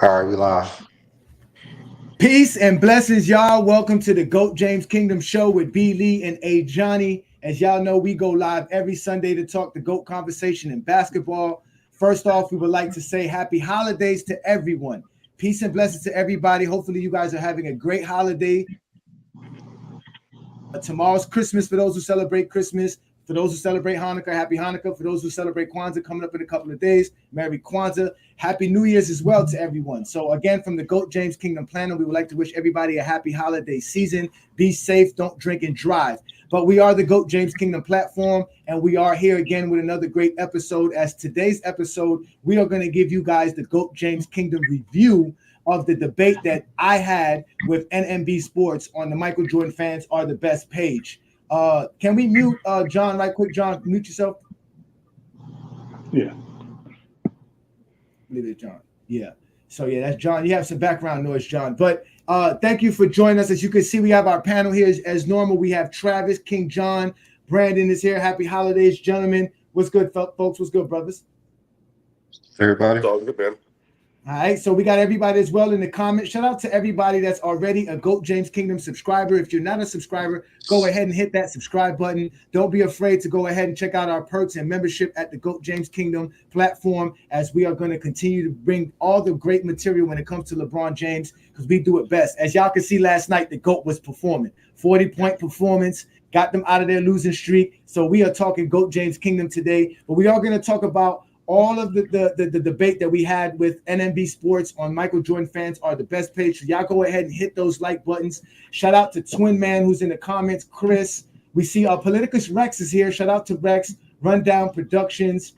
All right, we live. Peace and blessings, y'all. Welcome to the GOAT James Kingdom Show with B. Lee and A. Johnny. As y'all know, we go live every Sunday to talk the GOAT conversation in basketball. First off, we would like to say happy holidays to everyone. Peace and blessings to everybody. Hopefully, you guys are having a great holiday. Tomorrow's Christmas for those who celebrate Christmas. For those who celebrate Hanukkah, happy Hanukkah. For those who celebrate Kwanzaa coming up in a couple of days, Merry Kwanzaa. Happy New Year's as well to everyone. So again, from the GOAT James Kingdom Planner, we would like to wish everybody a happy holiday season. Be safe, don't drink and drive. But we are the GOAT James Kingdom platform, and we are here again with another great episode. As today's episode, we are going to give you guys the GOAT James Kingdom review of the debate that I had with NNB Sports on the Michael Jordan fans are the best page. Can we mute John right quick? John, mute yourself. Yeah. Leave it, John. Yeah. So yeah, that's John. You have some background noise, John. But thank you for joining us. As you can see, we have our panel here as normal. We have Travis, King John, Brandon is here. Happy holidays, gentlemen. What's good, folks? What's good, brothers? Everybody. It's all good, man. All right, so we got everybody as well in the comments. Shout out to everybody that's already a GOAT James Kingdom subscriber. If you're not a subscriber, go ahead and hit that subscribe button. Don't be afraid to go ahead and check out our perks and membership at the GOAT James Kingdom platform, as we are going to continue to bring all the great material when it comes to LeBron James, because we do it best. As y'all can see last night, the GOAT was performing. 40-point performance, got them out of their losing streak. So we are talking GOAT James Kingdom today, but we are going to talk about all of the debate that we had with NNB Sports on Michael Jordan fans are the best page. So y'all go ahead and hit those like buttons. Shout out to Twin Man who's in the comments, Chris. We see Politicus Rex is here. Shout out to Rex. Rundown Productions.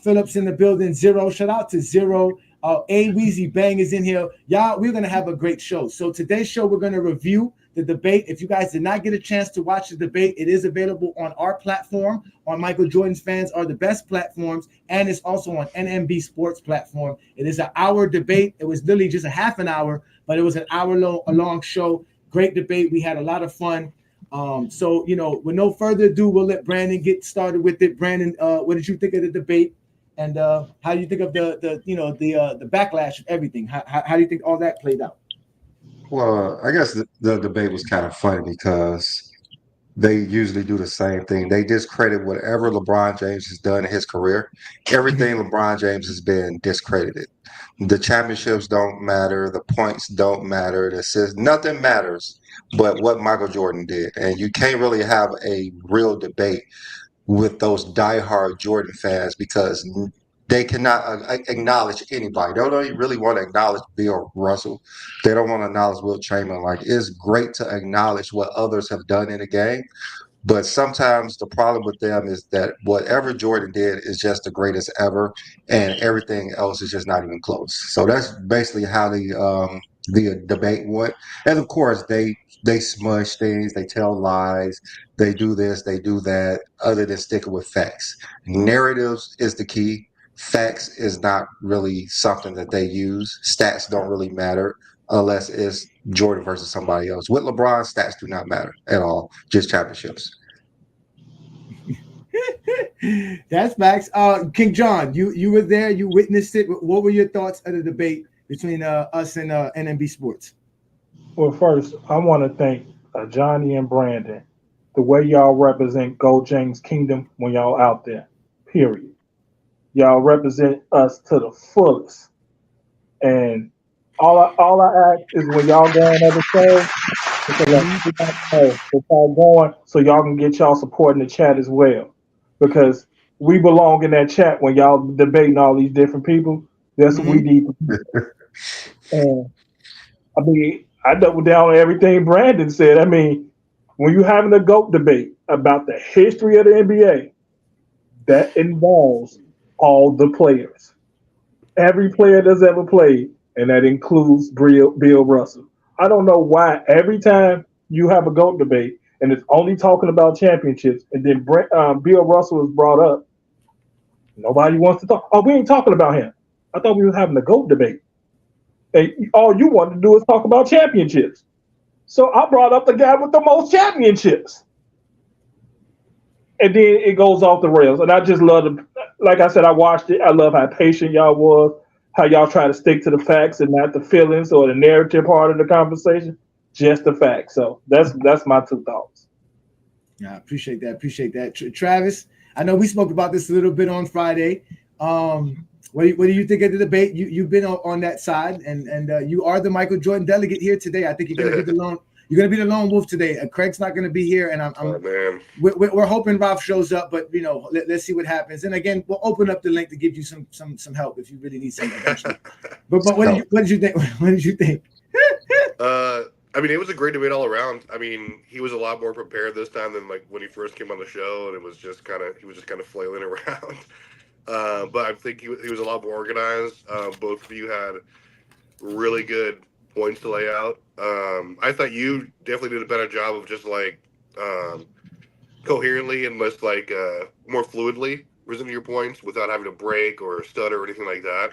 Phillips in the building. Zero. Shout out to Zero. A Weezy Bang is in here. Y'all, we're going to have a great show. So today's show, we're going to review the debate. If you guys did not get a chance to watch the debate, it is available on our platform, on Michael Jordan's Fans Are the Best platforms, and it's also on NNB Sports platform. It is an hour debate. It was literally just a half an hour, but it was an hour long show. Great debate. We had a lot of fun. So, with no further ado, we'll let Brandon get started with it. Brandon, what did you think of the debate? And how do you think of the backlash of everything? How do you think all that played out? Well, I guess the debate was kind of funny because they usually do the same thing. They discredit whatever LeBron James has done in his career. Everything LeBron James has been discredited. The championships don't matter. The points don't matter. The assists, nothing matters but what Michael Jordan did. And you can't really have a real debate with those diehard Jordan fans because they cannot acknowledge anybody. They don't really want to acknowledge Bill Russell. They don't want to acknowledge Will Chamberlain. Like, it's great to acknowledge what others have done in the game, but sometimes the problem with them is that whatever Jordan did is just the greatest ever, and everything else is just not even close. So that's basically how the debate went. And of course, they smudge things, they tell lies, they do this, they do that, other than sticking with facts. Narratives is the key. Facts is not really something that they use. Stats don't really matter unless it's Jordan versus somebody else. With LeBron, stats do not matter at all, just championships. That's facts. King John, you were there, you witnessed it. What were your thoughts of the debate between us and NNB Sports? Well, first, I want to thank Johnny and Brandon. The way y'all represent Go James Kingdom when y'all out there, period. Y'all represent us to the fullest. And all I ask is when y'all go on other shows, because we got to know what y'all going so y'all can get y'all support in the chat as well. Because we belong in that chat when y'all debating all these different people. That's what we need to do. And I mean, I double down on everything Brandon said. I mean, when you're having a GOAT debate about the history of the NBA, that involves all the players. Every player that's ever played, and that includes Bill Russell. I don't know why every time you have a GOAT debate and it's only talking about championships, and then Bill Russell is brought up, nobody wants to talk. Oh, we ain't talking about him. I thought we were having a GOAT debate. And all you want to do is talk about championships. So I brought up the guy with the most championships. And then it goes off the rails. And I just love it. Like I said, I watched it. I love how patient y'all was. how y'all try to stick to the facts and not the feelings or the narrative part of the conversation, just the facts. So that's my 2 thoughts. Yeah, I appreciate that. Appreciate that. Travis, I know we spoke about this a little bit on Friday. What do you think of the debate? You've been on that side, and you are the Michael Jordan delegate here today. I think you're going to be the lone. You're going to be the lone wolf today. Craig's not going to be here, and we're hoping Ralph shows up. But let's see what happens. And again, we'll open up the link to give you some help if you really need some eventually. but what did you think? What did you think? I mean, it was a great debate all around. I mean, he was a lot more prepared this time than like when he first came on the show, and he was just kind of flailing around. But I think he was a lot more organized. Both of you had really good points to lay out. I thought you definitely did a better job of just like coherently and less like more fluidly presenting your points without having to break or stutter or anything like that.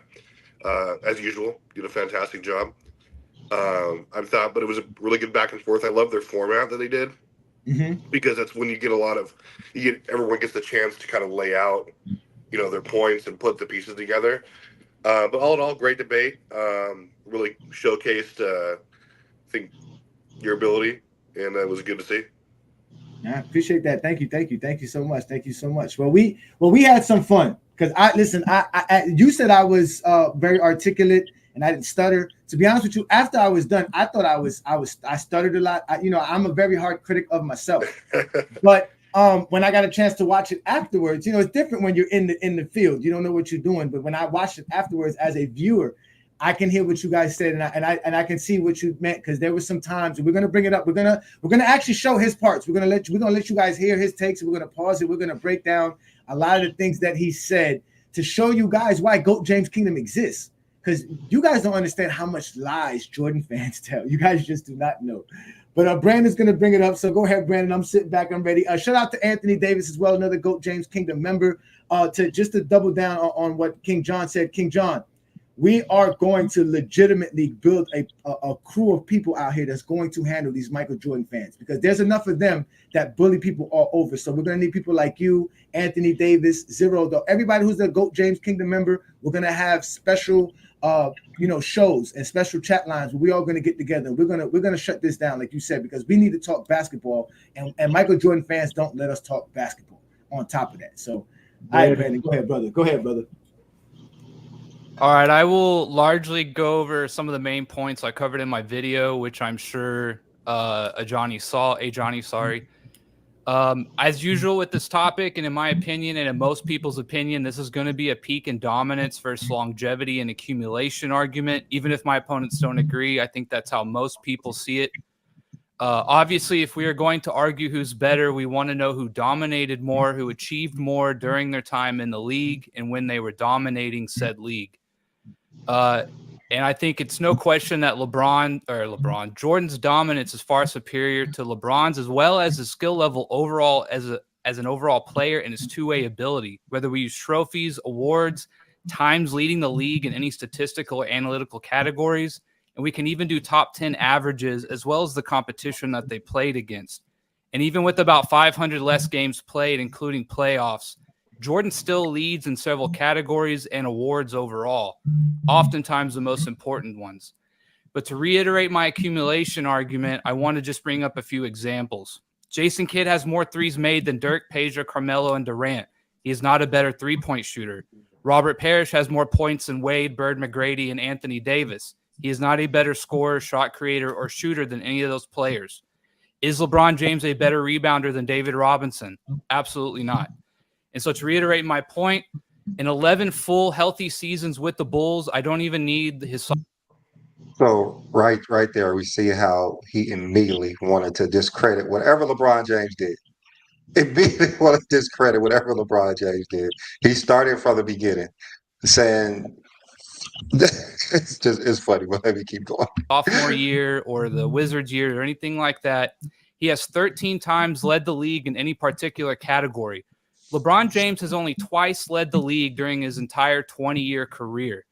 As usual, you did a fantastic job. But it was a really good back and forth. I love their format that they did because that's when you get everyone gets the chance to kind of lay out, their points and put the pieces together. But all in all, great debate. Really showcased, I think, your ability, and it was good to see. I appreciate that. Thank you so much. Thank you so much. Well, we had some fun because you said I was very articulate and I didn't stutter. To be honest with you, after I was done, I thought I stuttered a lot. I'm a very hard critic of myself, but when I got a chance to watch it afterwards, it's different when you're in the field. You don't know what you're doing, but when I watched it afterwards as a viewer, I can hear what you guys said, and I can see what you meant, because there was some times, and we're gonna bring it up. We're gonna actually show his parts. We're gonna let you guys hear his takes. We're gonna pause it. We're gonna break down a lot of the things that he said to show you guys why GOAT James Kingdom exists. Because you guys don't understand how much lies Jordan fans tell. You guys just do not know. But Brandon's going to bring it up. So go ahead, Brandon. I'm sitting back. I'm ready. Shout out to Anthony Davis as well, another GOAT James Kingdom member. To double down on what King John said. King John, we are going to legitimately build a crew of people out here that's going to handle these Michael Jordan fans, because there's enough of them that bully people all over. So we're going to need people like you, Anthony Davis, Zero, everybody who's a GOAT James Kingdom member. We're going to have special shows and special chat lines where we all going to get together. We're gonna shut this down, like you said, because we need to talk basketball, and Michael Jordan fans don't let us talk basketball on top of that. So, all right, Brandon, go ahead, brother. All right, I will largely go over some of the main points I covered in my video, which I'm sure Johnny saw. As usual with this topic, and in my opinion, and in most people's opinion, this is going to be a peak in dominance versus longevity and accumulation argument. Even if my opponents don't agree, I think that's how most people see it. Obviously, if we are going to argue who's better, we want to know who dominated more, who achieved more during their time in the league, and when they were dominating said league. And I think it's no question that Jordan's dominance is far superior to LeBron's, as well as his skill level overall as an overall player and his two-way ability. Whether we use trophies, awards, times leading the league in any statistical or analytical categories, and we can even do top 10 averages, as well as the competition that they played against. And even with about 500 less games played, including playoffs, Jordan still leads in several categories and awards overall, oftentimes the most important ones. But to reiterate my accumulation argument, I want to just bring up a few examples. Jason Kidd has more threes made than Dirk, Pedro, Carmelo, and Durant. He is not a better three-point shooter. Robert Parrish has more points than Wade, Bird, McGrady, and Anthony Davis. He is not a better scorer, shot creator, or shooter than any of those players. Is LeBron James a better rebounder than David Robinson? Absolutely not. And so to reiterate my point, in 11 full healthy seasons with the Bulls, I don't even need his. So right there, we see how he immediately wanted to discredit whatever LeBron James did. Immediately wanted to discredit whatever LeBron James did. He started from the beginning, saying it's funny, but let me keep going. Sophomore year or the Wizards year or anything like that, he has 13 times led the league in any particular category. LeBron James has only twice led the league during his entire 20-year career.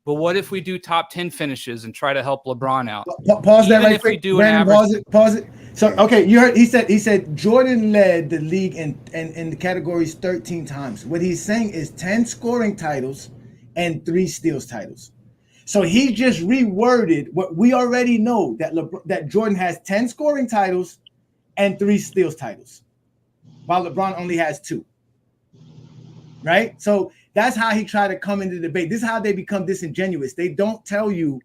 But what if we do top 10 finishes and try to help LeBron out? Pause that right quick. Pause it. So, okay, you heard he said Jordan led the league in the categories 13 times. What he's saying is 10 scoring titles and 3 steals titles. So he just reworded what we already know, that Jordan has 10 scoring titles and 3 steals titles, while LeBron only has 2. Right? So that's how he tried to come into the debate. This is how they become disingenuous. They don't tell you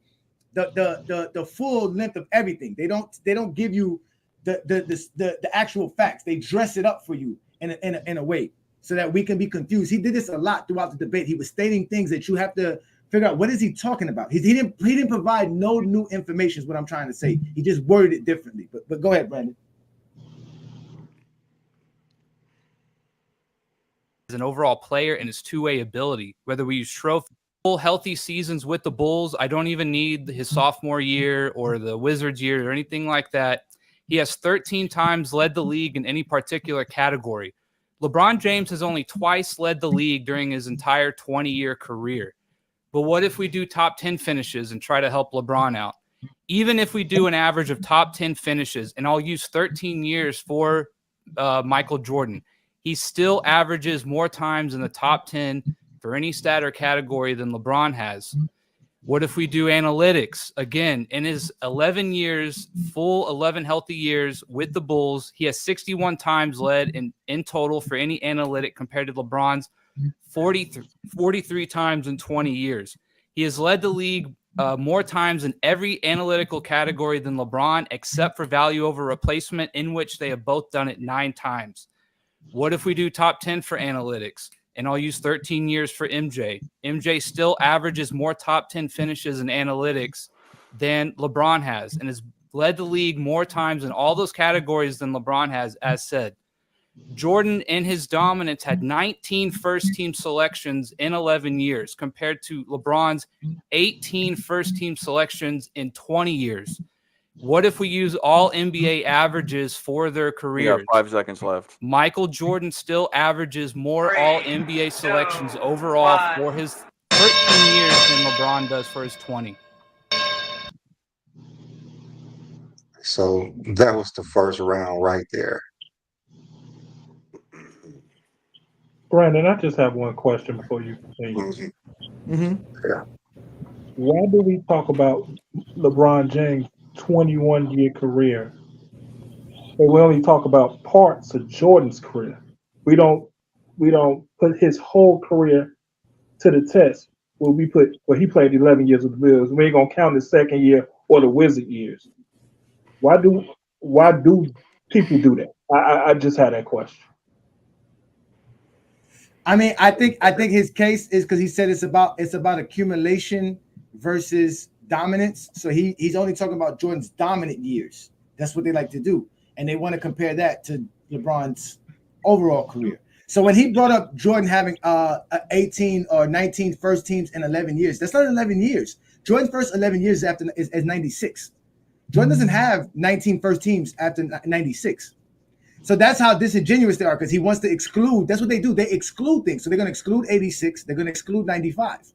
the full length of everything. They don't give you the actual facts. They dress it up for you in a way so that we can be confused. He did this a lot throughout the debate. He was stating things that you have to figure out, what is he talking about? He didn't provide no new information is what I'm trying to say. He just worded it differently. But go ahead, Brandon. As an overall player and his two-way ability, whether we use trophy, full healthy seasons with the Bulls, I don't even need his sophomore year or the Wizards year or anything like that. He has 13 times led the league in any particular category. LeBron James has only twice led the league during his entire 20-year career. But what if we do top 10 finishes and try to help LeBron out? Even if we do an average of top 10 finishes, and I'll use 13 years for Michael Jordan, he still averages more times in the top 10 for any stat or category than LeBron has. What if we do analytics? Again, in his 11 years, full 11 healthy years with the Bulls, he has 61 times led in total for any analytic compared to LeBron's 43 times in 20 years. He has led the league more times in every analytical category than LeBron, except for value over replacement, in which they have both done it 9 times. What if we do top 10 for analytics? And I'll use 13 years for MJ. MJ still averages more top 10 finishes in analytics than LeBron has, and has led the league more times in all those categories than LeBron has, as said. Jordan, in his dominance, had 19 first-team selections in 11 years compared to LeBron's 18 first-team selections in 20 years. What if we use all NBA averages for their careers? We got 5 seconds left. Michael Jordan still averages more all NBA selections overall for his 13 years than LeBron does for his 20. So that was the first round right there. Brandon, I just have one question before you continue. Yeah. Why do we talk about LeBron James' 21-year career, but we only talk about parts of Jordan's career? We don't put his whole career to the test. He played 11 years with the Bills. We ain't gonna count his second year or the Wizard years. Why do people do that? I just had that question. I mean, I think his case is because he said it's about accumulation versus dominance. So he's only talking about Jordan's dominant years. That's what they like to do, and they want to compare that to LeBron's overall career. So when he brought up Jordan having 18 or 19 first teams in 11 years, that's not 11 years. Jordan's first 11 years is 96. Jordan doesn't have 19 first teams after 96. So that's how disingenuous they are, because he wants to exclude. That's what they do. They exclude things. So they're going to exclude 86. They're going to exclude 95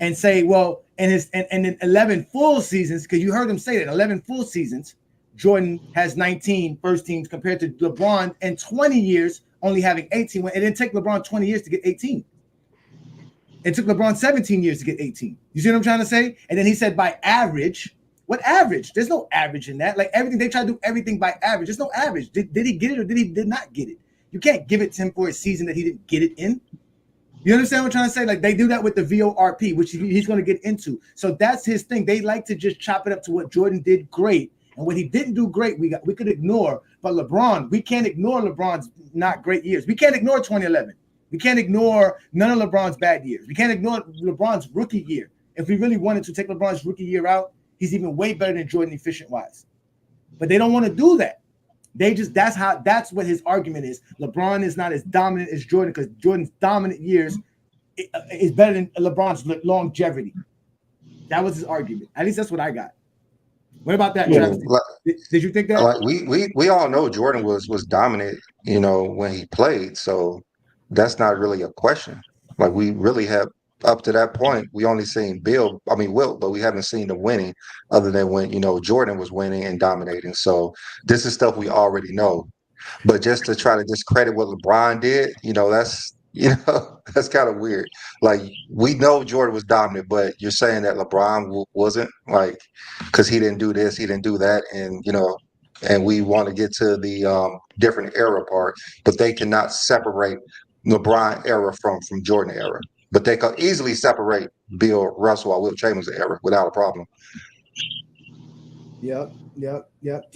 and say, well, and in 11 full seasons, because you heard him say that 11 full seasons, Jordan has 19 first teams compared to LeBron in 20 years only having 18. When it didn't take LeBron 20 years to get 18. It took LeBron 17 years to get 18. You see what I'm trying to say? And then he said by average. What average? There's no average in that. Like everything, they try to do everything by average. There's no average. Did he get it or did not get it? You can't give it to him for a season that he didn't get it in. You understand what I'm trying to say? Like they do that with the VORP, which he's going to get into. So that's his thing. They like to just chop it up to what Jordan did great. And what he didn't do great, we could ignore. But LeBron, we can't ignore LeBron's not great years. We can't ignore 2011. We can't ignore none of LeBron's bad years. We can't ignore LeBron's rookie year. If we really wanted to take LeBron's rookie year out, he's even way better than Jordan efficient wise. But they don't want to do that. That's what his argument is. LeBron is not as dominant as Jordan because Jordan's dominant years is better than LeBron's longevity. That was his argument. At least that's what I got. What about that, Travis? Did you think that? Like we all know Jordan was dominant, when he played. So that's not really a question. Like we really have up to that point, we only seen Wilt, but we haven't seen the winning other than when, Jordan was winning and dominating. So this is stuff we already know. But just to try to discredit what LeBron did, That's kind of weird. Like we know Jordan was dominant, but you're saying that LeBron wasn't, like, because he didn't do this, he didn't do that, and and we want to get to the different era part, but they cannot separate LeBron era from Jordan era. But they could easily separate Bill Russell or Will Chamberlain era without a problem. Yep.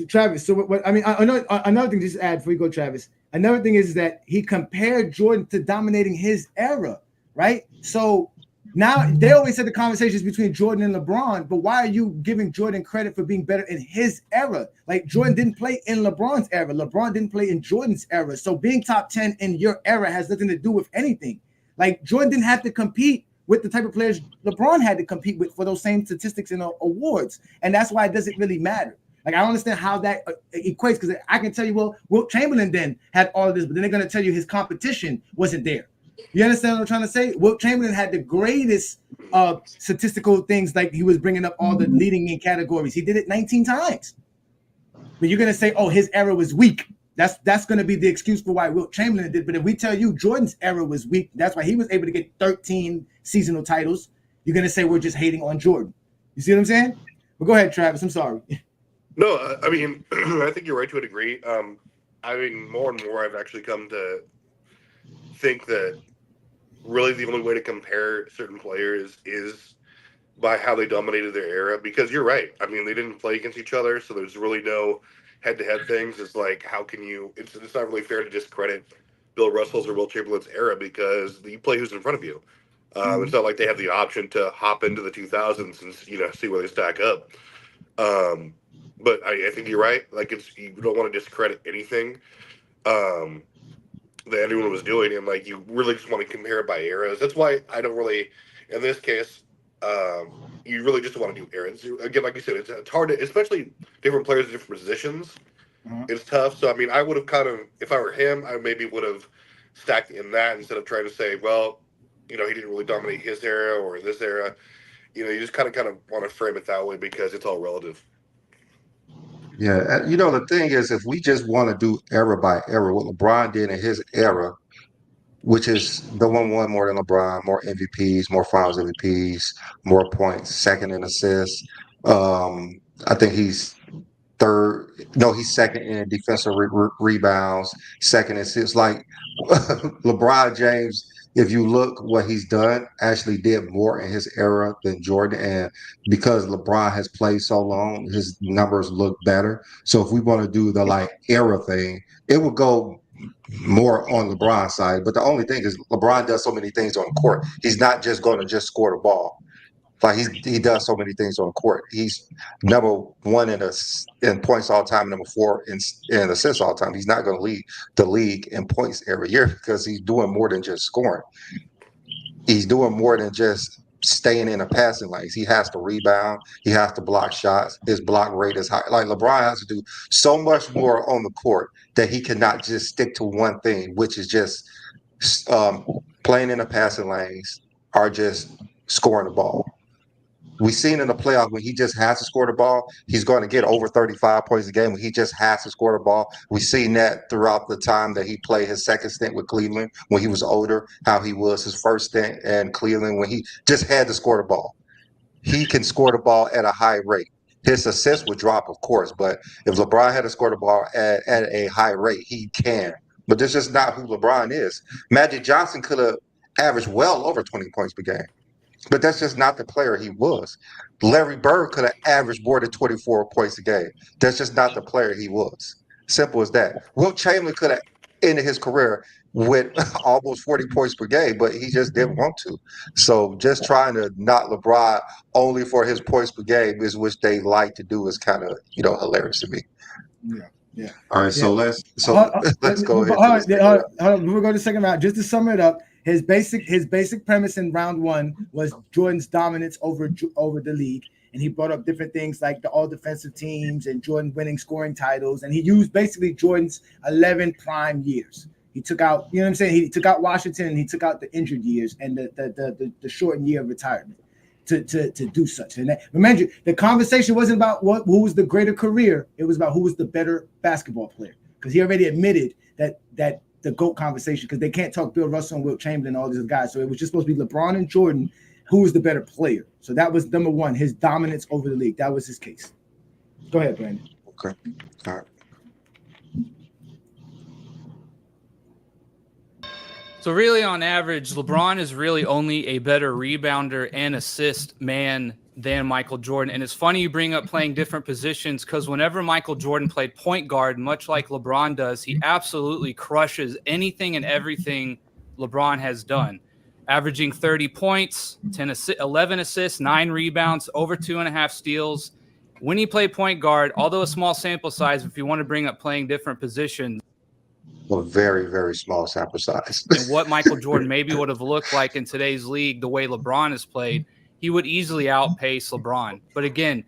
Travis, so what I mean, I know another thing, just to add before you go, Travis. Another thing is that he compared Jordan to dominating his era, right? So now they always said the conversations between Jordan and LeBron, but why are you giving Jordan credit for being better in his era? Like Jordan didn't play in LeBron's era. LeBron didn't play in Jordan's era. So being top 10 in your era has nothing to do with anything. Like Jordan didn't have to compete with the type of players LeBron had to compete with for those same statistics and awards. And that's why it doesn't really matter. Like, I don't understand how that equates, because I can tell you, well, Wilt Chamberlain then had all of this, but then they're going to tell you his competition wasn't there. You understand what I'm trying to say? Wilt Chamberlain had the greatest statistical things, like he was bringing up all the leading in categories. He did it 19 times. But you're going to say, oh, his era was weak. That's going to be the excuse for why Wilt Chamberlain did. But if we tell you Jordan's era was weak, that's why he was able to get 13 seasonal titles, you're going to say we're just hating on Jordan. You see what I'm saying? But go ahead, Travis. I'm sorry. No, I mean, I think you're right to a degree. I mean, more and more I've actually come to think that really the only way to compare certain players is by how they dominated their era, because you're right. I mean, they didn't play against each other, so there's really no head-to-head things. It's like, how can you – it's not really fair to discredit Bill Russell's or Will Chamberlain's era, because you play who's in front of you. It's not like they have the option to hop into the 2000s and see where they stack up. But I think you're right. Like, you don't want to discredit anything that anyone was doing, and like you really just want to compare it by eras. That's why I don't really, in this case, you really just want to do eras. Again, like you said, it's hard to, especially different players in different positions. It's tough. So I mean, I would have kind of, if I were him, I maybe would have stacked in that instead of trying to say, well, he didn't really dominate his era or this era. You just kind of want to frame it that way because it's all relative. Yeah, the thing is, if we just want to do era by era, what LeBron did in his era, which is the one won more than LeBron, more MVPs, more Finals MVPs, more points, second in assists. I think he's third. No, he's second in defensive rebounds, second in assists. Like LeBron James, if you look what he's done, actually did more in his era than Jordan. And because LeBron has played so long, his numbers look better. So if we want to do the like era thing, it would go more on LeBron's side. But the only thing is LeBron does so many things on the court. He's not just going to just score the ball. Like he does so many things on the court. He's number one in points all time, and number four in assists all time. He's not going to lead the league in points every year because he's doing more than just scoring. He's doing more than just staying in a passing lanes. He has to rebound. He has to block shots. His block rate is high. Like LeBron has to do so much more on the court that he cannot just stick to one thing, which is just playing in the passing lanes or just scoring the ball. We've seen in the playoffs when he just has to score the ball, he's going to get over 35 points a game when he just has to score the ball. We've seen that throughout the time that he played his second stint with Cleveland when he was older, how he was his first stint in Cleveland when he just had to score the ball. He can score the ball at a high rate. His assists would drop, of course, but if LeBron had to score the ball at a high rate, he can. But that's just not who LeBron is. Magic Johnson could have averaged well over 20 points per game. But that's just not the player he was. Larry Bird could have averaged more than 24 points a game. That's just not the player he was. Simple as that. Wilt Chamberlain could have ended his career with almost 40 points per game, but he just didn't want to. So just trying to knock LeBron only for his points per game is which they like to do is kind of, hilarious to me. Yeah. All right, so let's go ahead. Hold on. We'll go to the second round. Just to sum it up, his basic premise in round one was Jordan's dominance over the league, and he brought up different things like the all defensive teams and Jordan winning scoring titles, and he used basically Jordan's 11 prime years. He took out, he took out Washington, and he took out the injured years and the shortened year of retirement to do such. And remember, the conversation wasn't about who was the greater career; it was about who was the better basketball player, because he already admitted that the GOAT conversation because they can't talk Bill Russell and Wilt Chamberlain and all these guys. So it was just supposed to be LeBron and Jordan, who was the better player. So that was number one, his dominance over the league. That was his case. Go ahead, Brandon. Okay. All right. So really, on average, LeBron is really only a better rebounder and assist man than Michael Jordan. And it's funny you bring up playing different positions because whenever Michael Jordan played point guard, much like LeBron does, he absolutely crushes anything and everything LeBron has done. Averaging 30 points, 11 assists, 9 rebounds, over 2.5 steals. When he played point guard, although a small sample size, if you want to bring up playing different positions, A very, very small sample size. and what Michael Jordan maybe would have looked like in today's league, the way LeBron has played, he would easily outpace LeBron. But again,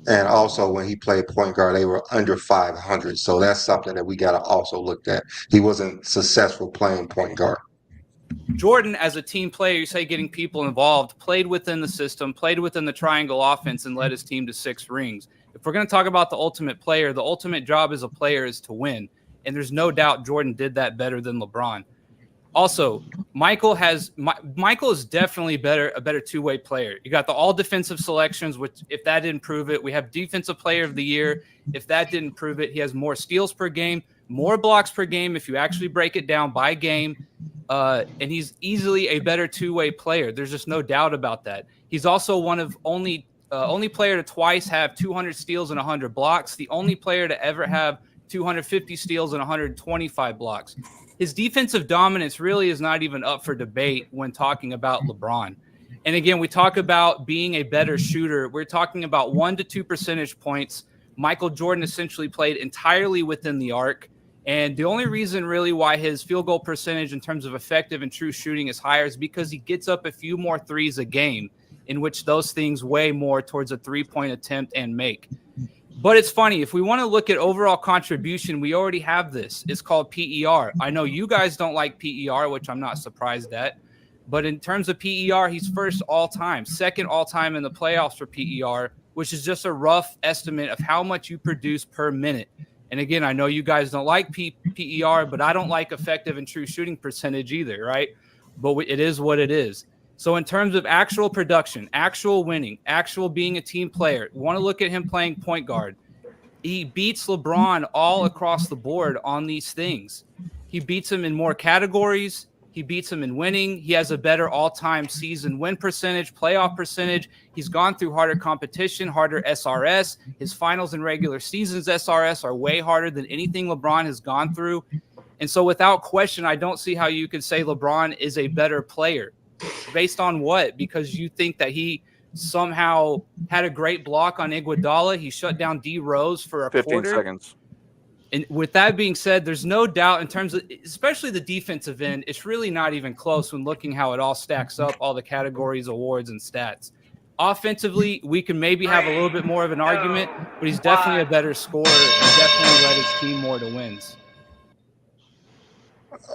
And also, when he played point guard, they were under 500. So that's something that we got to also look at. He wasn't successful playing point guard. Jordan, as a team player, you say getting people involved, played within the system, played within the triangle offense, and led his team to 6 rings. If we're going to talk about the ultimate player, the ultimate job as a player is to win. And there's no doubt Jordan did that better than LeBron. Also, Michael is definitely a better two-way player. You got the all defensive selections, which if that didn't prove it, we have defensive player of the year. If that didn't prove it, he has more steals per game, more blocks per game if you actually break it down by game. And he's easily a better two-way player. There's just no doubt about that. He's also one of only player to twice have 200 steals and 100 blocks. The only player to ever have 250 steals and 125 blocks. His defensive dominance really is not even up for debate when talking about LeBron. And again, we talk about being a better shooter. We're talking about 1 to 2 percentage points. Michael Jordan essentially played entirely within the arc. And the only reason really why his field goal percentage in terms of effective and true shooting is higher is because he gets up a few more threes a game, in which those things weigh more towards a 3-point attempt and make. But it's funny, if we want to look at overall contribution, we already have this. It's called PER. I know you guys don't like PER, which I'm not surprised at. But in terms of PER, he's first all-time, second all-time in the playoffs for PER, which is just a rough estimate of how much you produce per minute. And again, I know you guys don't like PER, but I don't like effective and true shooting percentage either, right? But it is what it is. So in terms of actual production, actual winning, actual being a team player, you want to look at him playing point guard. He beats LeBron all across the board on these things. He beats him in more categories. He beats him in winning. He has a better all-time season win percentage, playoff percentage. He's gone through harder competition, harder SRS. His finals and regular seasons SRS are way harder than anything LeBron has gone through. And so without question, I don't see how you could say LeBron is a better player. Based on what? Because you think that he somehow had a great block on Iguodala. He shut down D Rose for a 15 quarter. seconds. And with that being said, there's no doubt in terms of, especially the defensive end, it's really not even close when looking how it all stacks up, all the categories, awards, and stats. Offensively, we can maybe have a little bit more of an argument, but he's definitely a better scorer and definitely led his team more to wins.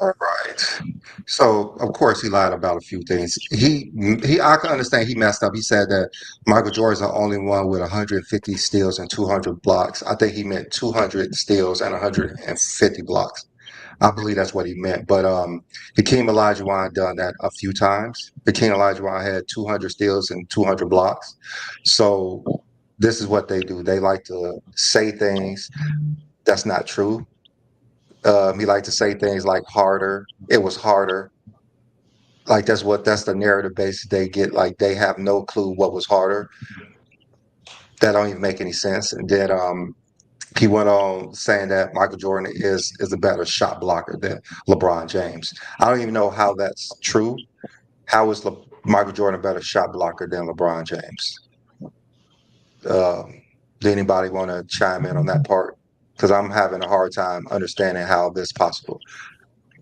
All right. So of course he lied about a few things. I can understand he messed up. He said that Michael Jordan's the only one with 150 steals and 200 blocks. I think he meant 200 steals and 150 blocks. I believe that's what he meant. But Hakeem Olajuwon done that a few times. Hakeem Olajuwon had 200 steals and 200 blocks. So this is what they do. They like to say things that's not true. He liked to say things like harder. It was harder. Like that's the narrative base they get. Like they have no clue what was harder. That don't even make any sense. And then he went on saying that Michael Jordan is a better shot blocker than LeBron James. I don't even know how that's true. How is Michael Jordan a better shot blocker than LeBron James? Do anybody want to chime in on that part? Because I'm having a hard time understanding how this is possible.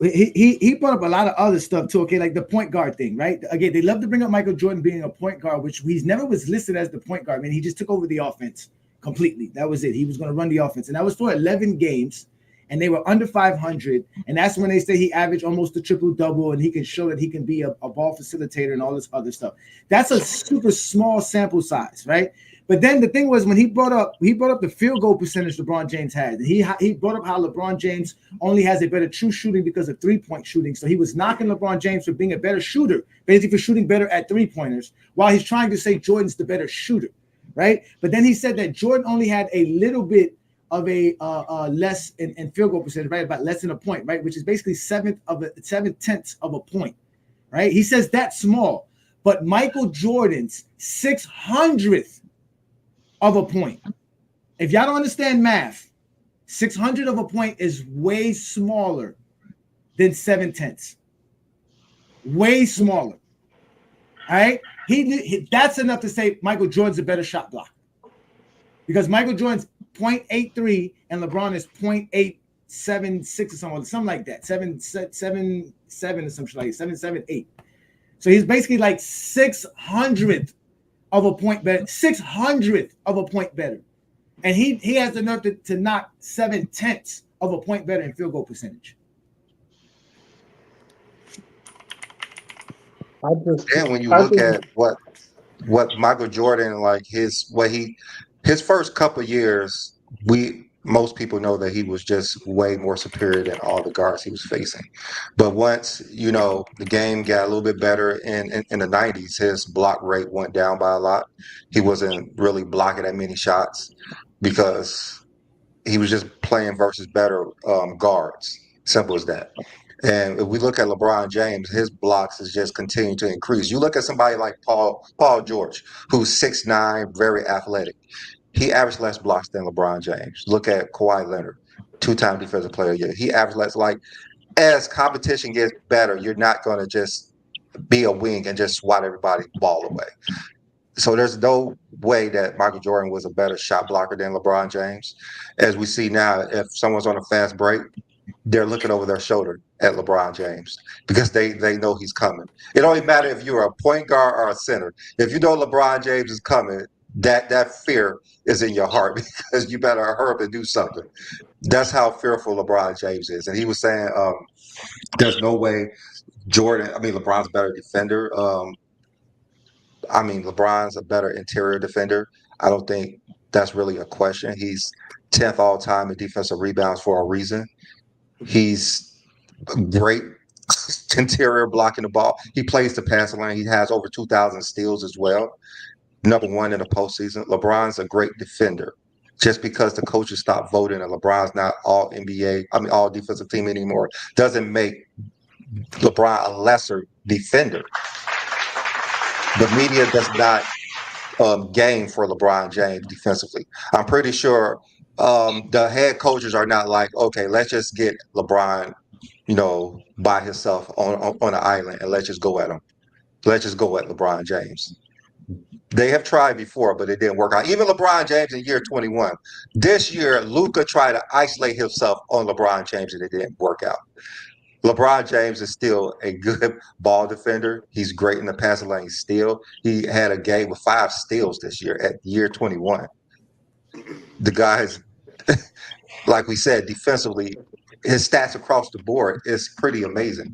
He brought up a lot of other stuff too, okay, like the point guard thing, right? Again, they love to bring up Michael Jordan being a point guard, which he never was listed as the point guard. I mean, he just took over the offense completely. That was it. He was going to run the offense, and that was for 11 games. and they were under 500. And that's when they say he averaged almost a triple-double, and he can show that he can be a ball facilitator and all this other stuff. That's a super small sample size, right? But then the thing was, when he brought up the field goal percentage LeBron James had. He brought up how LeBron James only has a better true shooting because of three-point shooting. So he was knocking LeBron James for being a better shooter, basically for shooting better at three-pointers, while he's trying to say Jordan's the better shooter, right? But then he said that Jordan only had a little bit of a less in field goal percentage, right? About less than a point, right? Which is basically 7/10 of a point, right? He says that's small, but Michael Jordan's 600th of a point. If y'all don't understand math, 600 of a point is way smaller than 7/10. Way smaller. All right? That's enough to say Michael Jordan's a better shot blocker. Because Michael Jordan's 0.83 and LeBron is 0.876 or something like that. 777 or something like that. 778. So he's basically like 600th of a point better. 600th of a point better. And he has the nerve to knock 7/10 of a point better in field goal percentage. And when you look at what Michael Jordan, like his first couple years, most people know that he was just way more superior than all the guards he was facing. But once, the game got a little bit better in the 90s, his block rate went down by a lot. He wasn't really blocking that many shots because he was just playing versus better guards. Simple as that. And if we look at LeBron James, his blocks is just continuing to increase. You look at somebody like Paul George, who's 6'9", very athletic. He averaged less blocks than LeBron James. Look at Kawhi Leonard, 2-time defensive player of the year. He averaged less. Like, as competition gets better, you're not going to just be a wing and just swat everybody's ball away. So there's no way that Michael Jordan was a better shot blocker than LeBron James. As we see now, if someone's on a fast break, they're looking over their shoulder at LeBron James because they know he's coming. It don't even matter if you're a point guard or a center. If you know LeBron James is coming, that fear is in your heart because you better hurry up and do something. That's how fearful LeBron James is. And he was saying there's no way LeBron's a better defender. LeBron's a better interior defender. I don't think that's really a question. He's 10th all time in defensive rebounds for a reason. He's great interior blocking the ball. He plays the passing lane. He has over 2,000 steals as well. Number one in the postseason. LeBron's a great defender. Just because the coaches stopped voting and LeBron's not all NBA, all defensive team anymore, doesn't make LeBron a lesser defender. The media does not game for LeBron James defensively. I'm pretty sure the head coaches are not like, okay, let's just get LeBron, by himself on an island and let's just go at him. Let's just go at LeBron James. They have tried before, but it didn't work out. Even LeBron James in year 21. This year, Luka tried to isolate himself on LeBron James and it didn't work out. LeBron James is still a good ball defender. He's great in the passing lane still. He had a game with 5 steals this year at year 21. The guy is, like we said, defensively, his stats across the board is pretty amazing.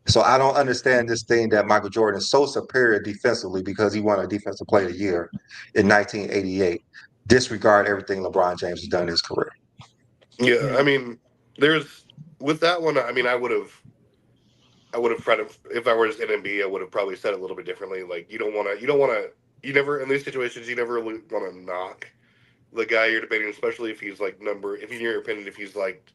So I don't understand this thing that Michael Jordan is so superior defensively because he won a Defensive Player of the Year in 1988. Disregard everything LeBron James has done in his career. Yeah, with that one, I would have tried to, if I were just NNB, I would have probably said it a little bit differently. Like, you never, in these situations, you never want to knock the guy you're debating, especially if he's like if in your opinion, if he's like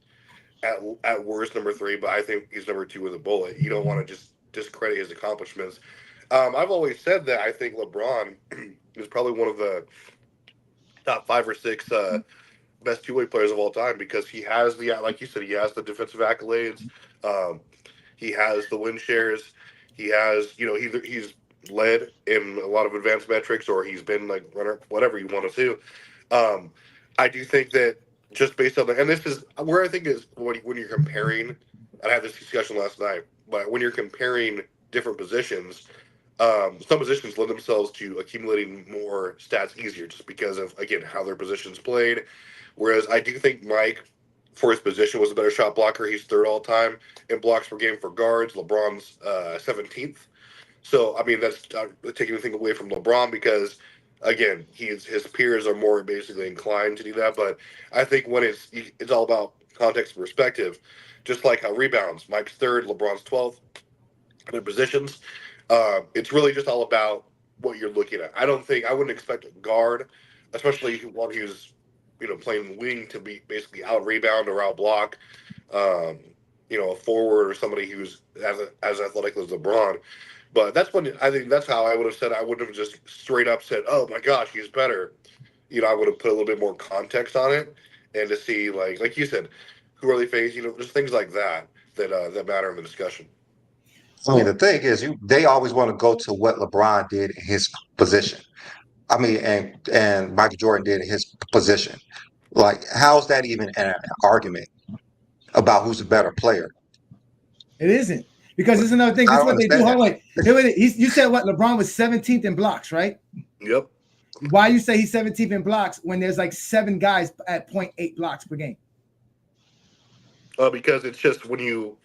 at worst number 3, but I think he's number 2 with a bullet. You don't want to just discredit his accomplishments. I've always said that I think LeBron is probably one of the top 5 or 6 best two-way players of all time because he has like you said, he has the defensive accolades. He has the win shares. He has, he's led in a lot of advanced metrics, or he's been like runner, whatever you want to do. I do think that just based on and this is where I think is when you're comparing, and I had this discussion last night, but when you're comparing different positions, some positions lend themselves to accumulating more stats easier just because of, again, how their positions played. Whereas I do think Mike for his position was a better shot blocker. He's third all time in blocks per game for guards. LeBron's 17th. So I mean that's taking anything away from LeBron because again his peers are more basically inclined to do that. But I think when it's all about context and perspective, just like how rebounds, Mike's third, LeBron's 12th, their positions. It's really just all about what you're looking at. I wouldn't expect a guard, especially while he was, playing wing to be basically out rebound or out block, a forward or somebody who's as athletic as LeBron. But I think that's how I would have said. I wouldn't have just straight up said, "Oh my gosh, he's better." I would have put a little bit more context on it and to see like you said, who are they facing? There's things like that matter in the discussion. I mean, the thing is, they always want to go to what LeBron did in his position. I mean, and Michael Jordan did in his position. Like, how's that even an argument about who's a better player? It isn't. Because it's another thing. This is what they do. Hold on, wait. You said what? LeBron was 17th in blocks, right? Yep. Why you say he's 17th in blocks when there's like 7 guys at 0.8 blocks per game? Because it's just when you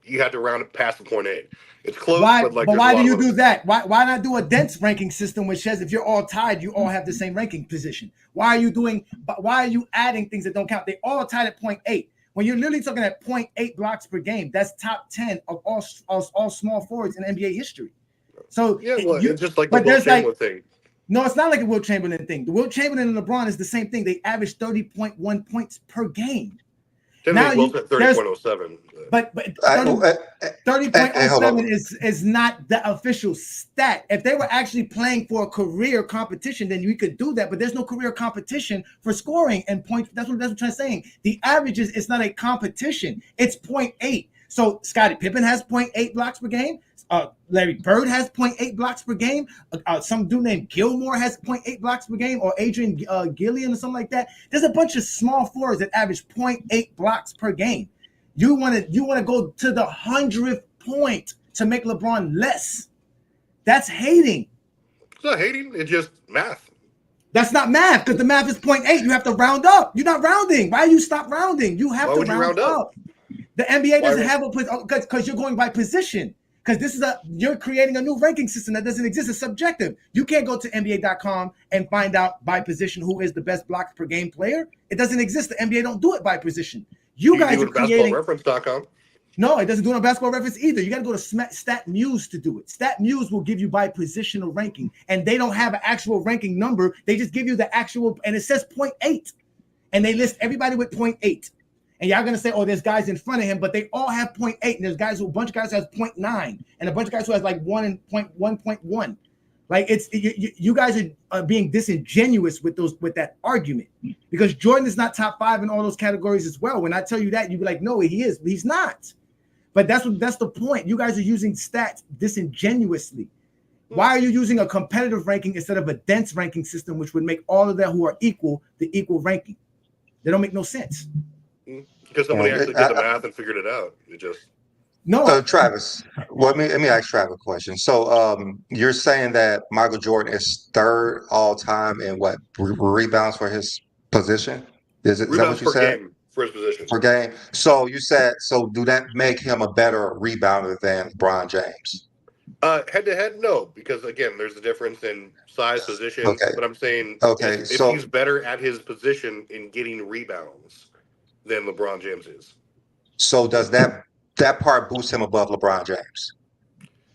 you have to round it past the 0.8. It's close, but why do you do that? Why not do a dense ranking system which says if you're all tied, you all have the same ranking position? Why are you adding things that don't count? They all tied at 0.8. When you're literally talking at 0.8 blocks per game, that's top 10 of all small forwards in NBA history. So yeah, it's just like the Will Chamberlain thing. No, it's not like a Will Chamberlain thing. The Will Chamberlain and LeBron is the same thing. They average 30.1 points per game. Now Will's at 30.07. But 30.07 is not the official stat. If they were actually playing for a career competition, then you could do that. But there's no career competition for scoring and points. That's what I'm saying. The averages, it's not a competition. It's 0.8. So Scottie Pippen has 0.8 blocks per game. Larry Bird has 0.8 blocks per game. Some dude named Gilmore has 0.8 blocks per game, or Adrian Gillian or something like that. There's a bunch of small forwards that average 0.8 blocks per game. You want to go to the 100th point to make LeBron less. That's hating. It's not hating. It's just math. That's not math because the math is 0.8. You have to round up. You're not rounding. Why you stop rounding? You have to round up. The NBA doesn't have a because you're going by position. Because you're creating a new ranking system that doesn't exist. It's subjective. You can't go to NBA.com and find out by position who is the best blocks per game player. It doesn't exist. The NBA don't do it by position. You guys are creating. BasketballReference.com. No, it doesn't do it on Basketball Reference either. You got to go to StatMuse to do it. StatMuse will give you by positional ranking, and they don't have an actual ranking number. They just give you the actual, and it says 0.8, and they list everybody with 0.8. And y'all gonna say, oh, there's guys in front of him, but they all have 0.8, and there's a bunch of guys who has 0.9, and a bunch of guys who has like 1 and 1.1. Like you guys are being disingenuous with that argument because Jordan is not top 5 in all those categories as well. When I tell you that, you be like, no, he is, but he's not. But that's the point. You guys are using stats disingenuously. Why are you using a competitive ranking instead of a dense ranking system, which would make all of them who are equal the equal ranking? They don't make no sense. Because somebody actually did the math and figured it out. It just Travis. Well, let me ask Travis a question. So, you're saying that Michael Jordan is third all time in what rebounds for his position? Is that what you said? Game for his position per game. So you said do that make him a better rebounder than LeBron James? Head to head, no, because again, there's a difference in size, position. Okay. But I'm saying, if he's better at his position in getting rebounds than LeBron James is. So does that part boost him above LeBron James?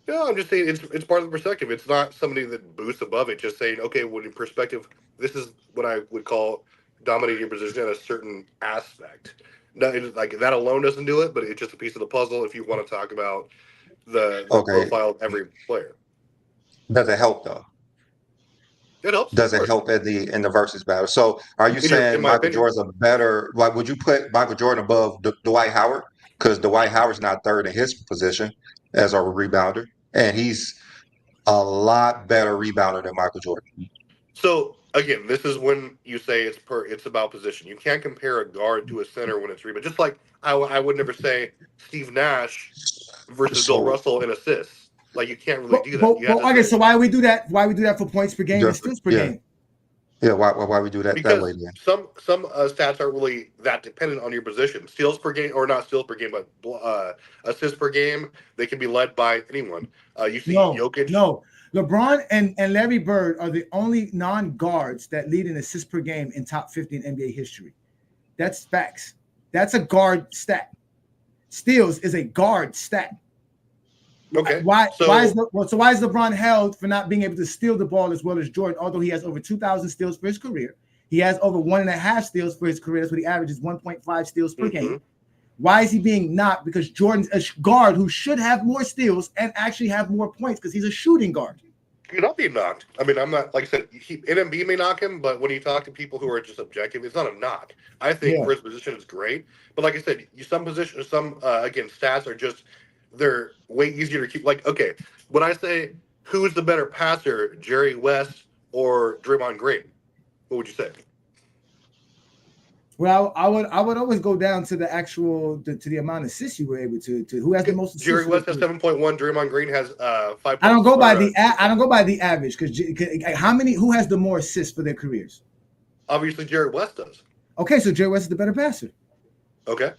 No, I'm just saying it's part of the perspective. It's not somebody that boosts above it. Just saying, okay, well, in perspective, this is what I would call dominating your position at a certain aspect. No, like that alone doesn't do it, but it's just a piece of the puzzle. If you want to talk about the profile of every player, does it help though? It helps. Does it help in the versus battle? So, are you saying Michael Jordan's a better? Like, would you put Michael Jordan above Dwight Howard? Because Dwight Howard's not third in his position as a rebounder, and he's a lot better rebounder than Michael Jordan. So again, this is when you say it's about position. You can't compare a guard to a center when it's rebound. Just like I would never say Steve Nash versus Bill Russell in assists. Like you can't really do that. So why do we do that? Why we do that for points per game and steals per game? Yeah, why we do that way Because then? some stats aren't really that dependent on your position. Steals per game, or not steals per game, but assists per game, they can be led by anyone. You see Jokic. No. LeBron and Larry Bird are the only non-guards that lead in assists per game in top 50 in NBA history. That's facts. That's a guard stat. Steals is a guard stat. Okay. Why is LeBron held for not being able to steal the ball as well as Jordan? Although he has over 2,000 steals for his career, he has over 1.5 steals for his career. That's what he averages, 1.5 steals per game. Why is he being knocked? Because Jordan's a guard who should have more steals and actually have more points because he's a shooting guard. You're not being knocked. I mean, I'm not, like I said, NNB may knock him, but when you talk to people who are just objective, it's not a knock. I think for his position, it's great. But like I said, some positions, again, stats are just, they're way easier to keep. Like, okay, when I say who's the better passer, Jerry West or Draymond Green, what would you say? Well, I would always go down to the actual to the amount of assists you were able to who has the most assists. Jerry West has 7.1. Draymond Green has 5. I don't go by the average because who has the more assists for their careers? Obviously, Jerry West does. Okay, so Jerry West is the better passer. Okay,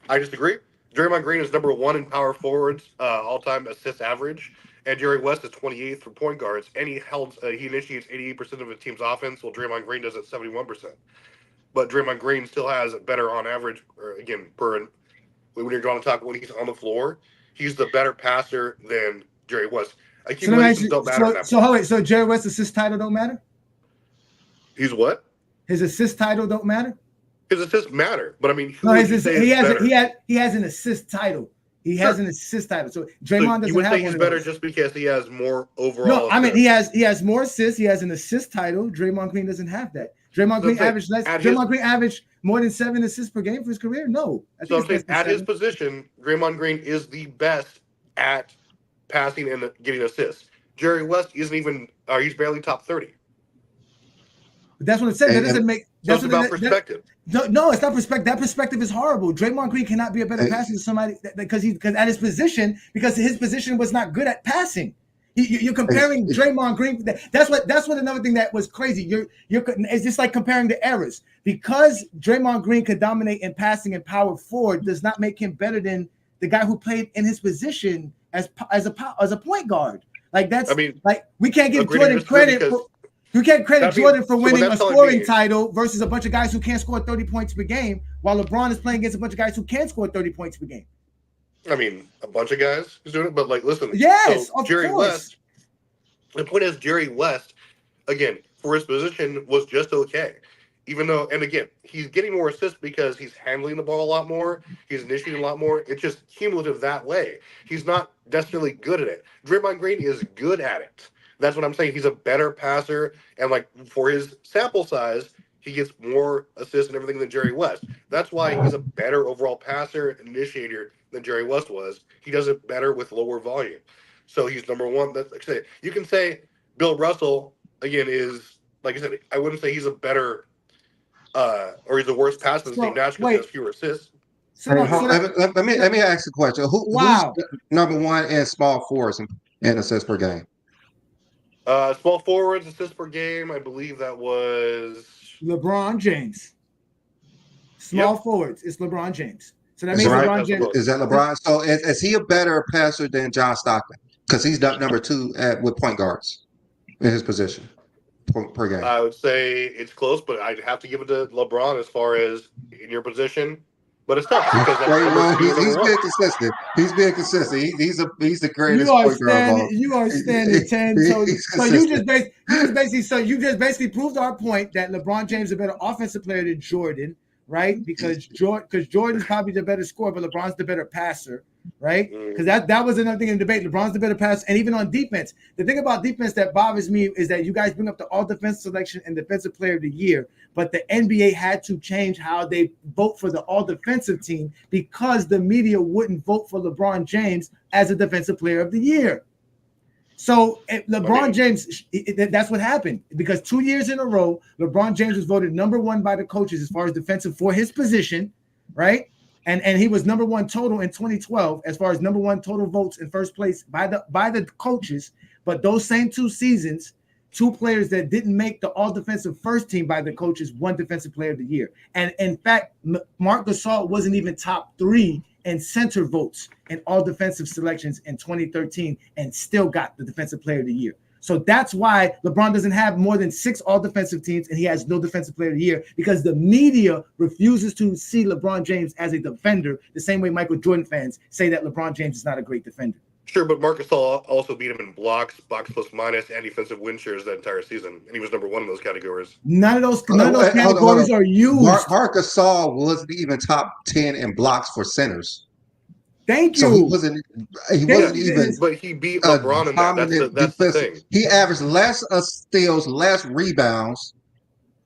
I disagree. Draymond Green is number 1 in power forwards all-time assist average, and Jerry West is 28th for point guards, and he initiates 88% of his team's offense, while Draymond Green does it 71%. But Draymond Green still has better on average, when you're going to talk when he's on the floor, he's the better passer than Jerry West. Accumulations don't matter. So Jerry West's assist title don't matter? He's what? His assist title don't matter? His assists matter, but I mean, he has an assist title. He has an assist title. So Draymond doesn't have one. You would say he's better just because he has more overall. No, I mean he has more assists. He has an assist title. Draymond Green doesn't have that. Draymond Green averaged more than 7 assists per game for his career. No, so I'm saying at his position, Draymond Green is the best at passing and getting assists. Jerry West isn't even. He's barely top 30. But that's what it said. That doesn't make. That's about perspective. No, it's not perspective. That perspective is horrible. Draymond Green cannot be a better passer than somebody because at his position, because his position was not good at passing. You're comparing Draymond Green. That's what another thing that was crazy. It's just like comparing the eras. Because Draymond Green could dominate in passing and power forward does not make him better than the guy who played in his position as a point guard. Like we can't give Jordan credit for. You can't credit Jordan for winning a scoring title versus a bunch of guys who can't score 30 points per game, while LeBron is playing against a bunch of guys who can score 30 points per game. I mean, a bunch of guys is doing it, but listen. Yes, so Jerry West. The point is, Jerry West, again, for his position, was just okay. Even though, and again, he's getting more assists because he's handling the ball a lot more. He's initiating a lot more. It's just cumulative that way. He's not necessarily good at it. Draymond Green is good at it. That's what I'm saying. He's a better passer, and for his sample size, he gets more assists and everything than Jerry West. That's why he's a better overall passer and initiator than Jerry West was. He does it better with lower volume. So he's number 1. That's like I say. You can say Bill Russell again is, like I said, I wouldn't say he's a better or he's the worst passer in the Steve Nash because he has fewer assists. Let me ask a question. Who's number 1 in small forwards in assists per game? Small forwards assists per game, I believe that was LeBron James. Small forwards, it's LeBron James. So that means LeBron James. Is that LeBron? So is he a better passer than John Stockton? Because he's number 2 with point guards in his position per game. I would say it's close, but I'd have to give it to LeBron as far as in your position. But it's tough because he's being consistent. He's being consistent. He's the greatest point guard. You are standing 10. So you just basically proved our point that LeBron James is a better offensive player than Jordan, right? Because Jordan's probably the better scorer, but LeBron's the better passer, right? Because that was another thing in the debate. LeBron's the better passer, and even on defense. The thing about defense that bothers me is that you guys bring up the all defense selection and defensive player of the year, but the NBA had to change how they vote for the all defensive team because the media wouldn't vote for LeBron James as a defensive player of the year. So LeBron James, that's what happened because 2 years in a row, LeBron James was voted number 1 by the coaches as far as defensive for his position, right? And he was number 1 total in 2012 as far as number 1 total votes in first place by the coaches. But those same 2 seasons, two players that didn't make the all-defensive first team by the coaches won Defensive Player of the Year. And in fact, Marc Gasol wasn't even top 3 in center votes in all defensive selections in 2013 and still got the Defensive Player of the Year. So that's why LeBron doesn't have more than 6 all-defensive teams and he has no Defensive Player of the Year, because the media refuses to see LeBron James as a defender the same way Michael Jordan fans say that LeBron James is not a great defender. Sure, but Marc Gasol also beat him in blocks, box plus minus, and defensive win shares that entire season, and he was number 1 in those categories. None of those categories are used. Marc Gasol wasn't even top 10 in blocks for centers. Thank you. So he wasn't even. But he beat LeBron in that. That's the thing. He averaged less steals, less rebounds.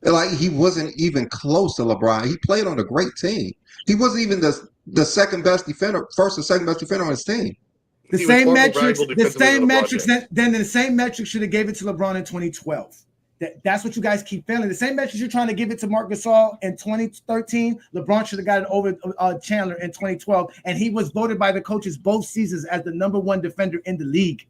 Like, he wasn't even close to LeBron. He played on a great team. He wasn't even the second best defender, first or second best defender on his team. The same metrics should have gave it to LeBron in 2012. That's what you guys keep failing. The same metrics you're trying to give it to Marc Gasol in 2013, LeBron should have gotten over Chandler in 2012, and he was voted by the coaches both seasons as the number 1 defender in the league.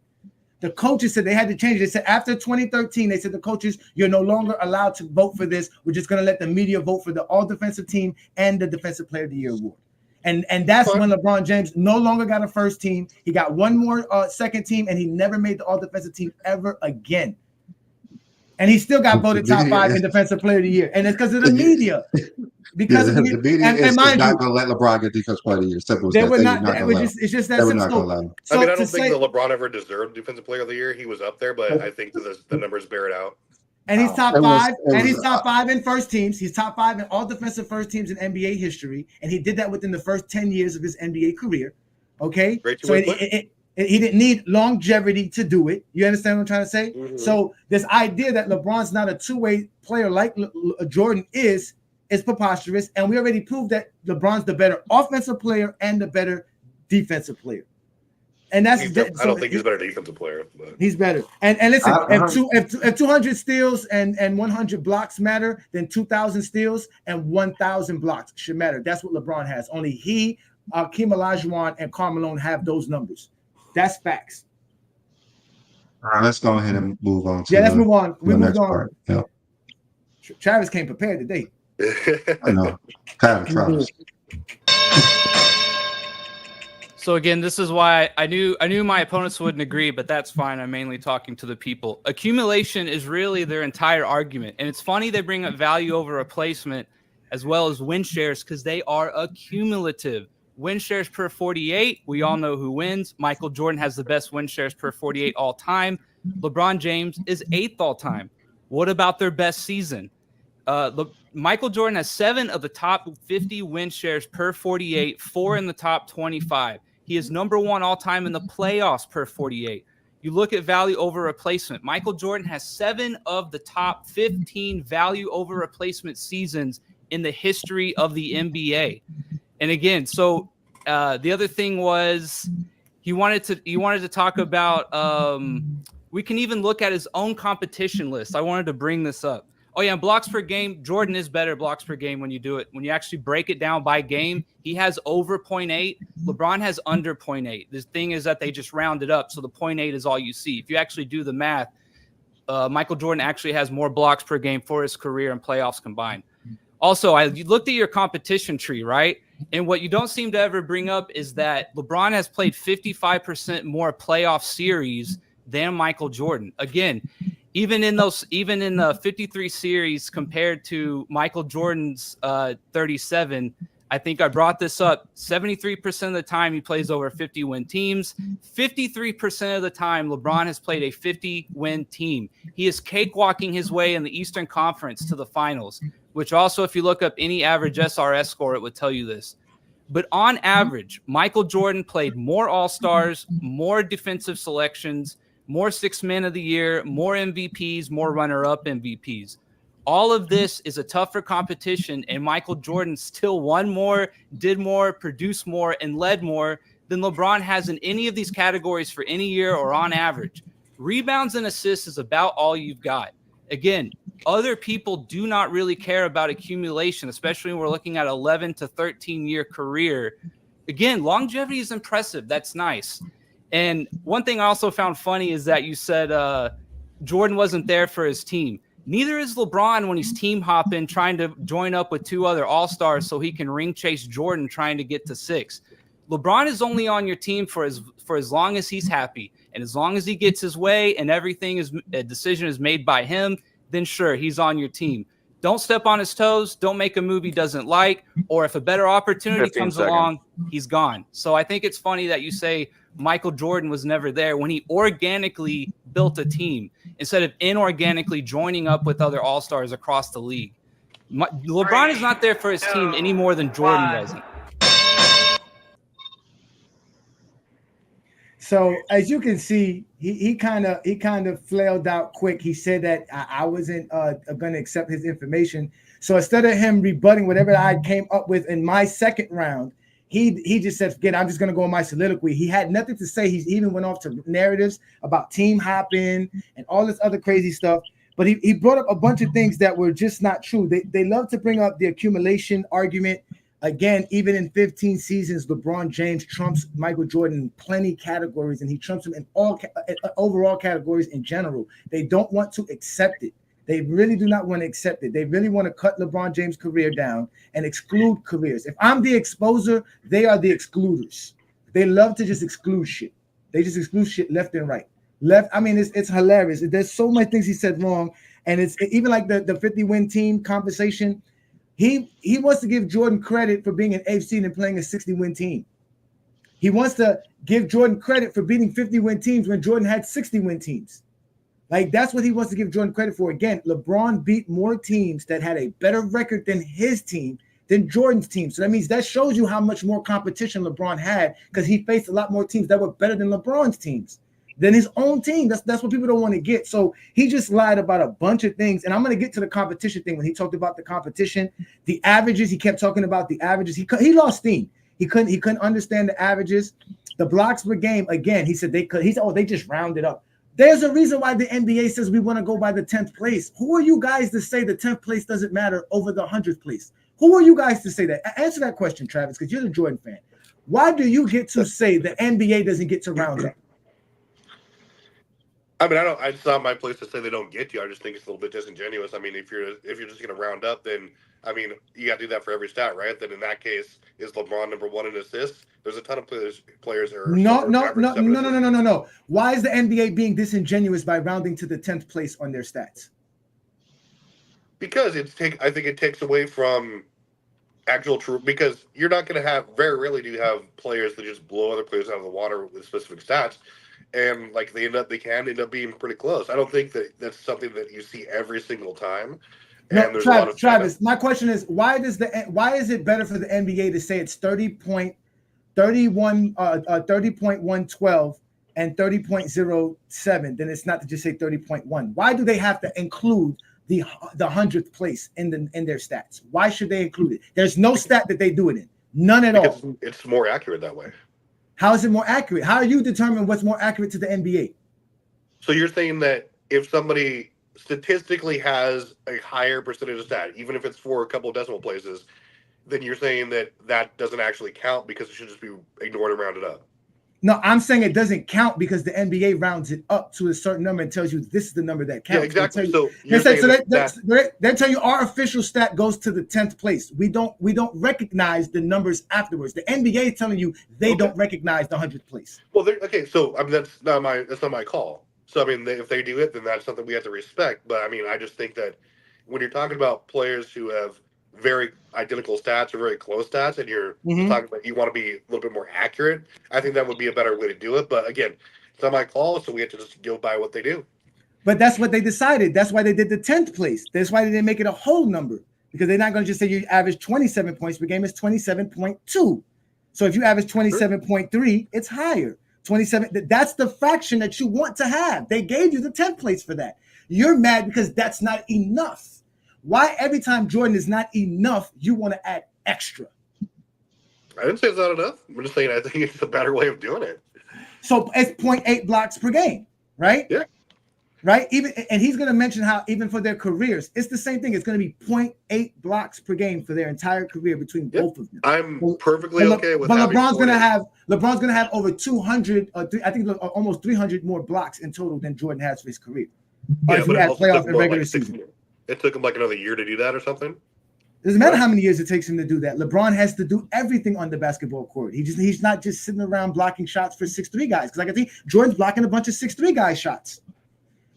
The coaches said they had to change it. They said after 2013, they said the coaches, you're no longer allowed to vote for this. We're just going to let the media vote for the all-defensive team and the Defensive Player of the Year award. And that's when LeBron James no longer got a first team. He got one more second team, and he never made the all-defensive team ever again. And he still got voted top 5 in Defensive Player of the Year. And it's because of the media. Because the media is not going to let LeBron get Defensive Player of the Year. Simple as that. It's just that simple. So I don't think that LeBron ever deserved Defensive Player of the Year. He was up there, but I think the numbers bear it out. And he's top 5. He's top 5 in first teams. He's top 5 in all defensive first teams in NBA history. And he did that within the first 10 years of his NBA career. Okay? So he didn't need longevity to do it. You understand what I'm trying to say? Mm-hmm. So this idea that LeBron's not a two-way player like Jordan is preposterous. And we already proved that LeBron's the better offensive player and the better defensive player. And that's I don't think he's a better defensive player. But. He's better. And listen, if 200 steals and 100 blocks matter, then 2,000 steals and 1,000 blocks should matter. That's what LeBron has. Only he, Hakeem Olajuwon, and Karl Malone have those numbers. That's facts. All right, let's go ahead and move on. Let's move on. We moved on. Part. Yeah. Travis came prepared today. I know. Travis. So again, this is why I knew my opponents wouldn't agree, but that's fine. I'm mainly talking to the people. Accumulation is really their entire argument. And it's funny they bring up value over replacement as well as win shares because they are accumulative. Win shares per 48, we all know who wins. Michael Jordan has the best win shares per 48 all time. LeBron James is 8th all time. What about their best season? Michael Jordan has 7 of the top 50 win shares per 48, 4 in the top 25. He is number 1 all time in the playoffs per 48. You look at value over replacement. Michael Jordan has 7 of the top 15 value over replacement seasons in the history of the NBA. And again, so the other thing was he wanted to talk about we can even look at his own competition list. I wanted to bring this up. Oh, yeah, blocks per game. Jordan is better blocks per game when you do it. When you actually break it down by game, he has over 0.8. LeBron has under 0.8. The thing is that they just round it up, so the 0.8 is all you see. If you actually do the math, Michael Jordan actually has more blocks per game for his career and playoffs combined. Also, you looked at your competition tree, right? And what you don't seem to ever bring up is that LeBron has played 55% more playoff series than Michael Jordan. Again, even in the 53 series compared to Michael Jordan's 37, I think I brought this up. 73% of the time he plays over 50-win teams. 53% of the time LeBron has played a 50-win team. He is cakewalking his way in the Eastern Conference to the finals, which also, if you look up any average SRS score, it would tell you this. But on average, Michael Jordan played more All-Stars, more defensive selections, more Sixth Man of the Year, more MVPs, more runner-up MVPs. All of this is a tougher competition, and Michael Jordan still won more, did more, produced more, and led more than LeBron has in any of these categories for any year or on average. Rebounds and assists is about all you've got. Again, other people do not really care about accumulation, especially when we're looking at 11 to 13-year career. Again, longevity is impressive. That's nice. And one thing I also found funny is that you said Jordan wasn't there for his team. Neither is LeBron when he's team hopping, trying to join up with 2 other all-stars so he can ring chase Jordan trying to get to 6. LeBron is only on your team for as long as he's happy. And as long as he gets his way and a decision is made by him, then sure, he's on your team. Don't step on his toes. Don't make a move he doesn't like. Or if a better opportunity comes along, he's gone. So I think it's funny that you say Michael Jordan was never there when he organically built a team instead of inorganically joining up with other all-stars across the league. LeBron is not there for his team any more than Jordan wasn't. So as you can see, he kind of flailed out quick. He said that I wasn't going to accept his information. So instead of him rebutting whatever I came up with in my second round, he just said, "Forget it, I'm just going to go on my soliloquy." He had nothing to say. He even went off to narratives about team hopping and all this other crazy stuff. But he brought up a bunch of things that were just not true. They love to bring up the accumulation argument. Again, even in 15 seasons, LeBron James trumps Michael Jordan in plenty categories, and he trumps him in all overall categories in general. They don't want to accept it. They really do not want to accept it. They really want to cut LeBron James' career down and exclude careers. If I'm the exposer, they are the excluders. They love to just exclude shit. They just exclude shit left and right. I mean, it's hilarious. There's so many things he said wrong, and it's even like the 50-win team conversation. He wants to give Jordan credit for being an 8th seed and playing a 60-win team. He wants to give Jordan credit for beating 50-win teams when Jordan had 60-win teams. Like, that's what he wants to give Jordan credit for. Again, LeBron beat more teams that had a better record than his team than Jordan's team. So that shows you how much more competition LeBron had, because he faced a lot more teams that were better than LeBron's teams, than his own team. That's what people don't want to get. So he just lied about a bunch of things. And I'm going to get to the competition thing. When he talked about the competition, the averages, he kept talking about the averages. He lost steam. He couldn't understand the averages. The blocks per game, again, he said they just rounded up. There's a reason why the NBA says we want to go by the 10th place. Who are you guys to say the 10th place doesn't matter over the 100th place? Who are you guys to say that? Answer that question, Travis, because you're the Jordan fan. Why do you get to say the NBA doesn't get to round up? I mean, it's not my place to say they don't get you. I just think it's a little bit disingenuous. I mean, if you're just going to round up, then I mean, you got to do that for every stat, right? Then in that case, is LeBron number 1 in assists? There's a ton of players that are no. Why is the NBA being disingenuous by rounding to the 10th place on their stats? Because I think it takes away from actual true. Because you're not going to have, very rarely do you have players that just blow other players out of the water with specific stats. And like they can end up being pretty close. I don't think that's something that you see every single time. And no, Travis, my question is, why is it better for the NBA to say it's 30.112 and 30.07 than it's not to just say 30.1? Why do they have to include the 100th place in their stats? Why should they include it? There's no stat that they do it in. None at all. It's more accurate that way. How is it more accurate? How are you determining what's more accurate to the NBA? So you're saying that if somebody statistically has a higher percentage of stat, even if it's for a couple of decimal places, then you're saying that doesn't actually count because it should just be ignored and rounded up. No, I'm saying it doesn't count because the NBA rounds it up to a certain number and tells you this is the number that counts. Yeah, exactly. They tell you our official stat goes to the 10th place. We don't recognize the numbers afterwards. The NBA is telling you they don't recognize the 100th place. Well, so I mean that's not my call. So I mean, if they do it, then that's something we have to respect. But I mean, I just think that when you're talking about players who have very identical stats or very close stats, and you're talking about you want to be a little bit more accurate, I think that would be a better way to do it. But again, it's not my call, so we have to just go by what they do. But that's what they decided. That's why they did the 10th place. That's why they didn't make it a whole number, because they're not going to just say you average 27 points per game. It's 27.2. So if you average 27.3, it's higher. 27. That's the fraction that you want to have. They gave you the 10th place for that. You're mad because that's not enough. Why every time Jordan is not enough, you want to add extra? I didn't say it's not enough. I'm just saying I think it's a better way of doing it. So it's 0.8 blocks per game, right? Yeah. Right? And he's going to mention how even for their careers, it's the same thing. It's going to be 0.8 blocks per game for their entire career between both of them. I'm perfectly okay with but having LeBron's going to have over 200, I think almost 300 more blocks in total than Jordan has for his career. or Yeah, if but you it add also playoff took and what, regular like 6 season. years. It took him like another year to do that or something. Doesn't matter Right. how many years it takes him to do that. LeBron has to do everything on the basketball court. He's not just sitting around blocking shots for 6'3" guys. Because like I think Jordan's blocking a bunch of 6'3" guys shots.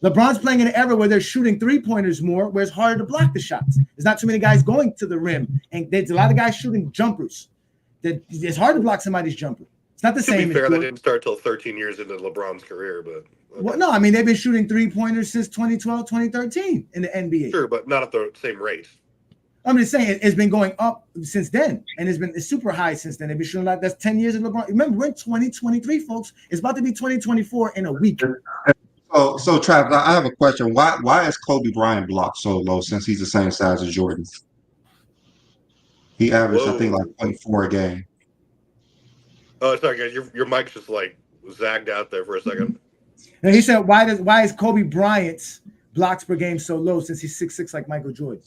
LeBron's playing in an era where they're shooting 3-pointers more, where it's harder to block the shots. There's not too many guys going to the rim, and there's a lot of guys shooting jumpers. It's hard to block somebody's jumper. It's not the To same be as fair, that Jordan. didn't start till 13 years into LeBron's career, but okay. Well, no, I mean they've been shooting 3-pointers since 2012, 2013 in the NBA. Sure, but not at the same rate. I'm just saying it's been going up since then, and it's super high since then. They've been shooting like that's 10 years of LeBron. Remember, we're in 2023, folks. It's about to be 2024 in a week. So Travis, I have a question. Why is Kobe Bryant blocked so low since he's the same size as Jordan? He averaged, I think, like Whoa. 0.4 a game. Oh, sorry, guys. Your mic's just like zagged out there for a second. And he said, why is Kobe Bryant's blocks per game so low since he's 6'6" like Michael Jordan?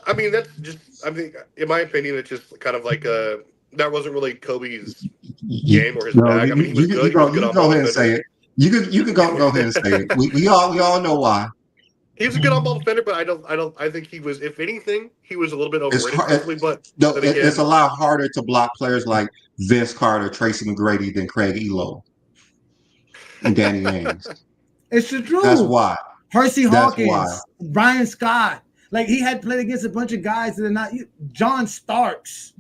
I mean, that's just, I mean, in my opinion, it's just kind of like that wasn't really Kobe's game or his bag. I mean, he was good. He was good on go ball ahead and say defender. it. You can go ahead and say it. We all know why. He was a good on ball defender, but I think he was, if anything, he was a little bit It's overrated hard, defensively. But no, then again, it's a lot harder to block players like Vince Carter, Tracy McGrady than Craig Elo and Danny Ainge. It's the truth. That's why. Percy That's Hawkins, why. Brian Scott. Like he had played against a bunch of guys that are not John Starks.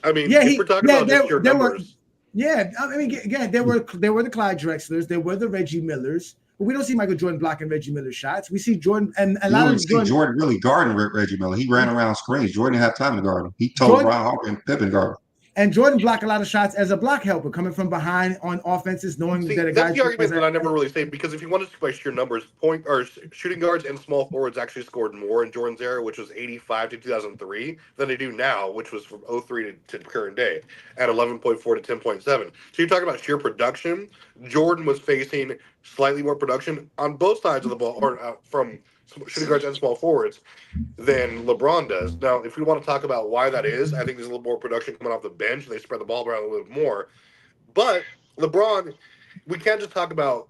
I mean, Yeah, if we're talking about just your numbers. Yeah, I mean, again, there were the Clyde Drexlers, there were the Reggie Millers, but we don't see Michael Jordan blocking Reggie Miller shots. We see Jordan and a lot of Jordan really guarding Reggie Miller. He ran around screens. Jordan didn't have time to guard him. He told Jordan, Ron Harper and Pippen guard him. And Jordan blocked a lot of shots as a block helper, coming from behind on offenses, knowing that a that's guy. the argument that I never really say, because if you wanted to by sheer numbers, point or shooting guards and small forwards actually scored more in Jordan's era, which was 85 to 2003, than they do now, which was from 03 to current day at 11.4 to 10.7. So you're talking about sheer production. Jordan was facing slightly more production on both sides of the ball, or from shooting guards and small forwards, than LeBron does. Now, if we want to talk about why that is, I think there's a little more production coming off the bench. They spread the ball around a little bit more. But LeBron, we can't just talk about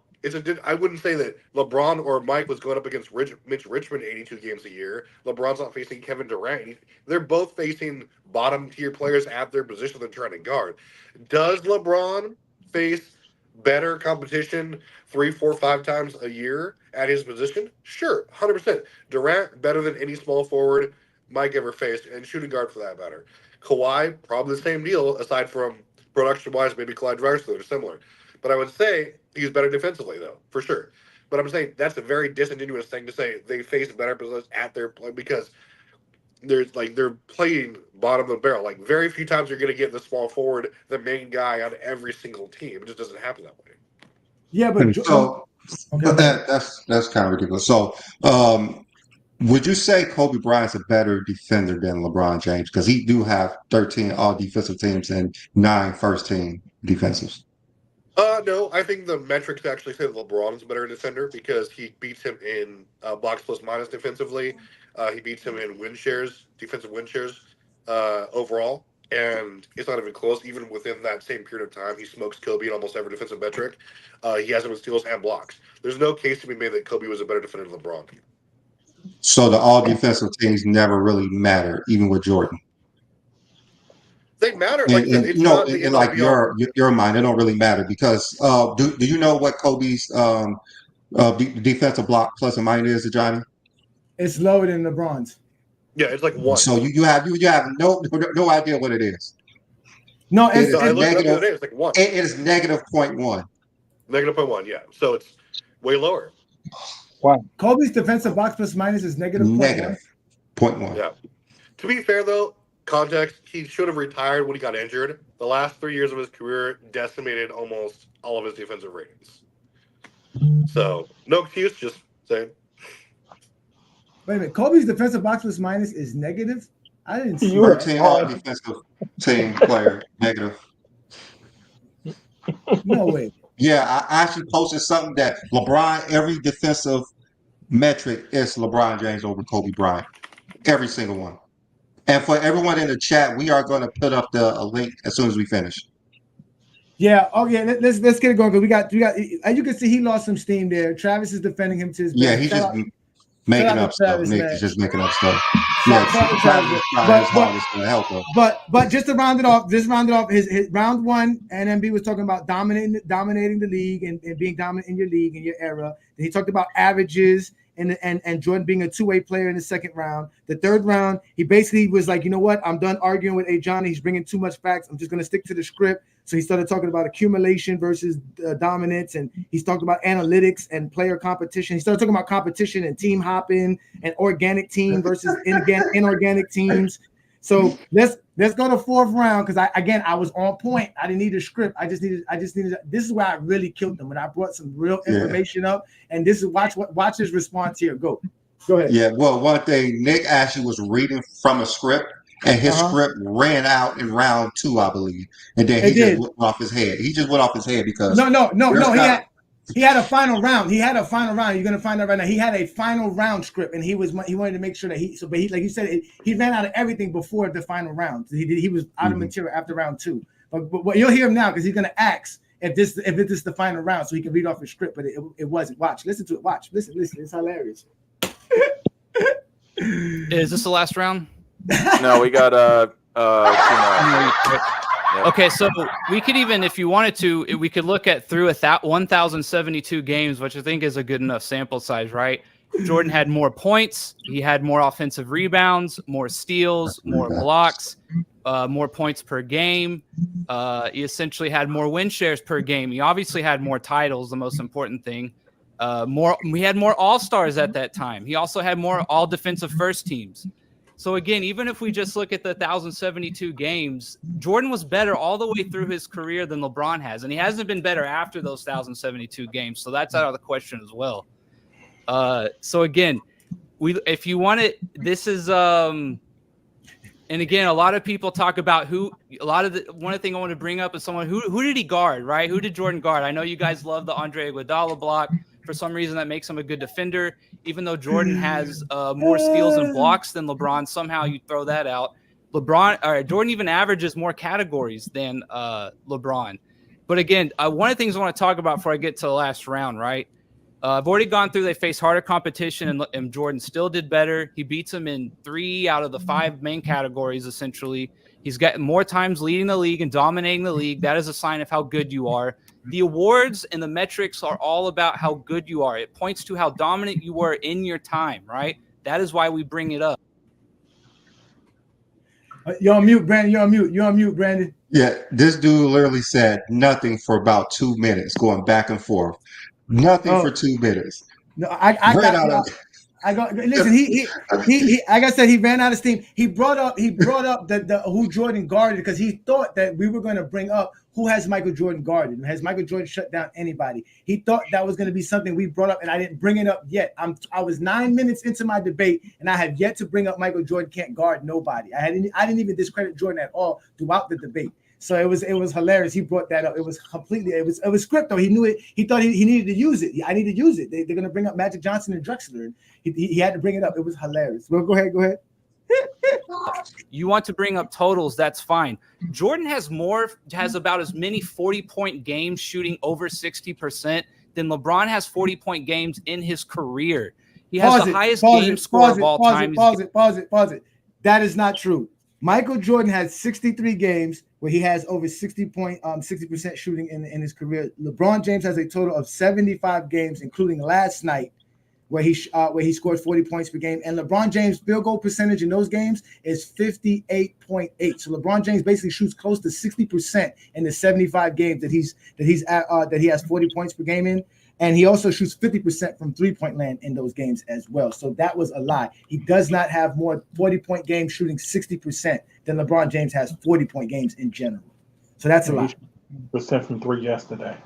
I wouldn't say that LeBron or Mike was going up against Mitch Richmond 82 games a year. LeBron's not facing Kevin Durant. They're both facing bottom tier players at their position they're trying to guard. Does LeBron face better competition 3, 4, 5 times a year at his position? Sure, 100%. Durant better than any small forward Mike ever faced, and shooting guard for that matter. Kawhi, probably the same deal, aside from production-wise, maybe Clyde Drexler are similar. But I would say he's better defensively, though, for sure. But I'm saying that's a very disingenuous thing to say they face better positions at their play, because they're playing bottom of the barrel. Like, very few times you're going to get the small forward, the main guy on every single team. It just doesn't happen that way. Yeah, but So that's kind of ridiculous. So, would you say Kobe Bryant's a better defender than LeBron James? Because he do have 13 all defensive teams and 9 first team defensives. No, I think the metrics actually say that LeBron's a better defender, because he beats him in blocks plus minus defensively. He beats him in defensive win shares overall. And it's not even close. Even within that same period of time, he smokes Kobe in almost every defensive metric. He has him in steals and blocks. There's no case to be made that Kobe was a better defender than LeBron. So the all defensive teams never really matter, even with Jordan. They matter. Like And it's you know, not the in end all like be all. your mind, they don't really matter because do you know what Kobe's defensive block plus and minus is, Johnny? it's lower than LeBron's. Yeah, it's like 1. So you have no idea what it is. No, It is I looked it up the negative. other day. It's like 1. It is negative 0.1. Negative 0.1, yeah. So it's way lower. Kobe's defensive box plus minus is negative 0.1. Yeah. To be fair, though, context, he should have retired when he got injured. The last 3 years of his career decimated almost all of his defensive ratings. So, no excuse, just saying. Wait a minute. Kobe's defensive box plus minus is negative? I didn't see You- that. 13 all defensive team player negative. No way. Yeah, I actually posted something that LeBron, every defensive metric is LeBron James over Kobe Bryant. Every single one. And for everyone in the chat, we are going to put up a link as soon as we finish. Yeah. Oh, yeah. Let's get it going because we got. As you can see, he lost some steam there. Travis is defending him to his best. Yeah, he's just making up stuff. Travis, Nick man. is just making up stuff. Shout Yeah, out to Travis Travis. is trying his hardest to help him. But just to round it off, his round one, NNB was talking about dominating the league and being dominant in your league in your era. Then he talked about averages and Jordan being a two-way player in the second round. The third round, he basically was like, you know what? I'm done arguing with Johnny. He's bringing too much facts. I'm just going to stick to the script. So he started talking about accumulation versus dominance, and he's talked about analytics and player competition. He started talking about competition and team hopping and organic team versus inorganic teams. So let's go to fourth round because I was on point. I didn't need a script. I just needed. This is where I really killed them when I brought some real information up. And this is watch his response here. Go ahead. Yeah. Well, one thing, Nick actually was reading from a script. And his script ran out in round 2, I believe. And then he just went off his head. He just went off his head because he had a final round. You're gonna find out right now. He had a final round script, and he wanted to make sure that like you said, he ran out of everything before the final round. He was out of material after round 2. But you'll hear him now because he's gonna ask if this is the final round, so he can read off his script. But it wasn't. Listen to it. Listen. It's hilarious. Is this the last round? No, we got 2 more. Yep. Okay, so we could even, if you wanted to, we could look at through 1,072 games, which I think is a good enough sample size, right? Jordan had more points, he had more offensive rebounds, more steals, more blocks, more points per game. He essentially had more win shares per game. He obviously had more titles, the most important thing. We had more all-stars at that time. He also had more all-defensive first teams. So again, even if we just look at the 1,072 games, Jordan was better all the way through his career than LeBron has, and he hasn't been better after those 1,072 games. So that's out of the question as well. So again, if you want it, this is and again, a lot of people talk about one of the thing I want to bring up is someone who did he guard, right? Who did Jordan guard? I know you guys love the Andre Iguodala block. For some reason, that makes him a good defender. Even though Jordan has more steals and blocks than LeBron, somehow you throw that out. Jordan even averages more categories than LeBron. But again, one of the things I want to talk about before I get to the last round, right? I've already gone through. They faced harder competition, and Jordan still did better. He beats him in 3 out of the 5 main categories, essentially. He's got more times leading the league and dominating the league. That is a sign of how good you are. The awards and the metrics are all about how good you are. It points to how dominant you were in your time, right? That is why we bring it up. You're on mute, Brandon. You're on mute, Brandon. Yeah, this dude literally said nothing for about 2 minutes, going back and forth. Nothing for 2 minutes. No, listen. He like I said, he ran out of steam. He brought up the who Jordan guarded because he thought that we were going to bring up who has Michael Jordan guarded. Has Michael Jordan shut down anybody? He thought that was going to be something we brought up, and I didn't bring it up yet. I was 9 minutes into my debate, and I have yet to bring up Michael Jordan can't guard nobody. I didn't even discredit Jordan at all throughout the debate. So it was hilarious. He brought that up. It was script though. He knew it. He thought he needed to use it. I need to use it. They're going to bring up Magic Johnson and Drexler. He had to bring it up. It was hilarious. Well, go ahead. You want to bring up totals, that's fine. Jordan has about as many 40-point games shooting over 60% than LeBron has 40-point games in his career. He has the highest game score of all time. Pause it. That is not true. Michael Jordan has 63 games where he has over 60% shooting in his career. LeBron James has a total of 75 games, including last night, where he scored 40 points per game. And LeBron James' field goal percentage in those games is 58.8. So LeBron James basically shoots close to 60% in the 75 games that he has 40 points per game in. And he also shoots 50% from three-point land in those games as well. So that was a lie. He does not have more 40-point games shooting 60% than LeBron James has 40-point games in general. So that's a lie. Percent from 3 yesterday.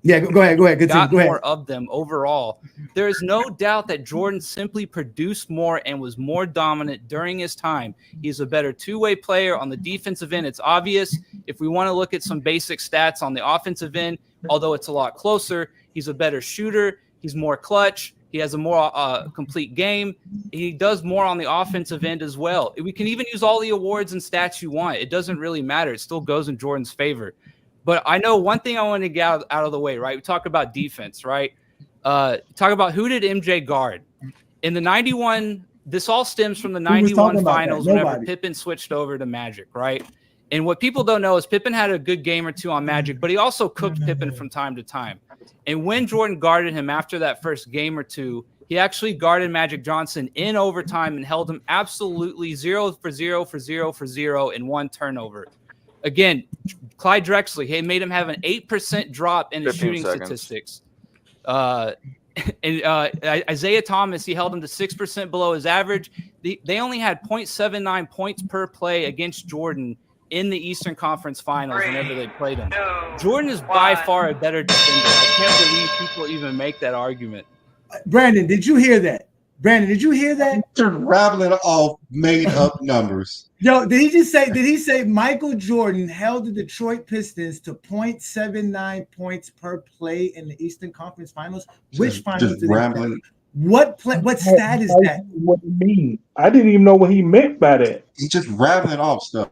Yeah, go ahead. Go ahead. More of them overall. There is no doubt that Jordan simply produced more and was more dominant during his time. He's a better two-way player on the defensive end. It's obvious. If we want to look at some basic stats on the offensive end, although it's a lot closer, he's a better shooter. He's more clutch. He has a more complete game. He does more on the offensive end as well. We can even use all the awards and stats you want. It doesn't really matter. It still goes in Jordan's favor. But I know one thing I want to get out of the way, right? We talk about defense, right? Talk about who did MJ guard in the 91. This all stems from the 91 finals whenever Pippen switched over to Magic, right? And what people don't know is Pippen had a good game or two on Magic, but he also cooked Pippen from time to time. And when Jordan guarded him after that first game or two, he actually guarded Magic Johnson in overtime and held him absolutely 0 for 0 for 0 for 0 in one turnover. Again, Clyde Drexler, he made him have an 8% drop in his shooting statistics. Isaiah Thomas, he held him to 6% below his average. They only had 0.79 points per play against Jordan in the Eastern Conference Finals whenever they played him. Jordan is by far a better defender. I can't believe people even make that argument. Brandon, did you hear that? Just rattling off made up numbers. Yo, did he say Michael Jordan held the Detroit Pistons to 0.79 points per play in the Eastern Conference Finals? Which finals did rambling. What stat is that? What do you mean? I didn't even know what he meant by that. He's just rattling off stuff.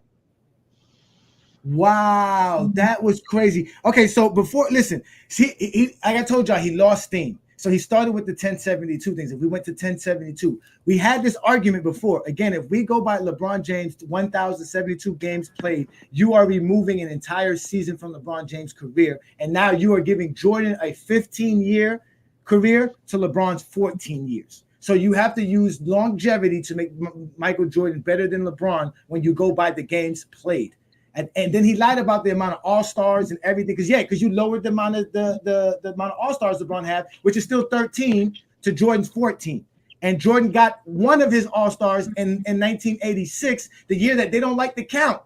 Wow, that was crazy. Okay, so listen, like I told y'all, he lost steam. So he started with the 1072 things. If we went to 1072, we had this argument before. Again, if we go by LeBron James, 1,072 games played, you are removing an entire season from LeBron James' career. And now you are giving Jordan a 15-year career to LeBron's 14 years. So you have to use longevity to make Michael Jordan better than LeBron when you go by the games played. And then he lied about the amount of all-stars and everything. Because you lowered the amount of the amount of all-stars LeBron had, which is still 13 to Jordan's 14. And Jordan got one of his all-stars in 1986, the year that they don't like to count.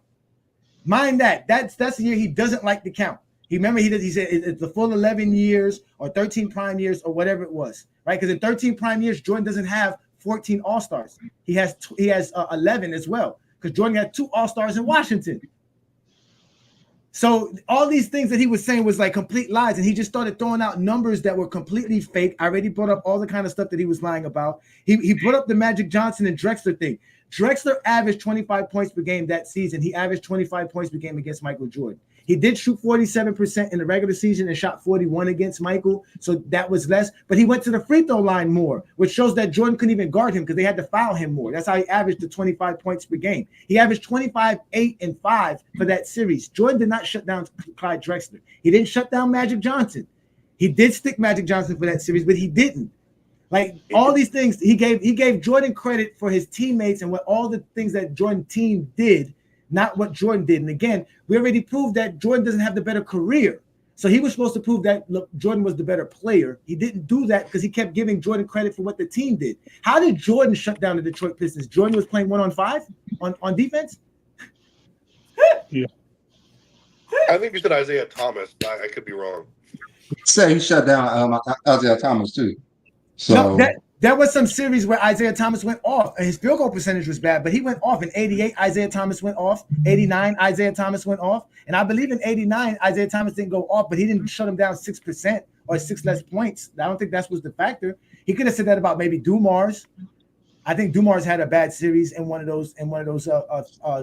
Mind that. That's the year he doesn't like to count. He said it's the full 11 years or 13 prime years or whatever it was, right? Because in 13 prime years, Jordan doesn't have 14 all-stars. He has 11 as well, because Jordan had 2 all-stars in Washington. So all these things that he was saying was like complete lies, and he just started throwing out numbers that were completely fake. I already brought up all the kind of stuff that he was lying about. He brought up the Magic Johnson and Drexler thing. Drexler averaged 25 points per game that season. He averaged 25 points per game against Michael Jordan. He did shoot 47% in the regular season and shot 41 against Michael, so that was less. But he went to the free throw line more, which shows that Jordan couldn't even guard him because they had to foul him more. That's how he averaged the 25 points per game. He averaged 25, 8, and 5 for that series. Jordan did not shut down Clyde Drexler. He didn't shut down Magic Johnson. He did stick Magic Johnson for that series, but he didn't. Like all these things, he gave Jordan credit for his teammates and what all the things that Jordan team did, not what Jordan did. And again, we already proved that Jordan doesn't have the better career. So he was supposed to prove that Jordan was the better player. He didn't do that because he kept giving Jordan credit for what the team did. How did Jordan shut down the Detroit Pistons? Jordan was playing 1-on-5 on defense? Yeah. I think you said Isaiah Thomas. I could be wrong. Say he shut down Isaiah Thomas too. So no, there was some series where Isaiah Thomas went off. His field goal percentage was bad, but he went off. In 88, Isaiah Thomas went off. 89, Isaiah Thomas went off. And I believe in 89, Isaiah Thomas didn't go off, but he didn't shut him down 6% or 6 less points. I don't think that was the factor. He could have said that about maybe Dumars. I think Dumars had a bad series in one of those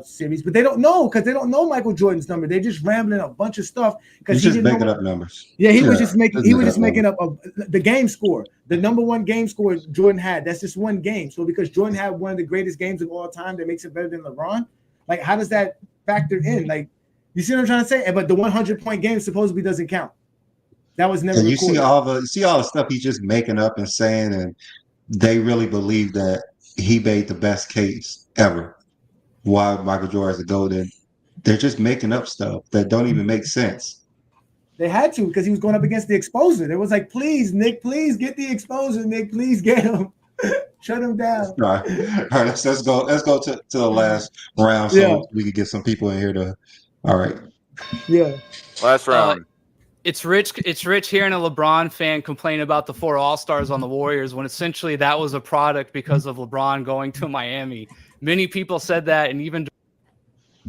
series, but they don't know because they don't know Michael Jordan's number. They're just rambling a bunch of stuff because he's just making up numbers. Yeah, he was just making up the game score, the number one game score Jordan had. That's just one game. So because Jordan had one of the greatest games of all time, that makes it better than LeBron. Like, how does that factor in? Like, you see what I'm trying to say? But the 100-point game supposedly doesn't count. That was never. And you recorded. see all the stuff he's just making up and saying, and they really believe that he made the best case ever. Why Michael Jordan's the GOAT? They're just making up stuff that don't even make sense. They had to because he was going up against the exposer. It was like, please, Nick, please get the exposer. Nick, please get him. Shut him down. All right. Let's go to the last round so we can get some people in here to. All right. Yeah. Last round. It's rich hearing a LeBron fan complain about the 4 All-Stars on the Warriors when essentially that was a product because of LeBron going to Miami. Many people said that, and even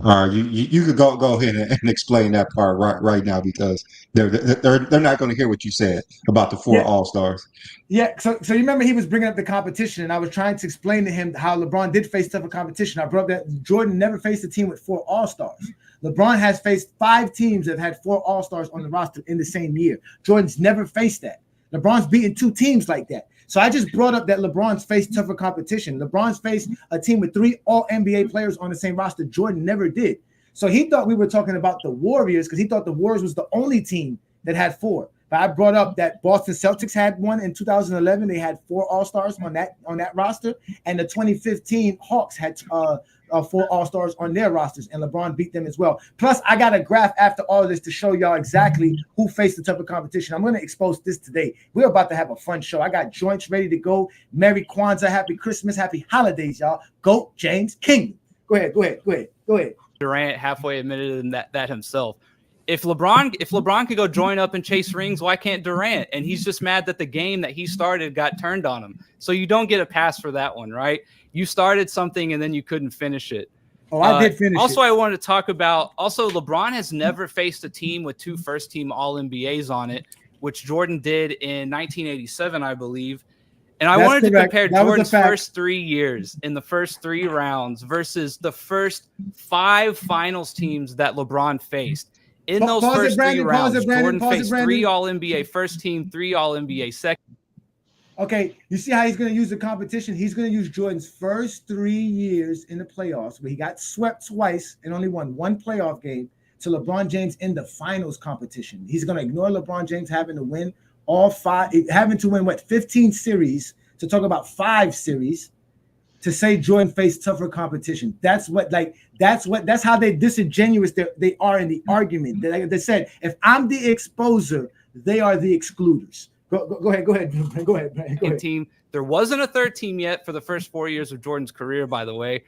You could go ahead and explain that part right now because they're not going to hear what you said about the four Yeah. All-Stars. Yeah, so you remember he was bringing up the competition, and I was trying to explain to him how LeBron did face tougher competition. I brought up that Jordan never faced a team with 4 All-Stars. LeBron has faced 5 teams that had 4 All-Stars on the roster in the same year. Jordan's never faced that. LeBron's beaten 2 teams like that. So I just brought up that LeBron's faced tougher competition. LeBron's faced a team with 3 All-NBA players on the same roster. Jordan never did. So he thought we were talking about the Warriors because he thought the Warriors was the only team that had 4. But I brought up that Boston Celtics had one in 2011. They had 4 All-Stars on that roster, and the 2015 Hawks had 4 All-Stars on their rosters, and LeBron beat them as well. Plus, I got a graph after all of this to show y'all exactly who faced the tougher competition. I'm going to expose this today. We're about to have a fun show. I got joints ready to go. Merry Kwanzaa, Happy Christmas, Happy Holidays, y'all. GOAT James Kingdom. Go ahead. Durant halfway admitted that himself. If LeBron could go join up and chase rings, why can't Durant? And he's just mad that the game that he started got turned on him. So you don't get a pass for that one, right? You started something and then you couldn't finish it. Oh, I did finish also, it. I wanted to talk about LeBron has never faced a team with 2 first-team All-NBAs on it, which Jordan did in 1987, I believe. And I wanted to compare Jordan's first 3 years in the first 3 rounds versus the first 5 finals teams that LeBron faced. In those first 3 rounds, Jordan faced 3 All-NBA first team, 3 All-NBA second. Okay, you see how he's going to use the competition? He's going to use Jordan's first 3 years in the playoffs, where he got swept twice and only won 1 playoff game, to LeBron James in the finals competition. He's going to ignore LeBron James having to win 15 series to talk about 5 series to say Jordan faced tougher competition. That's how they disingenuous they are in the argument. They said, if I'm the exposer, they are the excluders. Go ahead. Team. There wasn't a third team yet for the first 4 years of Jordan's career, by the way.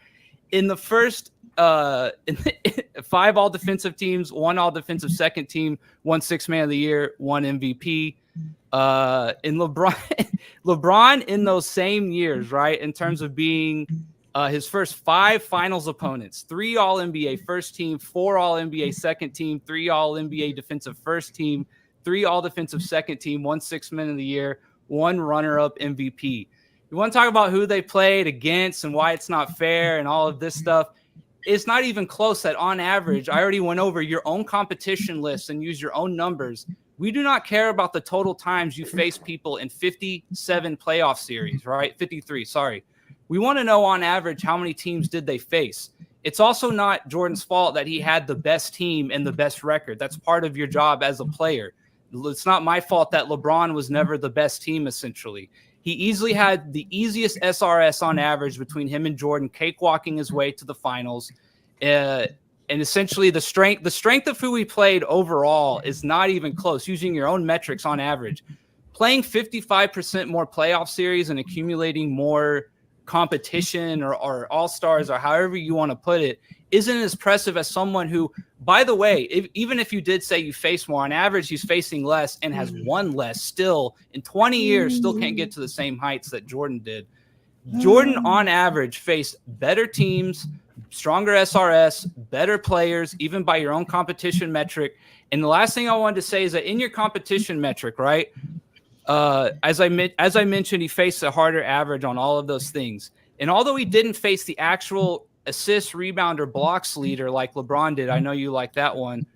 In the first 5 all-defensive teams, 1 all-defensive second team, 1 6-man of the year, 1 MVP. In LeBron in those same years, right, in terms of being his first 5 finals opponents, 3 All-NBA first team, 4 All-NBA second team, 3 All-NBA defensive first team, 3 All-Defensive second team, 1 6-man of the year, 1 runner-up MVP. You want to talk about who they played against and why it's not fair and all of this stuff? It's not even close that on average, I already went over your own competition list and use your own numbers. We do not care about the total times you face people in 57 playoff series, right? 53, sorry. We want to know on average how many teams did they face. It's also not Jordan's fault that he had the best team and the best record. That's part of your job as a player. It's not my fault that LeBron was never the best team, essentially. He easily had the easiest SRS on average between him and Jordan, cakewalking his way to the finals. And essentially the strength of who we played overall is not even close, using your own metrics on average. Playing 55% more playoff series and accumulating more competition or all-stars or however you want to put it isn't as impressive as someone who, by the way, even if you did say you face more, on average he's facing less and has won less still in 20 years, still can't get to the same heights that Jordan did. Jordan on average faced better teams, stronger SRS, better players, even by your own competition metric. And the last thing I wanted to say is that in your competition metric, right, as I mentioned, he faced a harder average on all of those things. And although he didn't face the actual assist, rebound, or blocks leader like LeBron did, I know you like that one,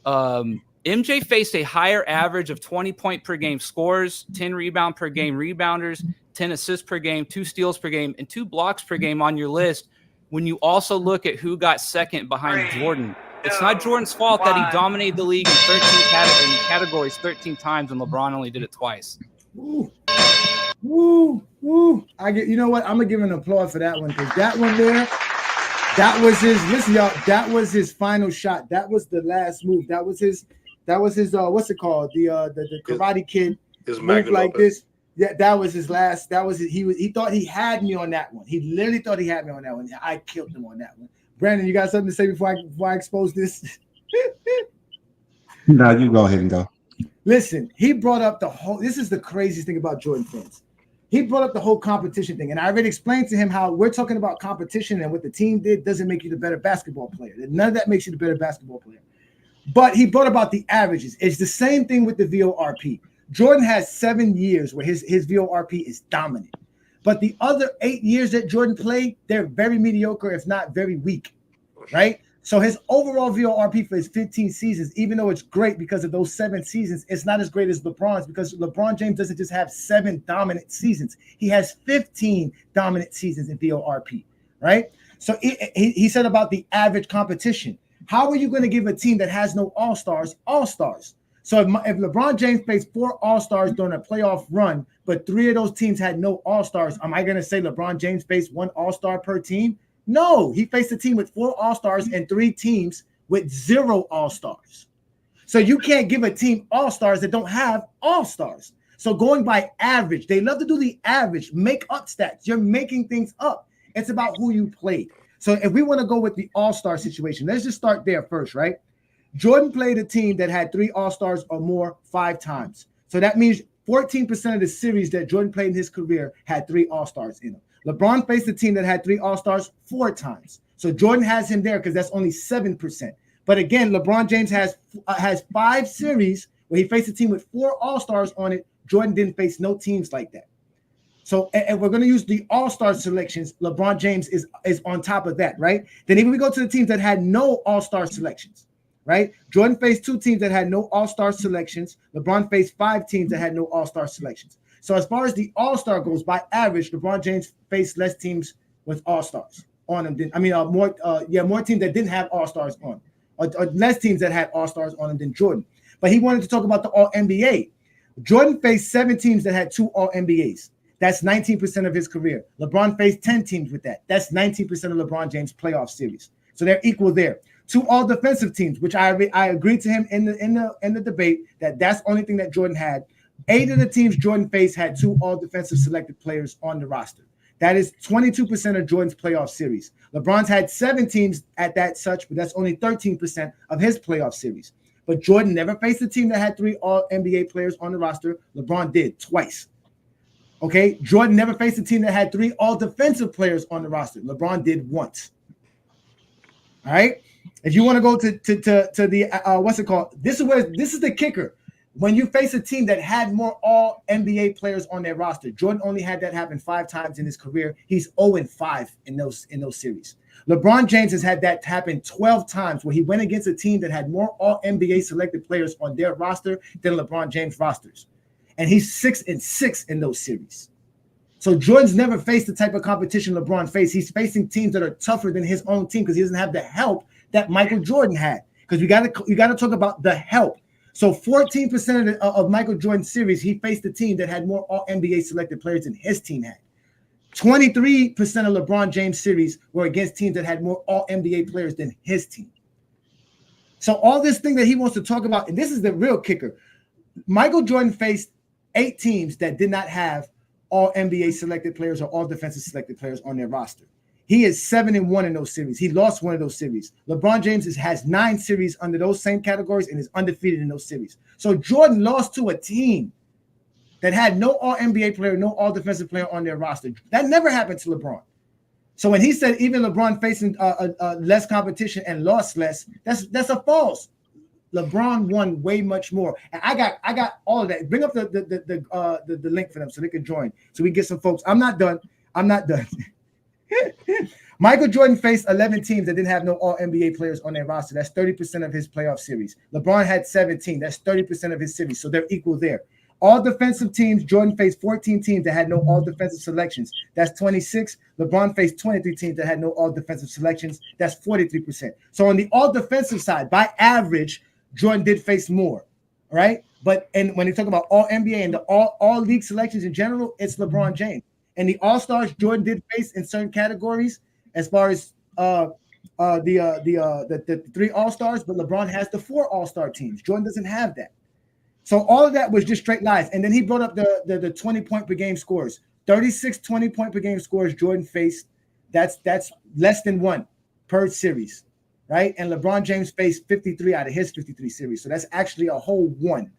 MJ faced a higher average of 20 point per game scores, 10 rebound per game rebounders, 10 assists per game, 2 steals per game, and 2 blocks per game on your list. When you also look at who got second behind Jordan, it's not Jordan's fault that he dominated the league in 13 categories 13 times and LeBron only did it twice. You know what? I'm gonna give an applause for that one, because that one there, that was his. Listen, y'all, that was his final shot. That was the last move. That was his. What's it called? The Karate Kid his move like opus. this. Yeah, that was his last. That was it. He thought he had me on that one. He literally thought he had me on that one. I killed him on that one. Brandon, you got something to say before I expose this? No, you go ahead and go. Listen, he brought up the whole. This is the craziest thing about Jordan fans. he brought up the whole competition thing, and I already explained to him how we're talking about competition and what the team did doesn't make you the better basketball player. None of that makes you the better basketball player. But he brought about the averages. It's the same thing with the VORP. Jordan has 7 years where his VORP is dominant. But the other 8 years that Jordan played, they're very mediocre, if not very weak, right? So his overall VORP for his 15 seasons, even though it's great because of those 7 seasons, it's not as great as LeBron's because LeBron James doesn't just have 7 dominant seasons. He has 15 dominant seasons in VORP, right? So he said about the average competition. How are you going to give a team that has no all-stars, all-stars? So if LeBron James faced 4 all-stars during a playoff run, but 3 of those teams had no all-stars, am I going to say LeBron James faced 1 all-star per team? No, he faced a team with 4 all-stars and 3 teams with 0 all-stars. So you can't give a team all-stars that don't have all-stars. So going by average, they love to do the average, make up stats. You're making things up. It's about who you played. So if we want to go with the all-star situation, let's just start there first, right? Jordan played a team that had 3 all-stars or more 5 times. So that means 14% of the series that Jordan played in his career had 3 all-stars in them. LeBron faced a team that had 3 all-stars 4 times. So Jordan has him there because that's only 7%. But again, LeBron James has 5 series where he faced a team with 4 all-stars on it. Jordan didn't face no teams like that. So if we're going to use the all-star selections, LeBron James is on top of that, right? Then if we go to the teams that had no all-star selections, right? Jordan faced 2 teams that had no all-star selections. LeBron faced 5 teams that had no all-star selections. So as far as the all-star goes, by average, LeBron James faced less teams with all-stars on them. More teams that didn't have all-stars on, or less teams that had all-stars on them than Jordan. But he wanted to talk about the All-NBA. Jordan faced 7 teams that had 2 All-NBAs. That's 19% of his career. LeBron faced 10 teams with that. That's 19% of LeBron James' playoff series. So they're equal there. 2 all-defensive teams, which I agreed to him in the debate that's the only thing that Jordan had. 8 of the teams Jordan faced had 2 all-defensive selected players on the roster. That is 22% of Jordan's playoff series. LeBron's had 7 teams at that such, but that's only 13% of his playoff series. But Jordan never faced a team that had 3 all-NBA players on the roster. LeBron did twice. Okay, Jordan never faced a team that had 3 all-defensive players on the roster. LeBron did once. All right. If you want to go to the what's it called? This is the kicker. When you face a team that had more all-NBA players on their roster, Jordan only had that happen 5 times in his career. He's 0-5 in those series. LeBron James has had that happen 12 times where he went against a team that had more all-NBA selected players on their roster than LeBron James rosters. And he's 6-6 in those series. So Jordan's never faced the type of competition LeBron faced. He's facing teams that are tougher than his own team because he doesn't have the help that Michael Jordan had. Because you got to talk about the help. So 14% of Michael Jordan's series, he faced a team that had more All-NBA selected players than his team had. 23% of LeBron James' series were against teams that had more All-NBA players than his team. So all this thing that he wants to talk about, and this is the real kicker, Michael Jordan faced 8 teams that did not have All-NBA selected players or All-Defensive selected players on their roster. He is 7-1 in those series. He lost 1 of those series. LeBron James has 9 series under those same categories and is undefeated in those series. So Jordan lost to a team that had no All-NBA player, no All-Defensive player on their roster. That never happened to LeBron. So when he said even LeBron facing less competition and lost less, that's a false. LeBron won way much more, and I got all of that. Bring up the link for them so they can join, so we get some folks. I'm not done. Michael Jordan faced 11 teams that didn't have no All-NBA players on their roster. That's 30% of his playoff series. LeBron had 17. That's 30% of his series, so they're equal there. All defensive teams, Jordan faced 14 teams that had no all-defensive selections. That's 26. LeBron faced 23 teams that had no all-defensive selections. That's 43%. So on the all-defensive side, by average, Jordan did face more, right? But and when you talk about All-NBA and the all league selections in general, it's LeBron James. And the All-Stars Jordan did face in certain categories, as far as the 3 All-Stars, but LeBron has the 4 All-Star teams. Jordan doesn't have that. So all of that was just straight lies. And then he brought up the 20 point per game scores. 36 20 point per game scores Jordan faced. That's less than 1 per series, right? And LeBron James faced 53 out of his 53 series. So that's actually a whole 1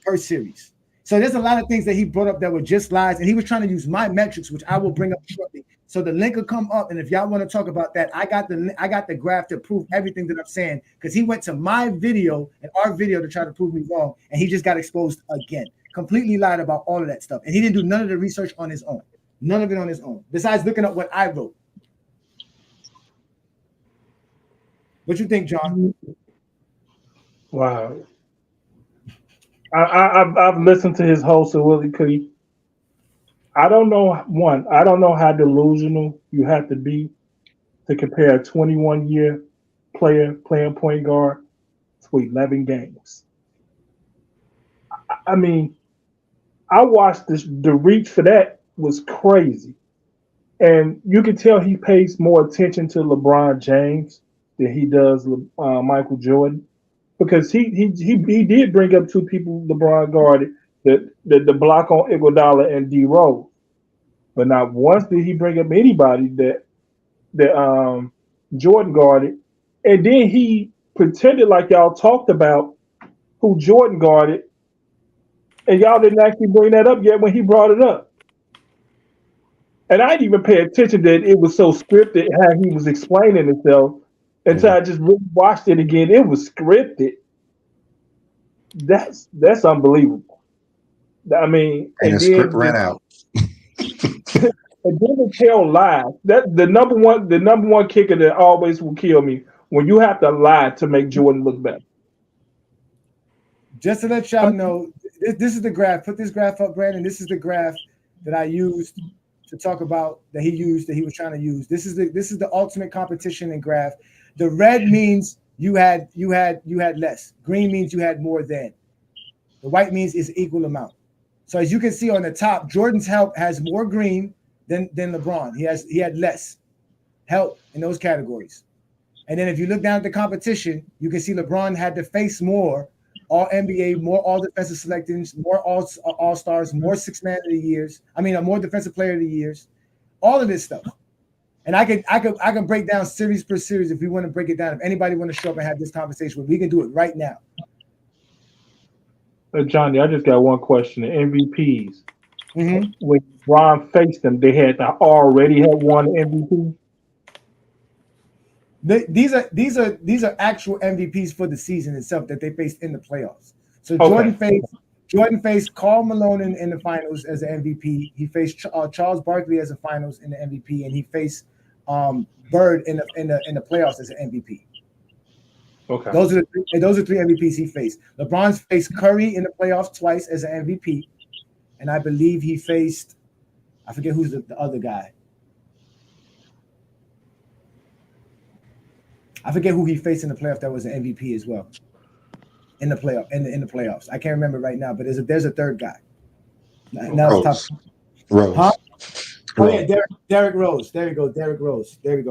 per series. So there's a lot of things that he brought up that were just lies, and he was trying to use my metrics, which I will bring up shortly. So the link will come up, and if y'all want to talk about that, I got the graph to prove everything that I'm saying, because he went to my video and our video to try to prove me wrong, and he just got exposed again. Completely lied about all of that stuff, and he didn't do none of the research on his own. None of it on his own, besides looking up what I wrote. What you think, John? Wow. I've listened to his whole soliloquy. I don't know how delusional you have to be to compare a 21-year player playing point guard to 11 games. I mean, I watched this. The reach for that was crazy, and you can tell he pays more attention to LeBron James than he does Michael Jordan, because he did bring up two people LeBron guarded, the block on Iguodala and D Rose, but not once did he bring up anybody that Jordan guarded, and then he pretended like y'all talked about who Jordan guarded, and y'all didn't actually bring that up yet when he brought it up. And I didn't even pay attention that it was so scripted how he was explaining himself until I just really watched it again. It was scripted. That's unbelievable. I mean, and the script ran out. And then to tell lies. That the number one kicker that always will kill me, when you have to lie to make Jordan look better. Just to let y'all know, this is the graph. Put this graph up, Brandon. This is the graph that I used to talk about, that he was trying to use. This is the ultimate competition in graph. The red means you had less. Green means you had more than. The white means it's equal amount. So as you can see on the top, Jordan's help has more green than LeBron. He had less help in those categories. And then if you look down at the competition, you can see LeBron had to face more All NBA, more All Defensive Selections, more All Stars, more Sixth Man of the Years. I mean, more Defensive Player of the Years. All of this stuff. And I can break down series per series if we want to break it down. If anybody want to show up and have this conversation, we can do it right now. Johnny, I just got one question. The MVPs. When Ron faced them, they had already had won MVP. These are actual MVPs for the season itself that they faced in the playoffs. So Jordan faced Karl Malone in the finals as an MVP. He faced Charles Barkley as a finals in the MVP, and he faced Bird in the playoffs as an MVP. Okay, those are three MVPs he faced. LeBron's faced Curry in the playoffs twice as an MVP, and I believe he faced, I forget who's the other guy. I forget who he faced in the playoff that was an MVP as well. In the playoffs. I can't remember right now, but there's a third guy. Now it's tough. Rose. Huh? Oh yeah, Derrick Rose. There you go, Derrick Rose. Derrick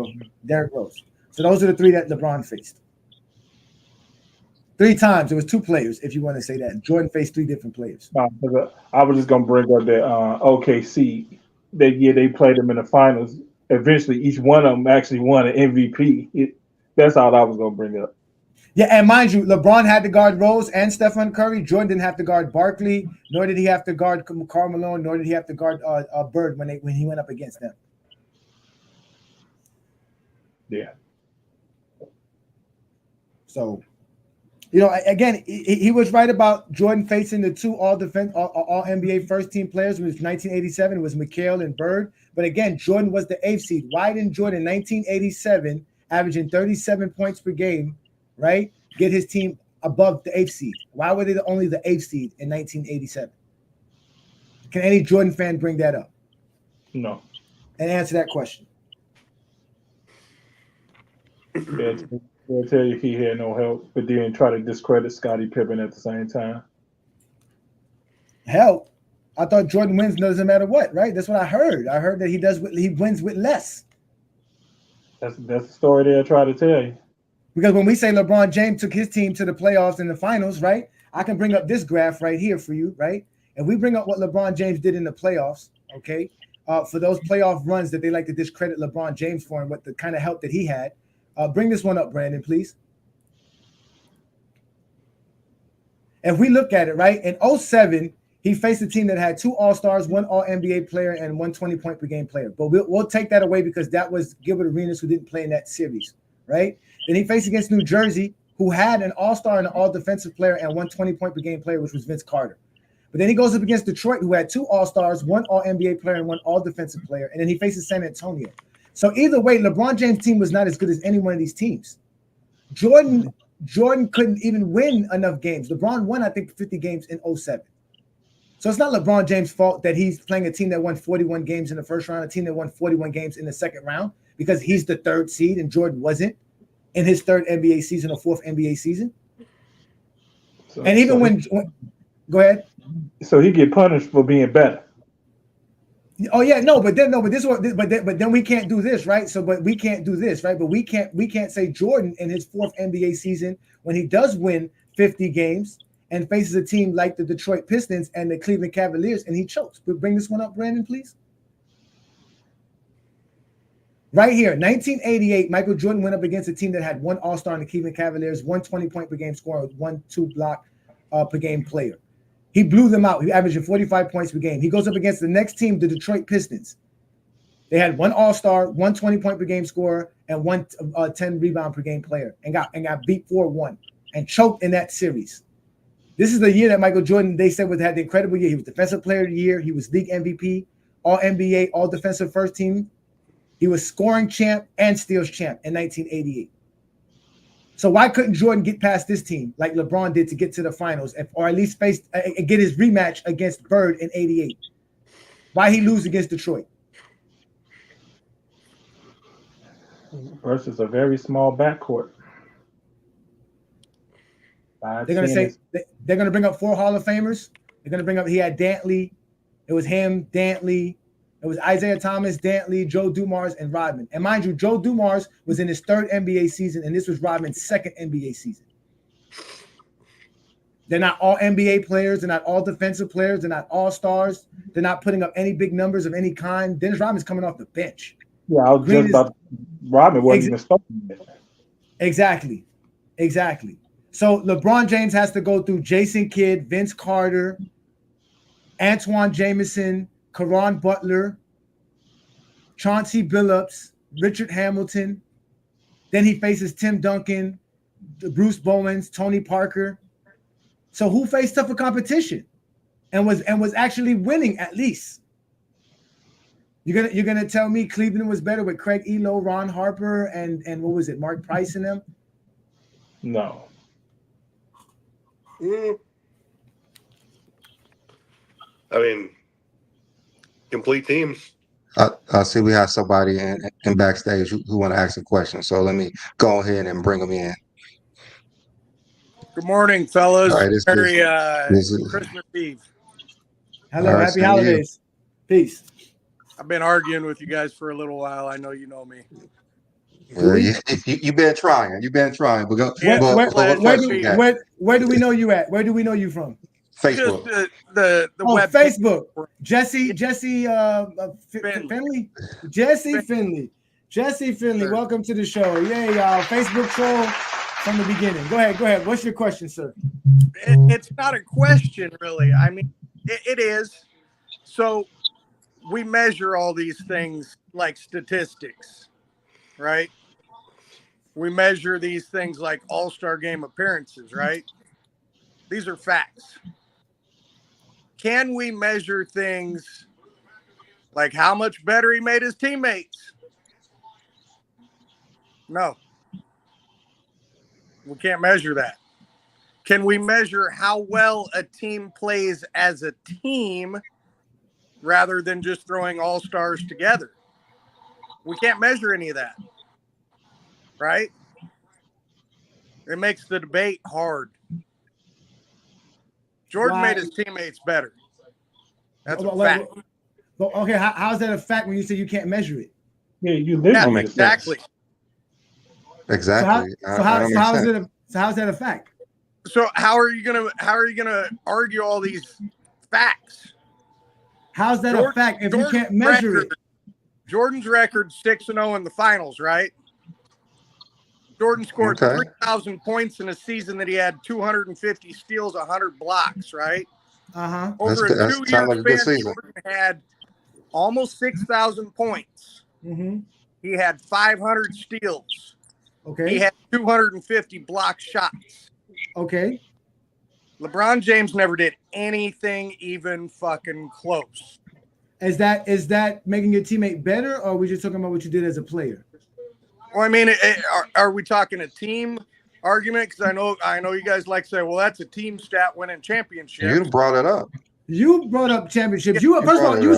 Rose. So those are the three that LeBron faced. 3 times. It was 2 players, if you want to say that. Jordan faced 3 different players. I was just gonna bring up that OKC. That year they played them in the finals. Eventually, each one of them actually won an MVP. That's all I was gonna bring up. Yeah, and mind you, LeBron had to guard Rose and Stephen Curry. Jordan didn't have to guard Barkley, nor did he have to guard Karl Malone, nor did he have to guard Bird when he went up against them. Yeah. So, again, he was right about Jordan facing the 2 all NBA first team players. It was 1987. It was McHale and Bird. But again, Jordan was the 8th seed. Why didn't Jordan, 1987, averaging 37 points per game, right, get his team above the 8th seed? Why were they only the 8th seed in 1987? Can any Jordan fan bring that up? No. And answer that question. They'll tell you he had no help, but then try to discredit Scottie Pippen at the same time. Help? I thought Jordan wins doesn't matter what, right? That's what I heard. I heard that he wins with less. That's the story they'll try to tell you. Because when we say LeBron James took his team to the playoffs and the finals, right? I can bring up this graph right here for you, right? If we bring up what LeBron James did in the playoffs, okay, for those playoff runs that they like to discredit LeBron James for and what the kind of help that he had. Bring this one up, Brandon, please. If we look at it, right, in 2007, he faced a team that had 2 All-Stars, 1 All-NBA player, and 1 20-point per game player. But we'll take that away because that was Gilbert Arenas, who didn't play in that series, right? Then he faced against New Jersey, who had an All-Star and an All-Defensive player and 1 20-point per game player, which was Vince Carter. But then he goes up against Detroit, who had 2 All-Stars, 1 All-NBA player, and 1 All-Defensive player. And then he faces San Antonio. So either way, LeBron James' team was not as good as any one of these teams. Jordan couldn't even win enough games. LeBron won, I think, 50 games in 07. So it's not LeBron James' fault that he's playing a team that won 41 games in the first round, a team that won 41 games in the second round, because he's the 3rd seed and Jordan wasn't in his 3rd NBA season or 4th NBA season. And even when go ahead. So he get punished for being better. Oh yeah, but then we can't do this, right? But we can't do this, right? But we can't say Jordan in his 4th NBA season, when he does win 50 games and faces a team like the Detroit Pistons and the Cleveland Cavaliers, and he chokes. But bring this one up, Brandon, please. Right here, 1988, Michael Jordan went up against a team that had 1 All-Star in the Cleveland Cavaliers, 1 20-point per game scorer, 1 2-block per game player. He blew them out. He averaged 45 points per game. He goes up against the next team, the Detroit Pistons. They had 1 All-Star, 1 20-point per game scorer, and 1 10 rebound per game player, and got beat 4-1 and choked in that series. This is the year that Michael Jordan, they said, had the incredible year. He was Defensive Player of the Year. He was League MVP, All-NBA, All-Defensive First Team. He was scoring champ and steals champ in 1988. So why couldn't Jordan get past this team like LeBron did to get to the finals, or at least face and get his rematch against Bird in '88? Why he lose against Detroit? Versus a very small backcourt. They're gonna bring up 4 Hall of Famers. They're gonna bring up, he had Dantley. It was him, Dantley. It was Isaiah Thomas, Dantley, Joe Dumars, and Rodman. And mind you, Joe Dumars was in his 3rd NBA season, and this was Rodman's 2nd NBA season. They're not all NBA players. They're not all defensive players. They're not all stars. They're not putting up any big numbers of any kind. Dennis Rodman's coming off the bench. Yeah, I was just about Rodman wasn't even starting. Exactly. So LeBron James has to go through Jason Kidd, Vince Carter, Antoine Jameson, Caron Butler, Chauncey Billups, Richard Hamilton. Then he faces Tim Duncan, Bruce Bowens, Tony Parker. So who faced tougher competition and was actually winning at least? You're gonna tell me Cleveland was better with Craig Elo, Ron Harper, and what was it, Mark Price in them? No. I mean, complete teams. I see we have somebody in backstage who want to ask a question. So let me go ahead and bring them in. Good morning, fellas. All right, Merry this is Christmas Eve. Hello, All right, happy same to you. holidays. Peace. I've been arguing with you guys for a little while. I know you know me. You've been trying. You've been trying. But go. Yeah, but what question you got? Where do we know you at? Where do we know you from? Facebook. Just the web Facebook. Jesse Finley. Finley. Jesse Finley, Sure. Welcome to the show. Yay, y'all. Facebook troll from the beginning. Go ahead. What's your question, sir? It's not a question, really. I mean, it is. So we measure all these things like statistics, right? We measure these things like all-star game appearances, right? These are facts. Can we measure things like how much better he made his teammates? No. We can't measure that. Can we measure how well a team plays as a team rather than just throwing all-stars together? We can't measure any of that, right? It makes the debate hard. Jordan made his teammates better. That's a fact. Okay, how's that a fact when you say you can't measure it? Yeah, you live Yeah, exactly. Exactly. So how's that a fact? So how are you gonna argue all these facts? How's that a fact if you can't measure it? Jordan's record 6-0 in the finals, right? Jordan scored 3,000 points in a season that he had 250 steals, 100 blocks, right? Over a That's 2-year sound like a good span, season. Jordan had almost 6,000 points. He had 500 steals. Okay. He had 250 block shots. Okay. LeBron James never did anything even fucking close. Is that making your teammate better, or are we just talking about what you did as a player? Well, I mean, are we talking a team argument? Because I know you guys like to say, well, that's a team stat winning championships. You brought it up. You brought up championships. You first of all, you were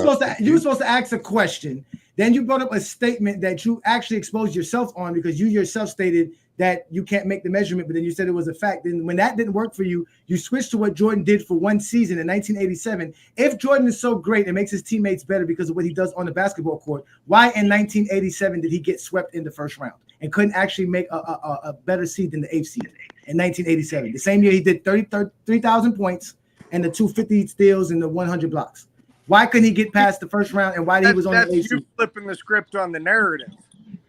supposed to ask a question. Then you brought up a statement that you actually exposed yourself on because you yourself stated that you can't make the measurement, but then you said it was a fact. Then when that didn't work for you, you switched to what Jordan did for one season in 1987. If Jordan is so great and makes his teammates better because of what he does on the basketball court, why in 1987 did he get swept in the first round and couldn't actually make a better seed than the 8th seed in 1987? The same year he did 3,000 points and the 250 steals and the 100 blocks. Why couldn't he get past the first round and why did he was on the 8th seed? You flipping the script on the narrative.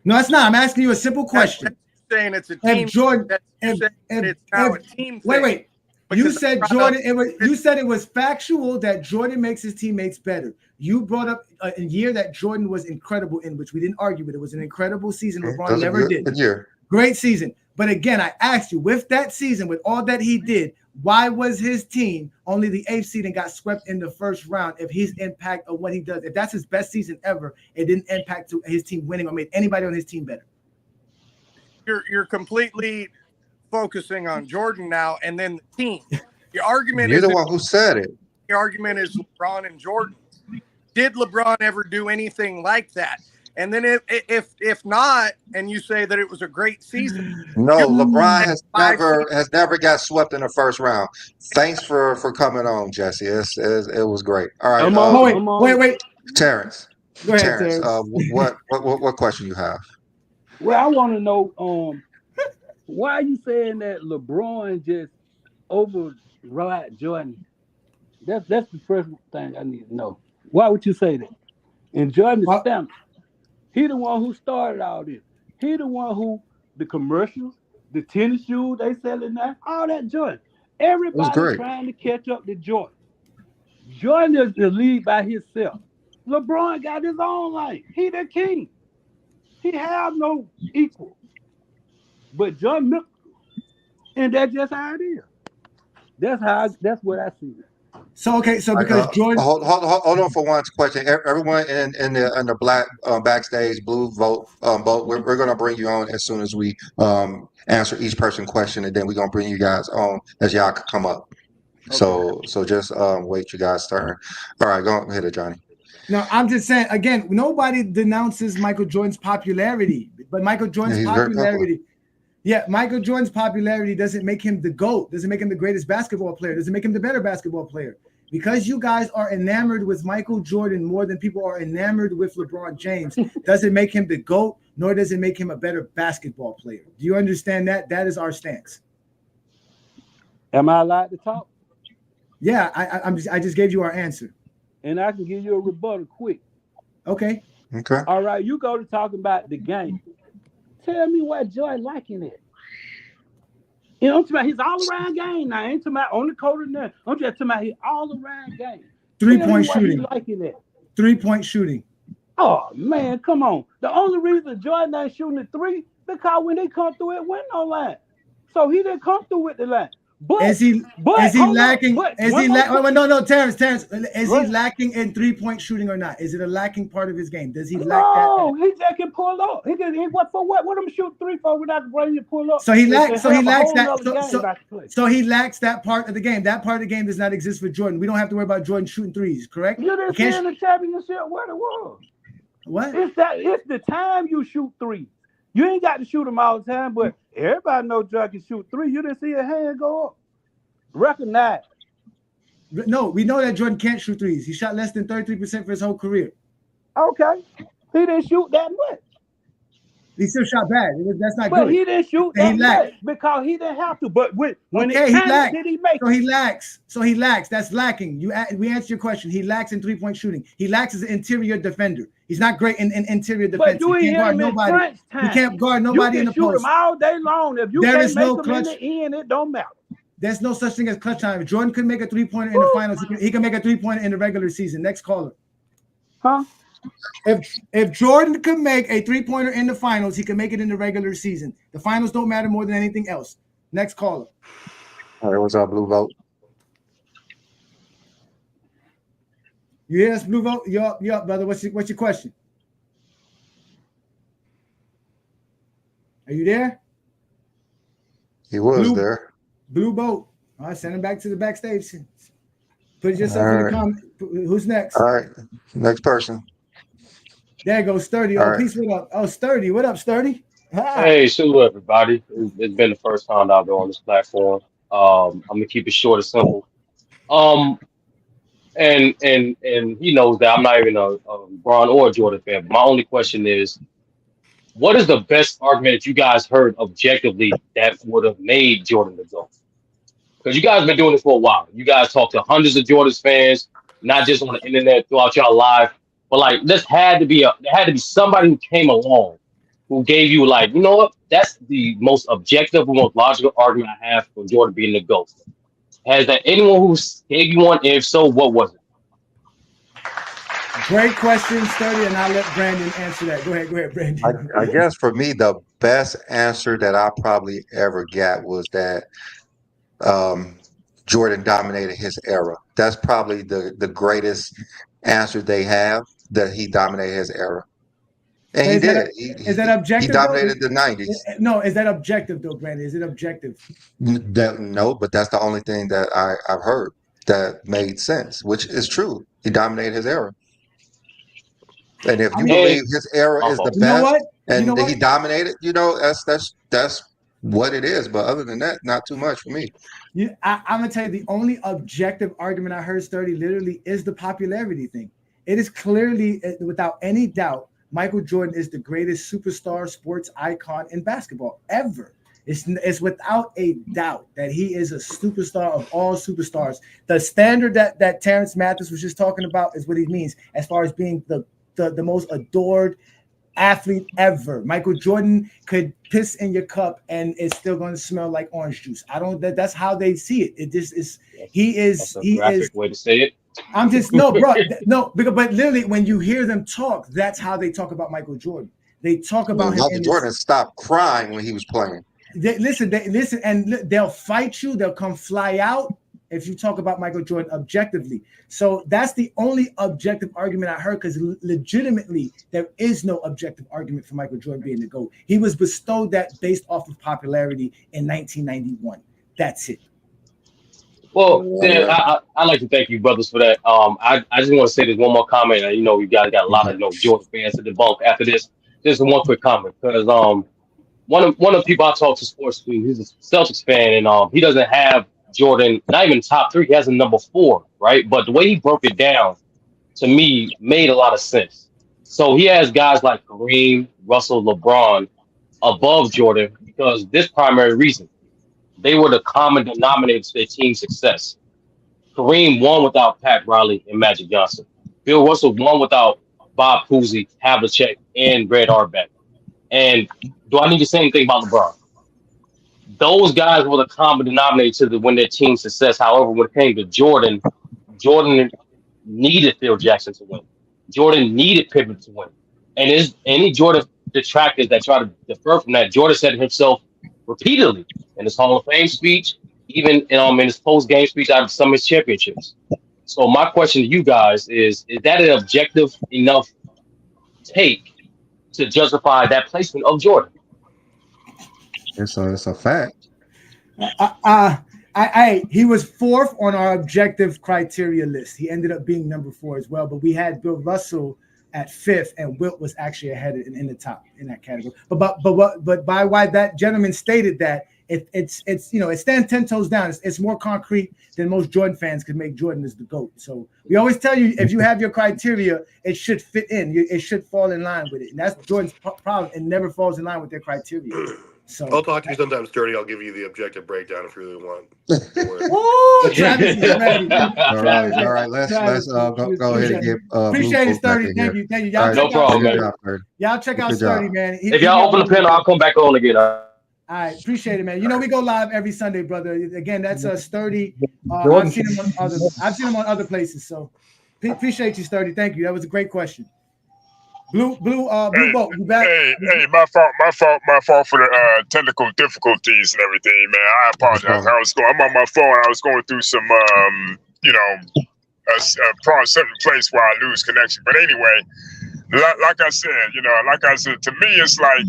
No, it's not. I'm asking you a simple question. Saying it's a team. If Jordan, it's now a team thing. Wait. You said Jordan. You said it was factual that Jordan makes his teammates better. You brought up a year that Jordan was incredible in, which we didn't argue with. It was an incredible season. LeBron never did. Great season. But again, I asked you, with that season, with all that he did, why was his team only the 8th seed and got swept in the first round? If his impact of what he does, if that's his best season ever, it didn't impact to his team winning or made anybody on his team better. You're completely focusing on Jordan now, and then the team. The argument You're the one who said it. The argument is LeBron and Jordan. Did LeBron ever do anything like that? And then if not, and you say that it was a great season. No, LeBron has never got swept in the first round. Thanks for coming on, Jesse. It was great. All right. Wait. Terrence. Go ahead, Terrence. What question you have? Well, I want to know why are you saying that LeBron just override Jordan? That's the first thing I need to know. Why would you say that? And Jordan stamp. He the one who started all this. He the one who the commercials, the tennis shoes they selling now, all that Jordan. Everybody trying to catch up to Jordan. Jordan is the lead by himself. LeBron got his own life. He the king. He have no equal. But Jordan look, and that's just how it is. That's what I see. So because Jordan, hold on for one question. Everyone in the black backstage blue vote, we're gonna bring you on as soon as we answer each person's question, and then we're gonna bring you guys on as y'all can come up. Okay. So just wait you guys' turn. All right, go ahead, Johnny. No, I'm just saying again, nobody denounces Michael Jordan's popularity, but Michael Jordan's popularity. Yeah, Michael Jordan's popularity doesn't make him the GOAT, doesn't make him the greatest basketball player, doesn't make him the better basketball player. Because you guys are enamored with Michael Jordan more than people are enamored with LeBron James, doesn't make him the GOAT, nor does it make him a better basketball player. Do you understand that? That is our stance. Am I allowed to talk? Yeah, I just gave you our answer. And I can give you a rebuttal quick. Okay. All right, you go to talking about the game. Tell me what Jordan liking it. You know, I'm talking about his all-around game now. I ain't talking about on the court or nothing. I'm just talking about his all-around game. 3-point shooting. Liking it. 3-point shooting. Oh, man, come on. The only reason Jordan ain't shooting the three, because when they come through it, went no line. So he didn't come through with the line. But is he lacking? No, Terrence. Is he lacking in 3-point shooting or not? Is it a lacking part of his game? Does he lack that? No, he just can pull up. He what for? What? What am I shoot 3 for without the brain to pull up? So he lacks that. So he lacks that part of the game. That part of the game does not exist for Jordan. We don't have to worry about Jordan shooting threes, correct? You didn't see in the championship what it was. What? It's the time you shoot threes. You ain't got to shoot them all the time, but everybody knows Jordan can shoot 3. You didn't see a hand go up. Recognize. No, we know that Jordan can't shoot threes. He shot less than 33% for his whole career. Okay. He didn't shoot that much. He still shot bad. That's not good. But he didn't shoot that much because he didn't have to. But when he lacked. Did he make So he lacks. That's lacking. We answered your question. He lacks in 3-point shooting. He lacks as an interior defender. He's not great in interior defense. But he can't guard nobody. He can't guard nobody in the post. You can shoot him all day long. If you can't make him in the end, it don't matter. There's no such thing as clutch time. If Jordan could make a 3-pointer in the finals, he can make a 3-pointer in the regular season. Next caller. Huh? If Jordan could make a 3-pointer in the finals, he can make it in the regular season. The finals don't matter more than anything else. Next caller. All right, what's up, Blue Vote? You hear us, Blue Vote? You up, brother? What's your question? Are you there? He was Blue, there. Blue Boat. All right, send him back to the backstage. Put yourself All in the right. comment. Who's next? All right, next person. There goes Sturdy. Oh, All right. peace. What up? Oh, Sturdy. What up, Sturdy? Hi. Hey, salute everybody. It's been the first time I've been on this platform. I'm gonna keep it short and simple. And he knows that I'm not even a LeBron or a Jordan fan. But my only question is, what is the best argument that you guys heard objectively that would have made Jordan the GOAT? Because you guys have been doing this for a while. You guys talk to hundreds of Jordan's fans, not just on the internet throughout y'all live, but like there had to be somebody who came along who gave you like, you know what? That's the most objective, most logical argument I have for Jordan being the GOAT. Has there anyone who gave you one? And if so, what was it? Great question, Sturdy, and I'll let Brandon answer that. Go ahead, Brandon. I guess for me, the best answer that I probably ever got was that Jordan dominated his era. That's probably the greatest answer they have, that he dominated his era. And he did. Is that objective? He dominated the 90s. No, is that objective though, Brandon? Is it objective? No, but that's the only thing that I've heard that made sense, which is true. He dominated his era. And if you believe his era is the best, and he dominated, that's what it is. But other than that, not too much for me. I'm gonna tell you, the only objective argument I heard, Sturdy, literally is the popularity thing. It is clearly, without any doubt, Michael Jordan is the greatest superstar sports icon in basketball ever. It's without a doubt that he is a superstar of all superstars. The standard that Terrence Mathis was just talking about is what he means as far as being the most adored athlete ever. Michael Jordan could piss in your cup and it's still going to smell like orange juice. That's how they see it. It just is. That's a graphic way to say it. I'm just no, bro, no, but literally when you hear them talk, that's how they talk about Michael Jordan. They talk about him. Michael Jordan stopped crying when he was playing. They listen, and they'll fight you. They'll come fly out if you talk about Michael Jordan objectively. So that's the only objective argument I heard, because legitimately there is no objective argument for Michael Jordan being the GOAT. He was bestowed that based off of popularity in 1991. That's it. Well, then I'd like to thank you, brothers, for that. I just want to say this one more comment. You guys got a lot of Jordan fans to debunk after this. Just one quick comment, because one of the people I talk to sports with, he's a Celtics fan, and he doesn't have Jordan not even top 3. He has a number 4, right? But the way he broke it down to me made a lot of sense. So he has guys like Kareem, Russell, LeBron above Jordan because this primary reason. They were the common denominator to their team's success. Kareem won without Pat Riley and Magic Johnson. Bill Russell won without Bob Cousy, Havlicek, and Red Auerbach. And do I need to say anything about LeBron? Those guys were the common denominator to win their team's success. However, when it came to Jordan needed Phil Jackson to win. Jordan needed Pippen to win. And is any Jordan detractors that try to defer from that, Jordan said himself repeatedly in his Hall of Fame speech, even in his post-game speech out of some of his championships. So my question to you guys is that an objective enough take to justify that placement of Jordan? It's a fact. He was 4th on our objective criteria list. He ended up being number 4 as well, but we had Bill Russell at 5th, and Wilt was actually ahead in the top in that category. But by why that gentleman stated that it stands 10 toes down. It's more concrete than most Jordan fans could make Jordan as the GOAT. So we always tell you, if you have your criteria, it should fit in. It should fall in line with it, and that's Jordan's problem. It never falls in line with their criteria. So I'll talk to you sometime, Sturdy. I'll give you the objective breakdown if you really want. Ooh, Travis is ready. All right. Let's go ahead and give. Appreciate it, Sturdy. Thank you. Y'all no problem, man. Y'all check out Sturdy, man. If y'all open the panel, I'll come back on again. All right, appreciate it, man. You know we go live every Sunday, brother. Again, that's Sturdy. Jordan. I've seen him on other places. So appreciate you, Sturdy. Thank you. That was a great question. Blue Boat, you back? Hey, my fault for the technical difficulties and everything, man. I apologize. I'm on my phone. I was going through some, certain place where I lose connection. But anyway, like I said, to me, it's like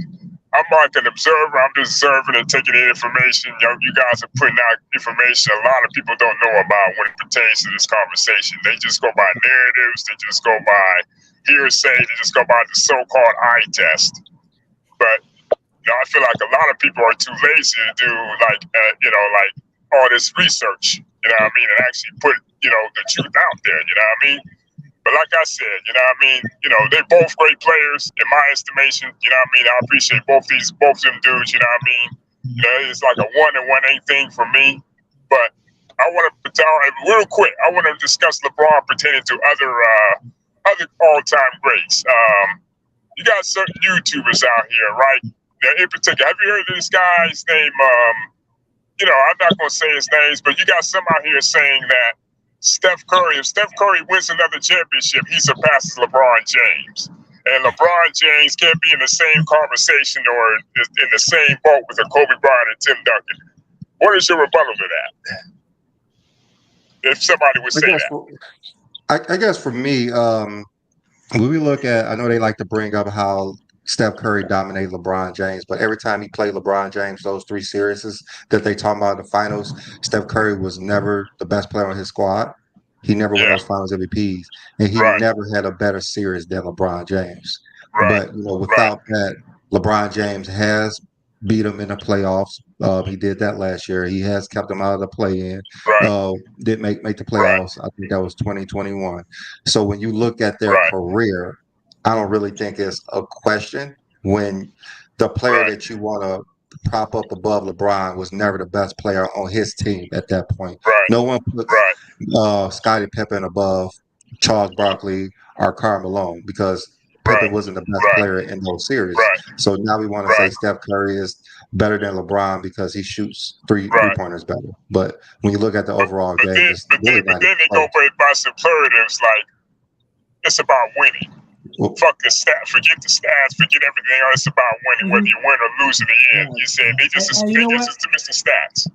I'm like an observer. I'm just observing and taking in information. You guys are putting out information a lot of people don't know about when it pertains to this conversation. They just go by narratives. They just go by hearsay. They just go by the so-called eye test. But I feel like a lot of people are too lazy to do like all this research. You know what I mean? And actually put the truth out there. You know what I mean? But like I said, they're both great players in my estimation. You know what I mean? I appreciate both them dudes. You know what I mean? It's like a 1-1 thing for me. But I want to tell real quick. I want to discuss LeBron pertaining to other all-time greats. You got certain YouTubers out here, right? Now, in particular, have you heard of this guy's name? I'm not going to say his names, but you got some out here saying that Steph Curry, if Steph Curry wins another championship, he surpasses LeBron James. And LeBron James can't be in the same conversation or in the same boat with a Kobe Bryant and Tim Duncan. What is your rebuttal to that? If somebody would say that. I guess for me, when we look at, I know they like to bring up how Steph Curry dominated LeBron James, but every time he played LeBron James, those 3 series that they talk about in the finals, Steph Curry was never the best player on his squad. He never won those finals MVPs, and he never had a better series than LeBron James. But without that, LeBron James has beat him in the playoffs. He did that last year. He has kept them out of the play-in. Did make the playoffs. I think that was 2021. So when you look at their career, I don't really think it's a question when the player that you want to prop up above LeBron was never the best player on his team at that point. No one put Scottie Pippen above Charles Barkley or Karl Malone because Pippen wasn't the best player in those series. So now we want to say Steph Curry is better than LeBron because he shoots three-pointers better. But when you look at the overall game, it's really not. But then they go by superlatives like it's about winning. Fuck the stats, forget the stats, forget everything else. It's about winning, whether you win or lose in the end. You said they just dismiss the stats.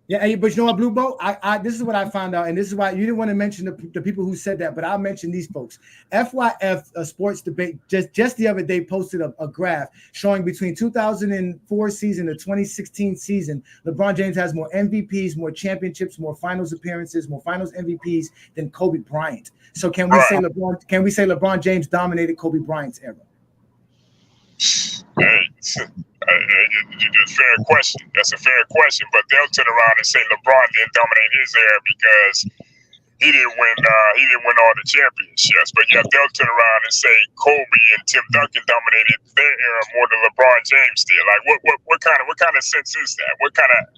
Yeah, but you know what, Blue Boat? I this is what I found out, and this is why you didn't want to mention the people who said that, but I'll mention these folks. FYF Sports Debate just the other day posted a graph showing between 2004 season to 2016 season, LeBron James has more MVPs, more championships, more finals appearances, more finals MVPs than Kobe Bryant. So can we say LeBron James dominated Kobe Bryant's era? Hey, it's a fair question. That's a fair question, but they'll turn around and say LeBron didn't dominate his era because he didn't win all the championships. But yeah, they'll turn around and say Kobe and Tim Duncan dominated their era more than LeBron James did. Like what kind of sense is that? What kind of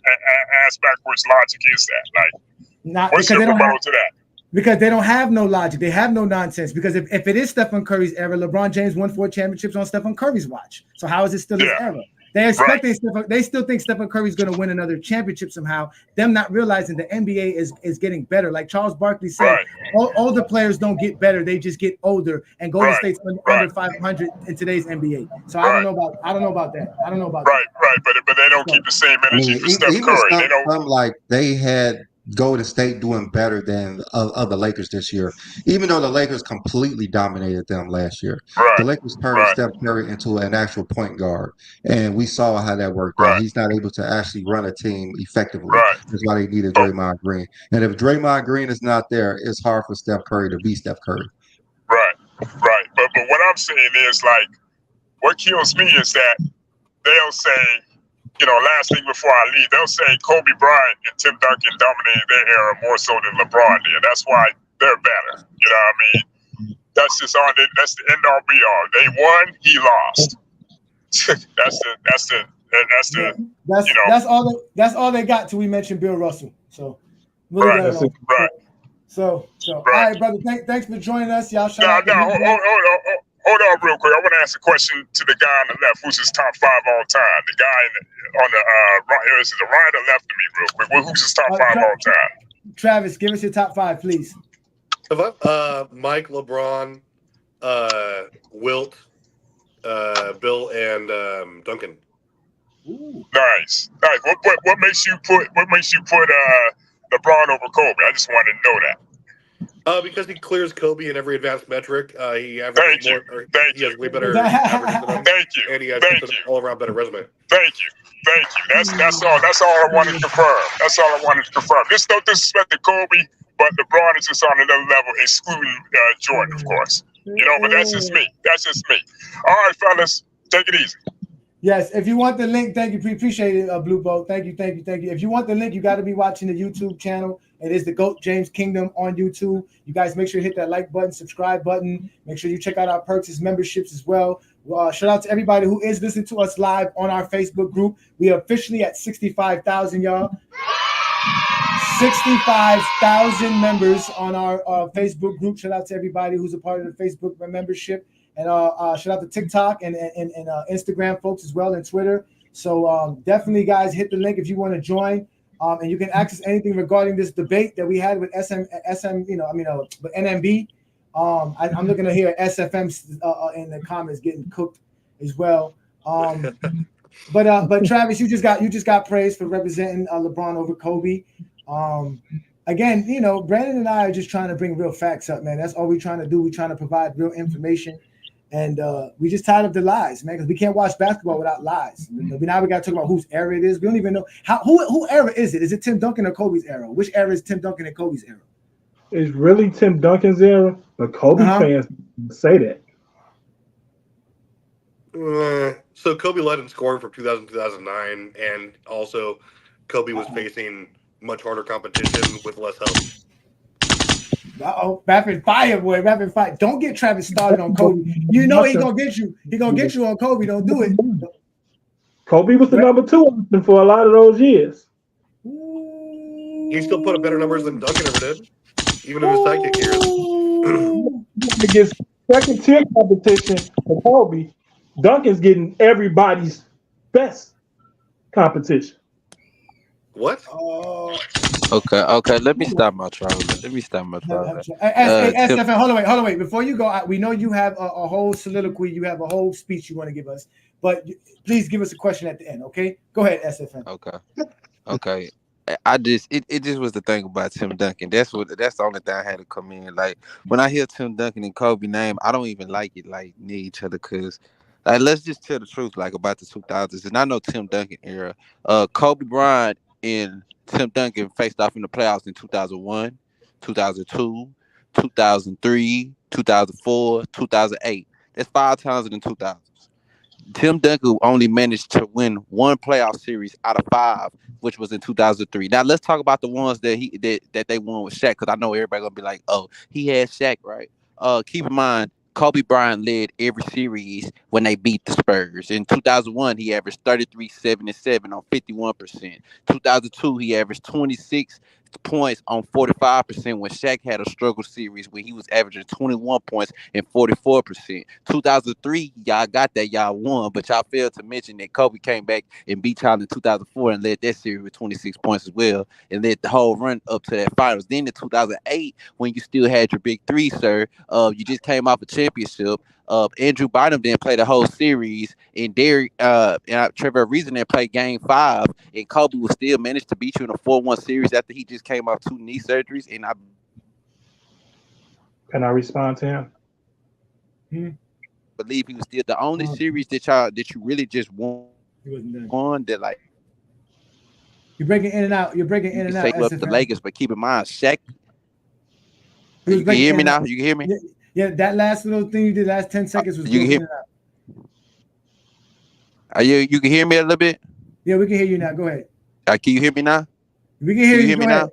ass backwards logic is that? Like, what's your rebuttal to that? Because they don't have no logic. They have no nonsense. Because if it is Stephen Curry's era, LeBron James won 4 championships on Stephen Curry's watch. So how is it still his era? They still think Stephen Curry's going to win another championship somehow. Them not realizing the NBA is getting better. Like Charles Barkley said, all the players don't get better. They just get older. And Golden State's under 500 in today's NBA. So I don't know about that. I don't know about that. Right. But they don't keep the same energy for Steph Curry. They don't. Like they had Golden State doing better than the Lakers this year, even though the Lakers completely dominated them last year. The Lakers turned Steph Curry into an actual point guard, and we saw how that worked out. He's not able to actually run a team effectively. That's why they needed Draymond Green. And if Draymond Green is not there, it's hard for Steph Curry to beat Steph Curry. Right. But what I'm saying is, like, what kills me is that they'll say, last thing before I leave, they'll say Kobe Bryant and Tim Duncan dominated their era more so than LeBron did. That's why they're better. You know what I mean? That's just all. That's the end all be all. They won, he lost. That's all they got till we mentioned Bill Russell. So So all right, brother. Thanks for joining us. Y'all shout out. hold on real quick. I want to ask a question to the guy on the left, who's his top 5 all time. The guy on the right, is it the right or left of me, real quick? Who's his top 5 all time? Travis, give us your top 5, please. Mike, LeBron, Wilt, Bill, and Duncan. Ooh. Nice. What makes you put LeBron over Kobe? I just want to know that. Because he clears Kobe in every advanced metric. He has way better average than him. Thank you. And he has all around better resume. Thank you. That's all I wanted to confirm. Just no disrespect to Kobe, but LeBron is just on another level, excluding Jordan, of course. But that's just me. All right, fellas, take it easy. Yes, if you want the link, thank you. Appreciate it, Blue Boat. Thank you. If you want the link, you got to be watching the YouTube channel. It is the GOAT James Kingdom on YouTube. You guys make sure you hit that like button, subscribe button. Make sure you check out our perks as memberships as well. Shout out to everybody who is listening to us live on our Facebook group. We are officially at 65,000, y'all. 65,000 members on our Facebook group. Shout out to everybody who's a part of the Facebook membership. And shout out to TikTok and Instagram folks as well, and Twitter. So definitely, guys, hit the link if you want to join. And you can access anything regarding this debate that we had with with NNB. I'm looking to hear SFM in the comments getting cooked as well. But Travis, you just got praised for representing LeBron over Kobe. Again, Brandon and I are just trying to bring real facts up, man. That's all we're trying to do. We're trying to provide real information. And we just tired of the lies, man, because we can't watch basketball without lies. Now we got to talk about whose era it is. We don't even know who era is it? Is it Tim Duncan or Kobe's era? Which era is Tim Duncan and Kobe's era? It's really Tim Duncan's era, but Kobe fans say that. So Kobe led in scoring from 2000 to 2009, and also Kobe was facing much harder competition with less help. Rapid fire, boy. Rapid fire. Don't get Travis started on Kobe. He gonna get you. He gonna get you on Kobe. Don't do it. Kobe was the number 2 option for a lot of those years. He still put up better numbers than Duncan ever did, even in his sidekick years. Against second tier competition for Kobe, Duncan's getting everybody's best competition. What? Okay. Let me stop my trial. Hey, SFN, hold on, wait. Before you go, we know you have a whole soliloquy. You have a whole speech you want to give us, but please give us a question at the end. Okay, go ahead, SFN. Okay. It just was the thing about Tim Duncan. That's the only thing I had to come in. Like when I hear Tim Duncan and Kobe name, I don't even like it like near each other because. Like, let's just tell the truth, like about the 2000s. And I know Tim Duncan era. Kobe Bryant and Tim Duncan faced off in the playoffs in 2001, 2002, 2003, 2004, 2008. That's 5 times in the 2000s. Tim Duncan only managed to win 1 playoff series out of 5, which was in 2003. Now let's talk about the ones that they won with Shaq, because I know everybody gonna be like, "Oh, he had Shaq, right?" Keep in mind, Kobe Bryant led every series when they beat the Spurs. In 2001, he averaged 33, 7, and 7 on 51%. 2002, he averaged 26 points on 45% when Shaq had a struggle series where he was averaging 21 points and 44%. 2003, y'all got that, y'all won, but y'all failed to mention that Kobe came back and beat y'all in 2004 and led that series with 26 points as well and led the whole run up to that finals. Then in 2008, when you still had your big 3, sir, you just came off a championship. Andrew Bynum didn't play the whole series, and Trevor Ariza didn't play Game 5, and Kobe will still manage to beat you in a 4-1 series after he just came off 2 knee surgeries. And Can I respond to him? Believe he was still the only series that you really just won that like. You're breaking in and out. You're breaking in and out. Up the Lakers, but keep in mind, Shaq. You can hear me now. You can hear me. Yeah, that last little thing you did, last 10 seconds was. You can hear. You can hear me a little bit. Yeah, we can hear you now. Go ahead. Can you hear me now? We can hear you. Hear me now?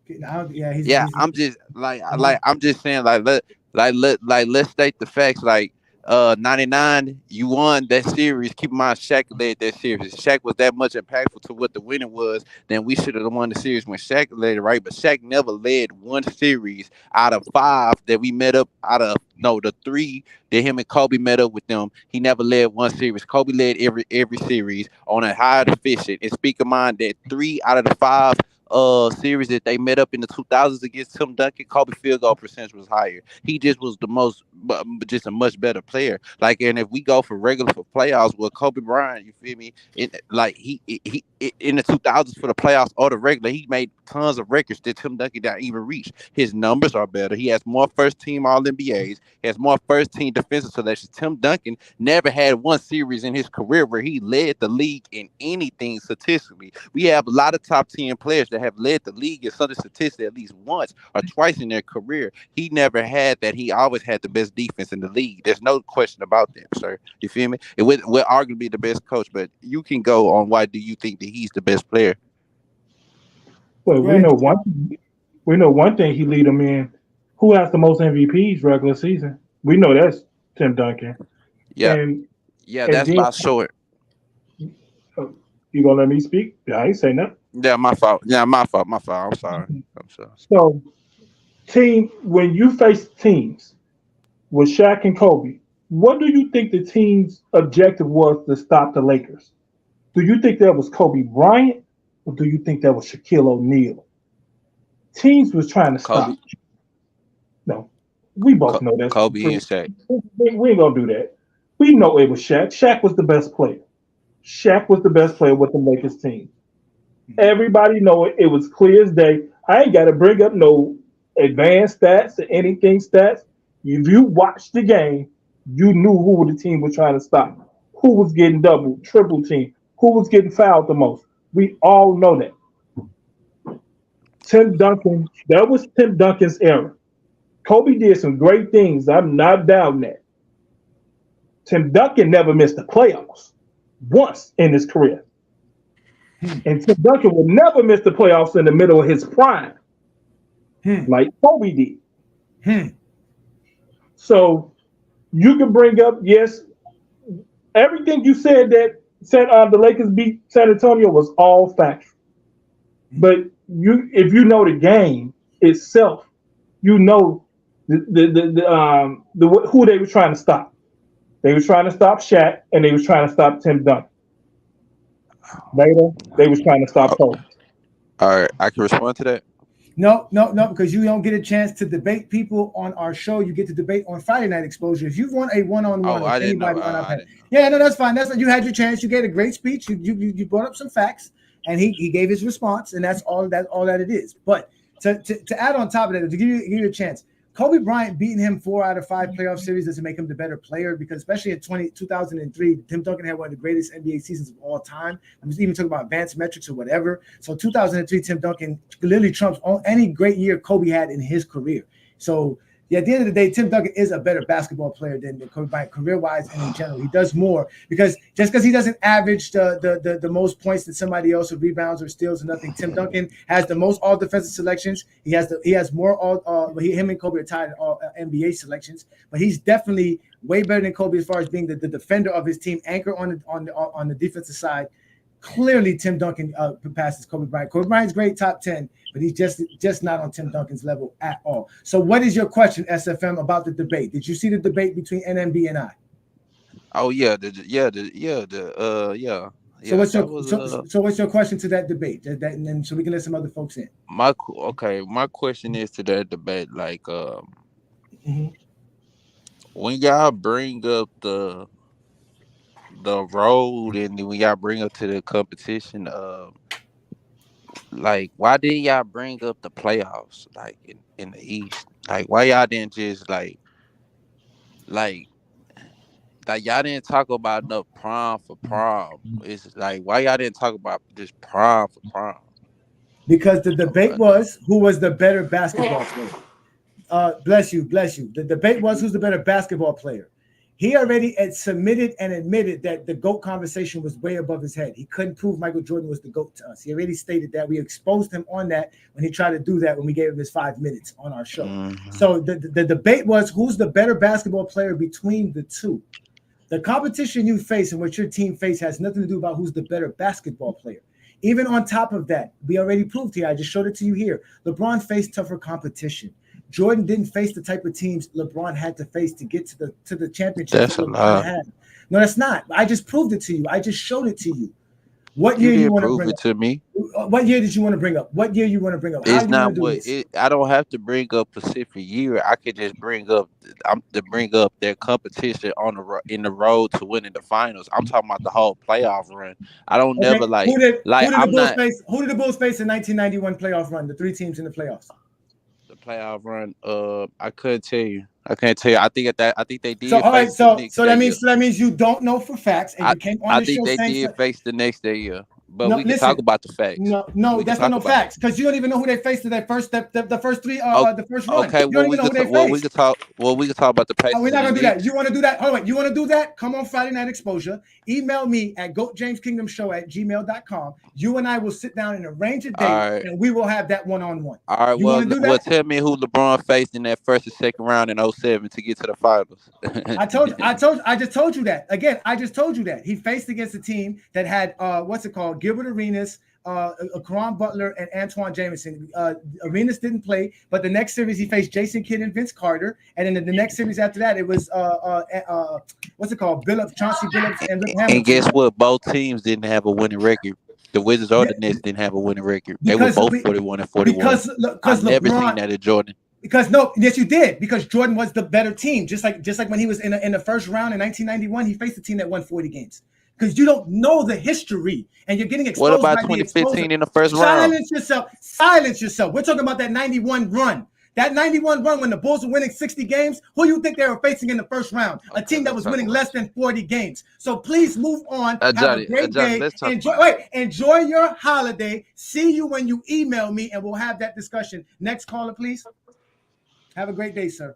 Yeah, I'm just I'm just saying let's state the facts. Like '99, you won that series. Keep in mind, Shaq led that series. Shaq was that much impactful to what the winning was. Then we should have won the series when Shaq led it, right? But Shaq never led one series out of 5 that we met up. The 3 that him and Kobe met up with them. He never led one series. Kobe led every series on a high efficient. And speak of mind that 3 out of the 5 series that they met up in the 2000s against Tim Duncan, Kobe field goal percentage was higher. He just was the most, just a much better player. Like, and if we go for playoffs with Kobe Bryant, you feel me? He in the 2000s for the playoffs or the regular, he made tons of records that Tim Duncan didn't even reach. His numbers are better. He has more first team All NBAs. He has more first team defensive selections. Tim Duncan never had one series in his career where he led the league in anything statistically. We have a lot of top 10 players that have led the league in some statistics at least once or twice in their career. He never had that. He always had the best defense in the league. There's no question about that, sir. You feel me? We're arguably the best coach, but you can go on why do you think that he's the best player? Well, we know one thing he lead them in. Who has the most MVPs regular season? We know that's Tim Duncan. Yeah, that's by short. You gonna let me speak? Yeah, I ain't say nothing. Yeah, my fault. I'm sorry. So, when you face teams with Shaq and Kobe, what do you think the team's objective was to stop the Lakers? Do you think that was Kobe Bryant, or do you think that was Shaquille O'Neal? Teams was trying to stop. No, we both know that. Kobe and Shaq. We ain't gonna do that. We know it was Shaq. Shaq was the best player. Shaq was the best player with the Lakers team. Everybody know it. It was clear as day. I ain't got to bring up no advanced stats or anything stats. If you watched the game, you knew who the team was trying to stop. Who was getting double, triple team. Who was getting fouled the most. We all know that. Tim Duncan, that was Tim Duncan's era. Kobe did some great things. I'm not doubting that. Tim Duncan never missed the playoffs once in his career. And Tim Duncan would never miss the playoffs in the middle of his prime, like Kobe did. So you can bring up, yes, everything you said that the Lakers beat San Antonio was all factual. But if you know the game itself, you know who they were trying to stop. They were trying to stop Shaq, and they were trying to stop Tim Duncan. Later, they was trying to stop Kobe. All right, I can respond to that. No, because you don't get a chance to debate people on our show. You get to debate on Friday Night Exposure. If you've won a one-on-one with anybody on our panel, that's fine. You had your chance. You gave a great speech. You brought up some facts, and he gave his response, and that's all that it is. But to add on top of that, to give you a chance, Kobe Bryant beating him 4 out of 5 playoff series doesn't make him the better player, because especially in 2003, Tim Duncan had one of the greatest NBA seasons of all time. I was even talking about advanced metrics or whatever. So 2003, Tim Duncan literally trumps any great year Kobe had in his career. So at the end of the day, Tim Duncan is a better basketball player than Kobe Bryant, career-wise and in general. He does more because he doesn't average the most points than somebody else, or rebounds or steals or nothing. Tim Duncan has the most all defensive selections. He has more all. Him and Kobe are tied in all NBA selections, but he's definitely way better than Kobe as far as being the defender of his team, anchor on the defensive side. Clearly, Tim Duncan passes Kobe Bryant. Kobe Bryant's great, top 10, but he's just not on Tim Duncan's level at all. So what is your question, SFM, about the debate? Did you see the debate between NNB and I? Oh, yeah. So what's your question to that debate? And then so we can let some other folks in. My question is to that debate, like when y'all bring up the road, and then when y'all bring up to the competition, like, why didn't y'all bring up the playoffs, like in the East? Like, why y'all didn't just like y'all didn't talk about enough prom for prom? It's like, why y'all didn't talk about just prom for prom? Because the debate was who was the better basketball player. Bless you. The debate was who's the better basketball player. He already had submitted and admitted that the GOAT conversation was way above his head. He couldn't prove Michael Jordan was the GOAT to us. He already stated that. We exposed him on that when he tried to do that when we gave him his 5 minutes on our show. So the debate was who's the better basketball player between the two. The competition you face and what your team face has nothing to do about who's the better basketball player. Even on top of that, we already proved here, I just showed it to you here, LeBron faced tougher competition. Jordan didn't face the type of teams LeBron had to face to get to the championship. That's a lie. No, that's not. I just proved it to you. I just showed it to you. What year You you didn't want to prove bring it up? to me. What year did you want to bring up? What year you want to bring up? How It's you not want to do what this? I don't have to bring up specific year. I could just bring up their competition in the road to winning the finals. I'm talking about the whole playoff run. I don't Okay. never like Who did I'm the Bulls not face? Who did the Bulls face in 1991 playoff run? The 3 teams in the playoffs. the playoff run. I couldn't tell you. I can't tell you. I think they did So all right, face the Knicks so that that year. means you don't know for facts, and you came on I the think show they saying did face the Knicks that year. But no. we can Listen, talk about the facts. no, We can that's not talk no about it. facts because you don't even know who they faced in that first the first 3 the first run. Okay, You don't even know who they we faced. could talk about the Pacers We're not and gonna the do that. Knicks. You want to do that? Hold on. You want to do that? Come on Friday Night Exposure. Email me at goatjameskingdomshow@gmail.com. You and I will sit down and arrange a date, All right. and we will have that one-on-one. All right, You want to do that? tell me who LeBron faced in that first and second round in 2007 to get to the finals. I just told you that. Again, I just told you that. He faced against a team that had Gilbert Arenas, Caron Butler, and Antoine Jameson. Arenas didn't play, but the next series he faced Jason Kidd and Vince Carter, and then the next series after that it was Chauncey Billups and Rick Hamilton. And guess what? Both teams didn't have a winning record. The Wizards or the Nets didn't have a winning record. They were both 41 and 41. I've never seen that at Jordan. Yes, you did. Because Jordan was the better team. Just like when he was in the first round in 1991, he faced a team that won 40 games. Because you don't know the history, and you're getting exposed. What about by 2015 in the first round? Silence yourself. We're talking about that 91 run. That 91 run when the Bulls were winning 60 games, who do you think they were facing in the first round? A team that was winning less than 40 games. So please move on. Have a great day. Enjoy your holiday. See you when you email me, and we'll have that discussion. Next caller, please. Have a great day, sir.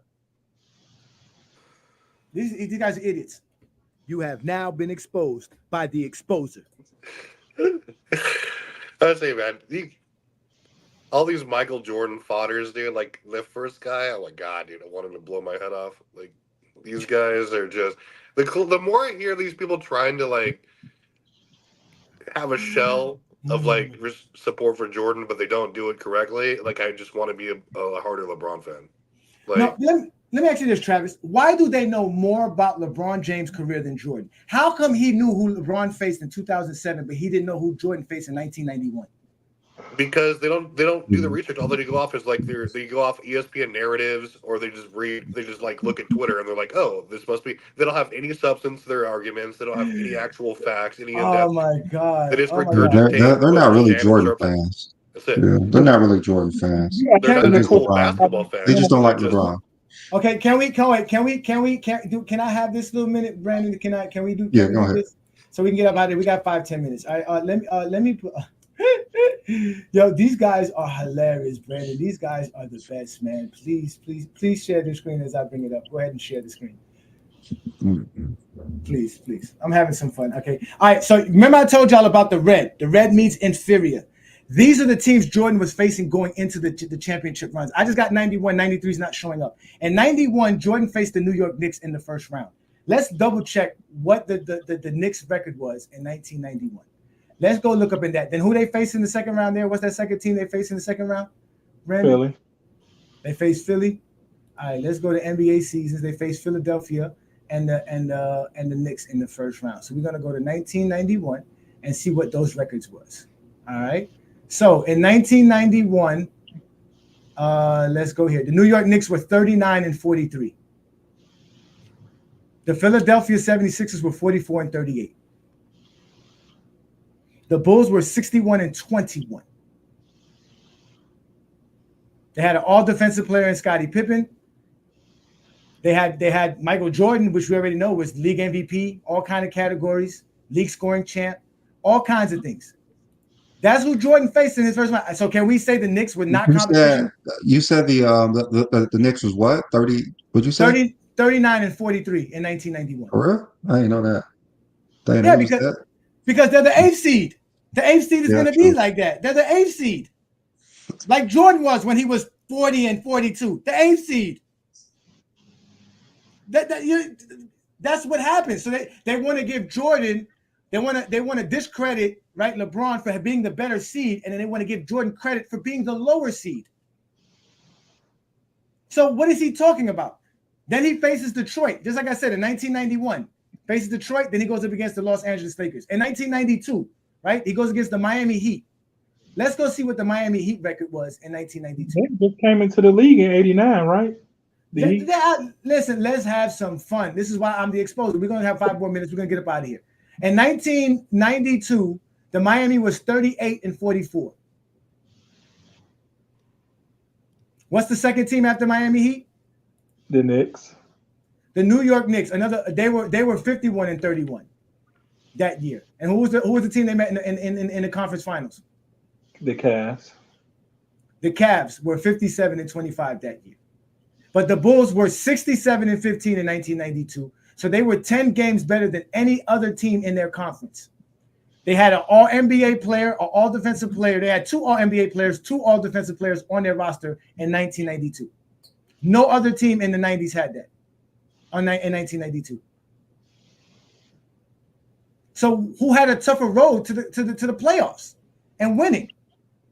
These guys are idiots. You have now been exposed by the exposer. I would say, man, all these Michael Jordan fodders, dude, like the first guy, oh my God, dude, I want him to blow my head off. Like, these guys are just, the more I hear these people trying to, like, have a shell of, like, support for Jordan, but they don't do it correctly, like, I just want to be a harder LeBron fan. Like, now, let me ask you this, Travis. Why do they know more about LeBron James' career than Jordan? How come he knew who LeBron faced in 2007, but he didn't know who Jordan faced in 1991? Because they don't do the research. All they go off is like they go off ESPN narratives, or they just like look at Twitter and they're like, oh, this must be. They don't have any substance to their arguments. They don't have any actual facts. Any oh my God! They just regurgitate. They're not really Jordan fans. That's it. Yeah, they're not really Jordan fans. They're not actual basketball fans. They just don't like LeBron. Okay, can I have this little minute, Brandon? Can we do this so we can get up out of here? We got 5-10 minutes. All right, let me put. Yo, these guys are hilarious, Brandon. These guys are the best, man. Please share the screen as I bring it up. Go ahead and share the screen. Please. I'm having some fun. Okay. All right. So remember I told y'all about the red. The red means inferior. These are the teams Jordan was facing going into the championship runs. I just got 91. 93 is not showing up. In 91, Jordan faced the New York Knicks in the first round. Let's double check what the Knicks record was in 1991. Let's go look up in that. Then who they faced in the second round there? What's that second team they faced in the second round? Brandon? Philly. They faced Philly. All right, let's go to NBA seasons. They faced Philadelphia and the Knicks in the first round. So we're gonna go to 1991 and see what those records was. All right. So in 1991, let's go here. The New York Knicks were 39 and 43. The Philadelphia 76ers were 44 and 38. The Bulls were 61 and 21. They had an all-defensive player in Scottie Pippen. They had Michael Jordan, which we already know was league MVP, all kind of categories, league scoring champ, all kinds of things. That's who Jordan faced in his first round. So can we say the Knicks were not competition? You said the Knicks was what? 30? What'd you say? 39 and 43 in 1991. For real? I didn't know that. Dang, Yeah, they was that. because they're the eighth seed. The eighth seed is Yeah, going to true. be like that. They're the eighth seed, like Jordan was when he was 40 and 42. The eighth seed. That's what happens. So they want to give Jordan, they want to discredit, right, LeBron for being the better seed, and then they want to give Jordan credit for being the lower seed. So what is he talking about? Then he faces Detroit, just like I said, in 1991. Faces Detroit, then he goes up against the Los Angeles Lakers. In 1992, right, he goes against the Miami Heat. Let's go see what the Miami Heat record was in 1992. They just came into the league in '89, right? Listen, let's have some fun. This is why I'm the exposer. We're going to have 5 more minutes. We're going to get up out of here. In 1992, the Miami was 38 and 44. What's the second team after Miami Heat? The Knicks. The New York Knicks. They were 51 and 31 that year. And who was the team they met in the conference finals? The Cavs. The Cavs were 57 and 25 that year. But the Bulls were 67 and 15 in 1992. So they were 10 games better than any other team in their conference. They had an all-NBA player, an all-defensive player. They had 2 all-NBA players, 2 all-defensive players on their roster in 1992. No other team in the 90s had that in 1992. So who had a tougher road to the playoffs and winning?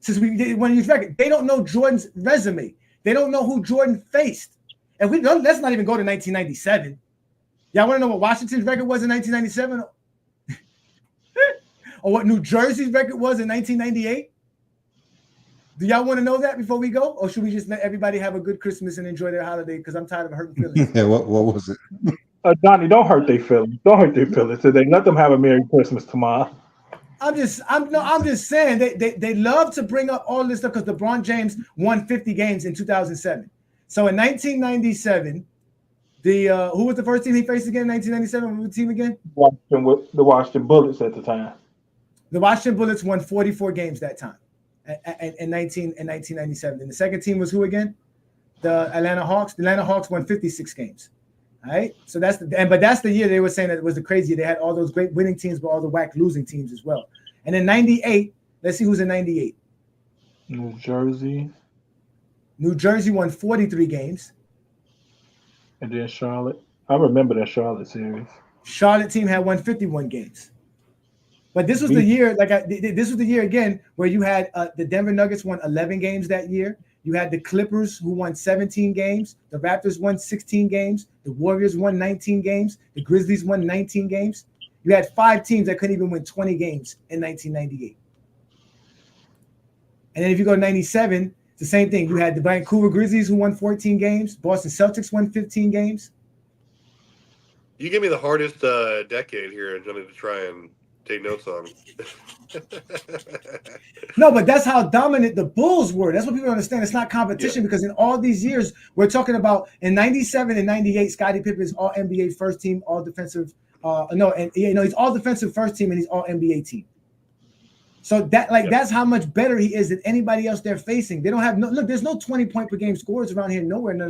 Since when you record, they don't know Jordan's resume. They don't know who Jordan faced. And let's not even go to 1997. Y'all want to know what Washington's record was in 1997? Or what New Jersey's record was in 1998? Do y'all want to know that before we go? Or should we just let everybody have a good Christmas and enjoy their holiday? Because I'm tired of hurting feelings. Yeah, what was it? Donnie, don't hurt their feelings. Don't hurt their feelings today. Let them have a Merry Christmas tomorrow. I'm just saying they love to bring up all this stuff because LeBron James won 50 games in 2007. So in 1997, who was the first team he faced again in 1997? What was the team again? The Washington Bullets at the time. The Washington Bullets won 44 games that time in 1997. And the second team was who again? The Atlanta Hawks. The Atlanta Hawks won 56 games. All right. So that's the year they were saying that it was the crazy year. They had all those great winning teams, but all the whack losing teams as well. And in 98, let's see who's in 98. New Jersey. New Jersey won 43 games. And then Charlotte. I remember that Charlotte series. Charlotte team had won 51 games. But this was the year, this was the year again where you had the Denver Nuggets won 11 games that year. You had the Clippers who won 17 games. The Raptors won 16 games. The Warriors won 19 games. The Grizzlies won 19 games. You had 5 teams that couldn't even win 20 games in 1998. And then if you go to 97, it's the same thing. You had the Vancouver Grizzlies who won 14 games. Boston Celtics won 15 games. You gave me the hardest decade here, and wanted to try and take notes on. No, but that's how dominant the Bulls were. That's what people understand. It's not competition because in all these years, we're talking about in 97 and 98, Scottie Pippen's all NBA first team, all defensive. He's all defensive first team and he's all NBA team. So that's how much better he is than anybody else they're facing. They don't have there's no 20-point per game scores around here nowhere. No,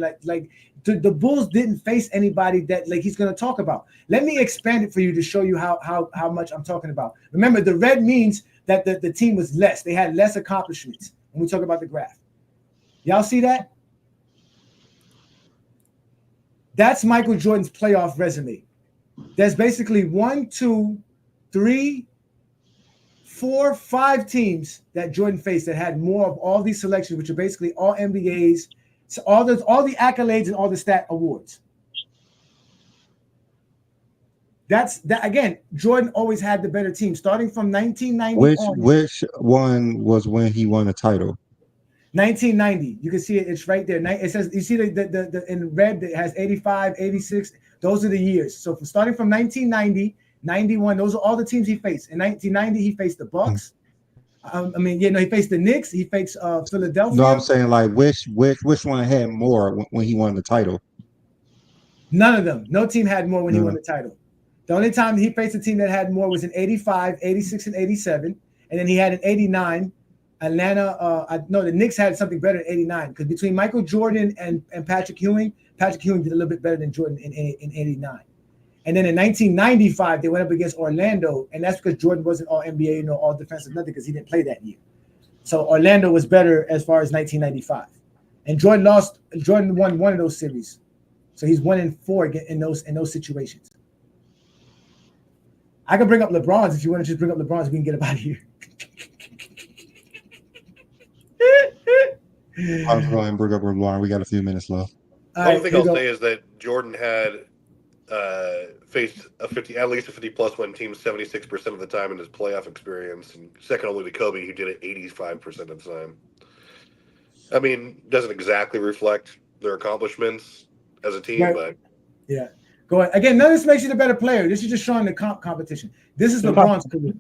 the Bulls didn't face anybody that he's going to talk about. Let me expand it for you to show you how much I'm talking about. Remember, the red means that the team was less. They had less accomplishments when we talk about the graph. Y'all see that? That's Michael Jordan's playoff resume. There's basically 1, 2, 3, 4, 5 teams that Jordan faced that had more of all these selections, which are basically all NBAs, so all the accolades and all the stat awards. That's that again. Jordan always had the better team, starting from 1990. Which one was when he won the title? 1990. You can see it. It's right there. It says you see the in red. It has 85, 86. Those are the years. So starting from 1990. 91, those are all the teams he faced. In 1990, he faced the Bucks. He faced the Knicks. He faced Philadelphia. No, I'm saying which one had more when he won the title? None of them. No team had more when he won the title. The only time he faced a team that had more was in 85, 86, and 87. And then he had in 89, Atlanta. The Knicks had something better in 89 because between Michael Jordan and Patrick Ewing Patrick Ewing did a little bit better than Jordan in 89. And then in 1995, they went up against Orlando, and that's because Jordan wasn't all NBA, all defensive, nothing, because he didn't play that year. So Orlando was better as far as 1995. And Jordan won one of those series. So he's 1-4 in those situations. I can bring up LeBron's if you want to just bring up LeBron's, we can get him out of here. I'll go ahead and bring up LeBron. We got a few minutes left. The only thing I'll say is that Jordan had faced at least a 50-plus win team 76% of the time in his playoff experience, and second only to Kobe, who did it 85% of the time. I mean, doesn't exactly reflect their accomplishments as a team, right. But yeah. Go ahead. Again, none of this makes you the better player. This is just showing the competition. This is LeBron's career.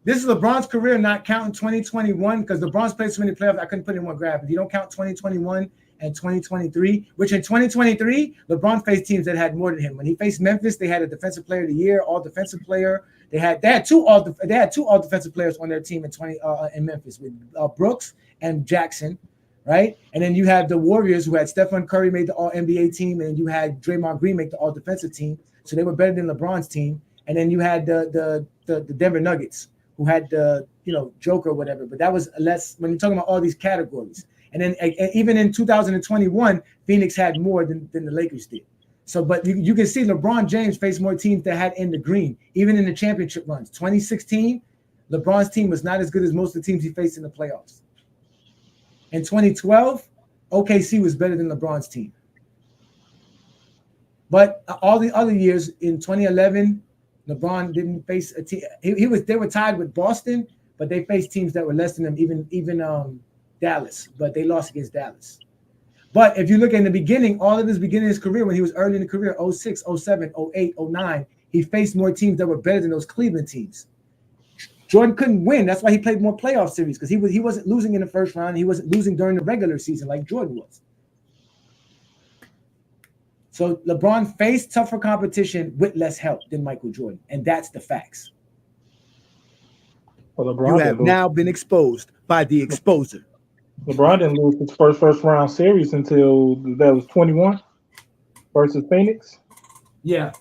This is LeBron's career, not counting 2021, because LeBron's played so many playoffs. I couldn't put in one graph. If you don't count 2021 and 2023, which in 2023, LeBron faced teams that had more than him. When he faced Memphis, they had a defensive player of the year, all defensive player. They had two all defensive players on their team in Memphis with Brooks and Jackson. Right, and then you have the Warriors, who had Stephen Curry make the All NBA team, and you had Draymond Green make the All Defensive team, so they were better than LeBron's team. And then you had the Denver Nuggets, who had the Joker or whatever, but that was less when you're talking about all these categories. And then even in 2021, Phoenix had more than the Lakers did. So, but you can see LeBron James faced more teams that had in the green, even in the championship runs. 2016, LeBron's team was not as good as most of the teams he faced in the playoffs. In 2012, OKC was better than LeBron's team. But all the other years, in 2011, LeBron didn't face a team. They were tied with Boston, but they faced teams that were less than them, even Dallas. But they lost against Dallas. But if you look in the beginning, all of his beginning of his career, when he was early in the career, 06, 07, 08, 09, he faced more teams that were better than those Cleveland teams. Jordan couldn't win. That's why he played more playoff series, because he wasn't losing in the first round. He wasn't losing during the regular season like Jordan was. So LeBron faced tougher competition with less help than Michael Jordan, and that's the facts. Well, You have now been exposed by the exposer. LeBron didn't lose his first round series until that was 21 versus Phoenix. Yeah,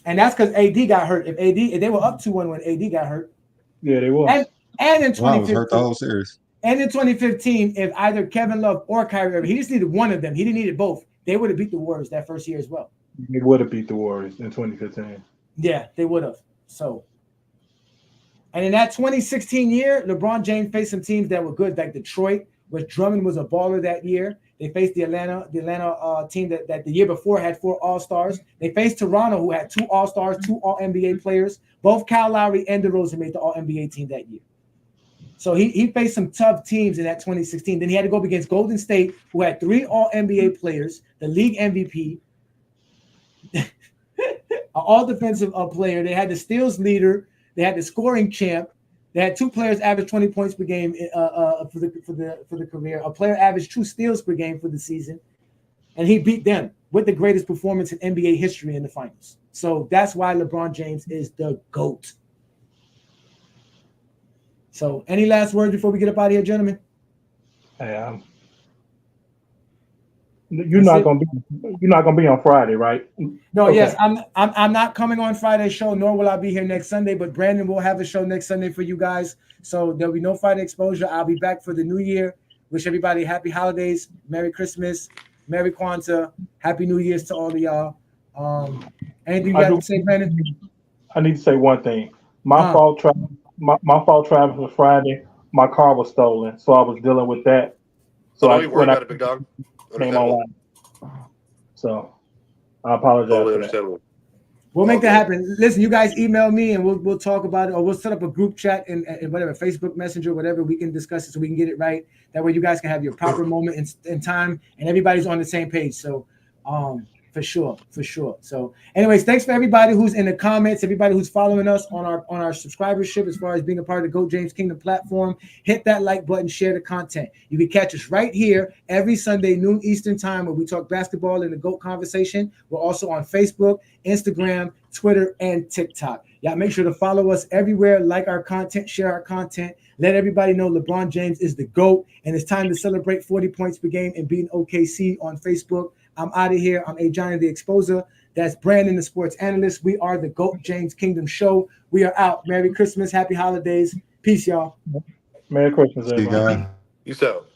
and that's because AD got hurt. If they were up 2-1 when AD got hurt. Yeah, they were. And in 2015, hurt the whole series. And in 2015, if either Kevin Love or Kyrie Irving, he just needed one of them. He didn't need it both. They would have beat the Warriors that first year as well. They would have beat the Warriors in 2015. Yeah, they would have. So, and in that 2016 year, LeBron James faced some teams that were good, like Detroit, which Drummond was a baller that year. They faced the Atlanta team that the year before had 4 All-Stars. They faced Toronto, who had 2 All-Stars, 2 All-NBA players. Both Kyle Lowry and DeRozan made the All-NBA team that year. So he faced some tough teams in that 2016. Then he had to go up against Golden State, who had 3 All-NBA players, the league MVP, an all-defensive player. They had the steals leader. They had the scoring champ. They had 2 players average 20 points per game for the career. A player averaged 2 steals per game for the season, and he beat them with the greatest performance in NBA history in the finals. So that's why LeBron James is the GOAT. So, any last words before we get up out of here, gentlemen? Yeah. You're not gonna be on Friday, right? No, okay. Yes, I'm not coming on Friday's show, nor will I be here next Sunday. But Brandon will have a show next Sunday for you guys, so there'll be no Friday exposure. I'll be back for the New Year. Wish everybody happy holidays, Merry Christmas, Merry Kwanzaa, Happy New Year's to all of y'all. Anything you got to say, Brandon? I need to say one thing. My fault traveling for Friday. My car was stolen, so I was dealing with that. So don't you worry about it, big dog. Came online. So I apologize. Totally for that. understandable. We'll make that happen. Listen, you guys email me and we'll talk about it, or we'll set up a group chat and whatever, Facebook Messenger, whatever, we can discuss it so we can get it right. That way you guys can have your proper moment in time and everybody's on the same page. So for sure. So anyways, thanks for everybody who's in the comments, everybody who's following us on our subscribership as far as being a part of the GOAT James Kingdom platform. Hit that like button, share the content. You can catch us right here every Sunday, noon Eastern time, where we talk basketball in the GOAT conversation. We're also on Facebook, Instagram, Twitter, and TikTok. Y'all make sure to follow us everywhere, like our content, share our content. Let everybody know LeBron James is the GOAT, and it's time to celebrate 40 points per game and beating OKC on Facebook, I'm out of here. I'm A. Johnny the Exposer. That's Brandon, the sports analyst. We are the GOAT James Kingdom Show. We are out. Merry Christmas. Happy holidays. Peace, y'all. Merry Christmas, See you everybody. guys. Peace out.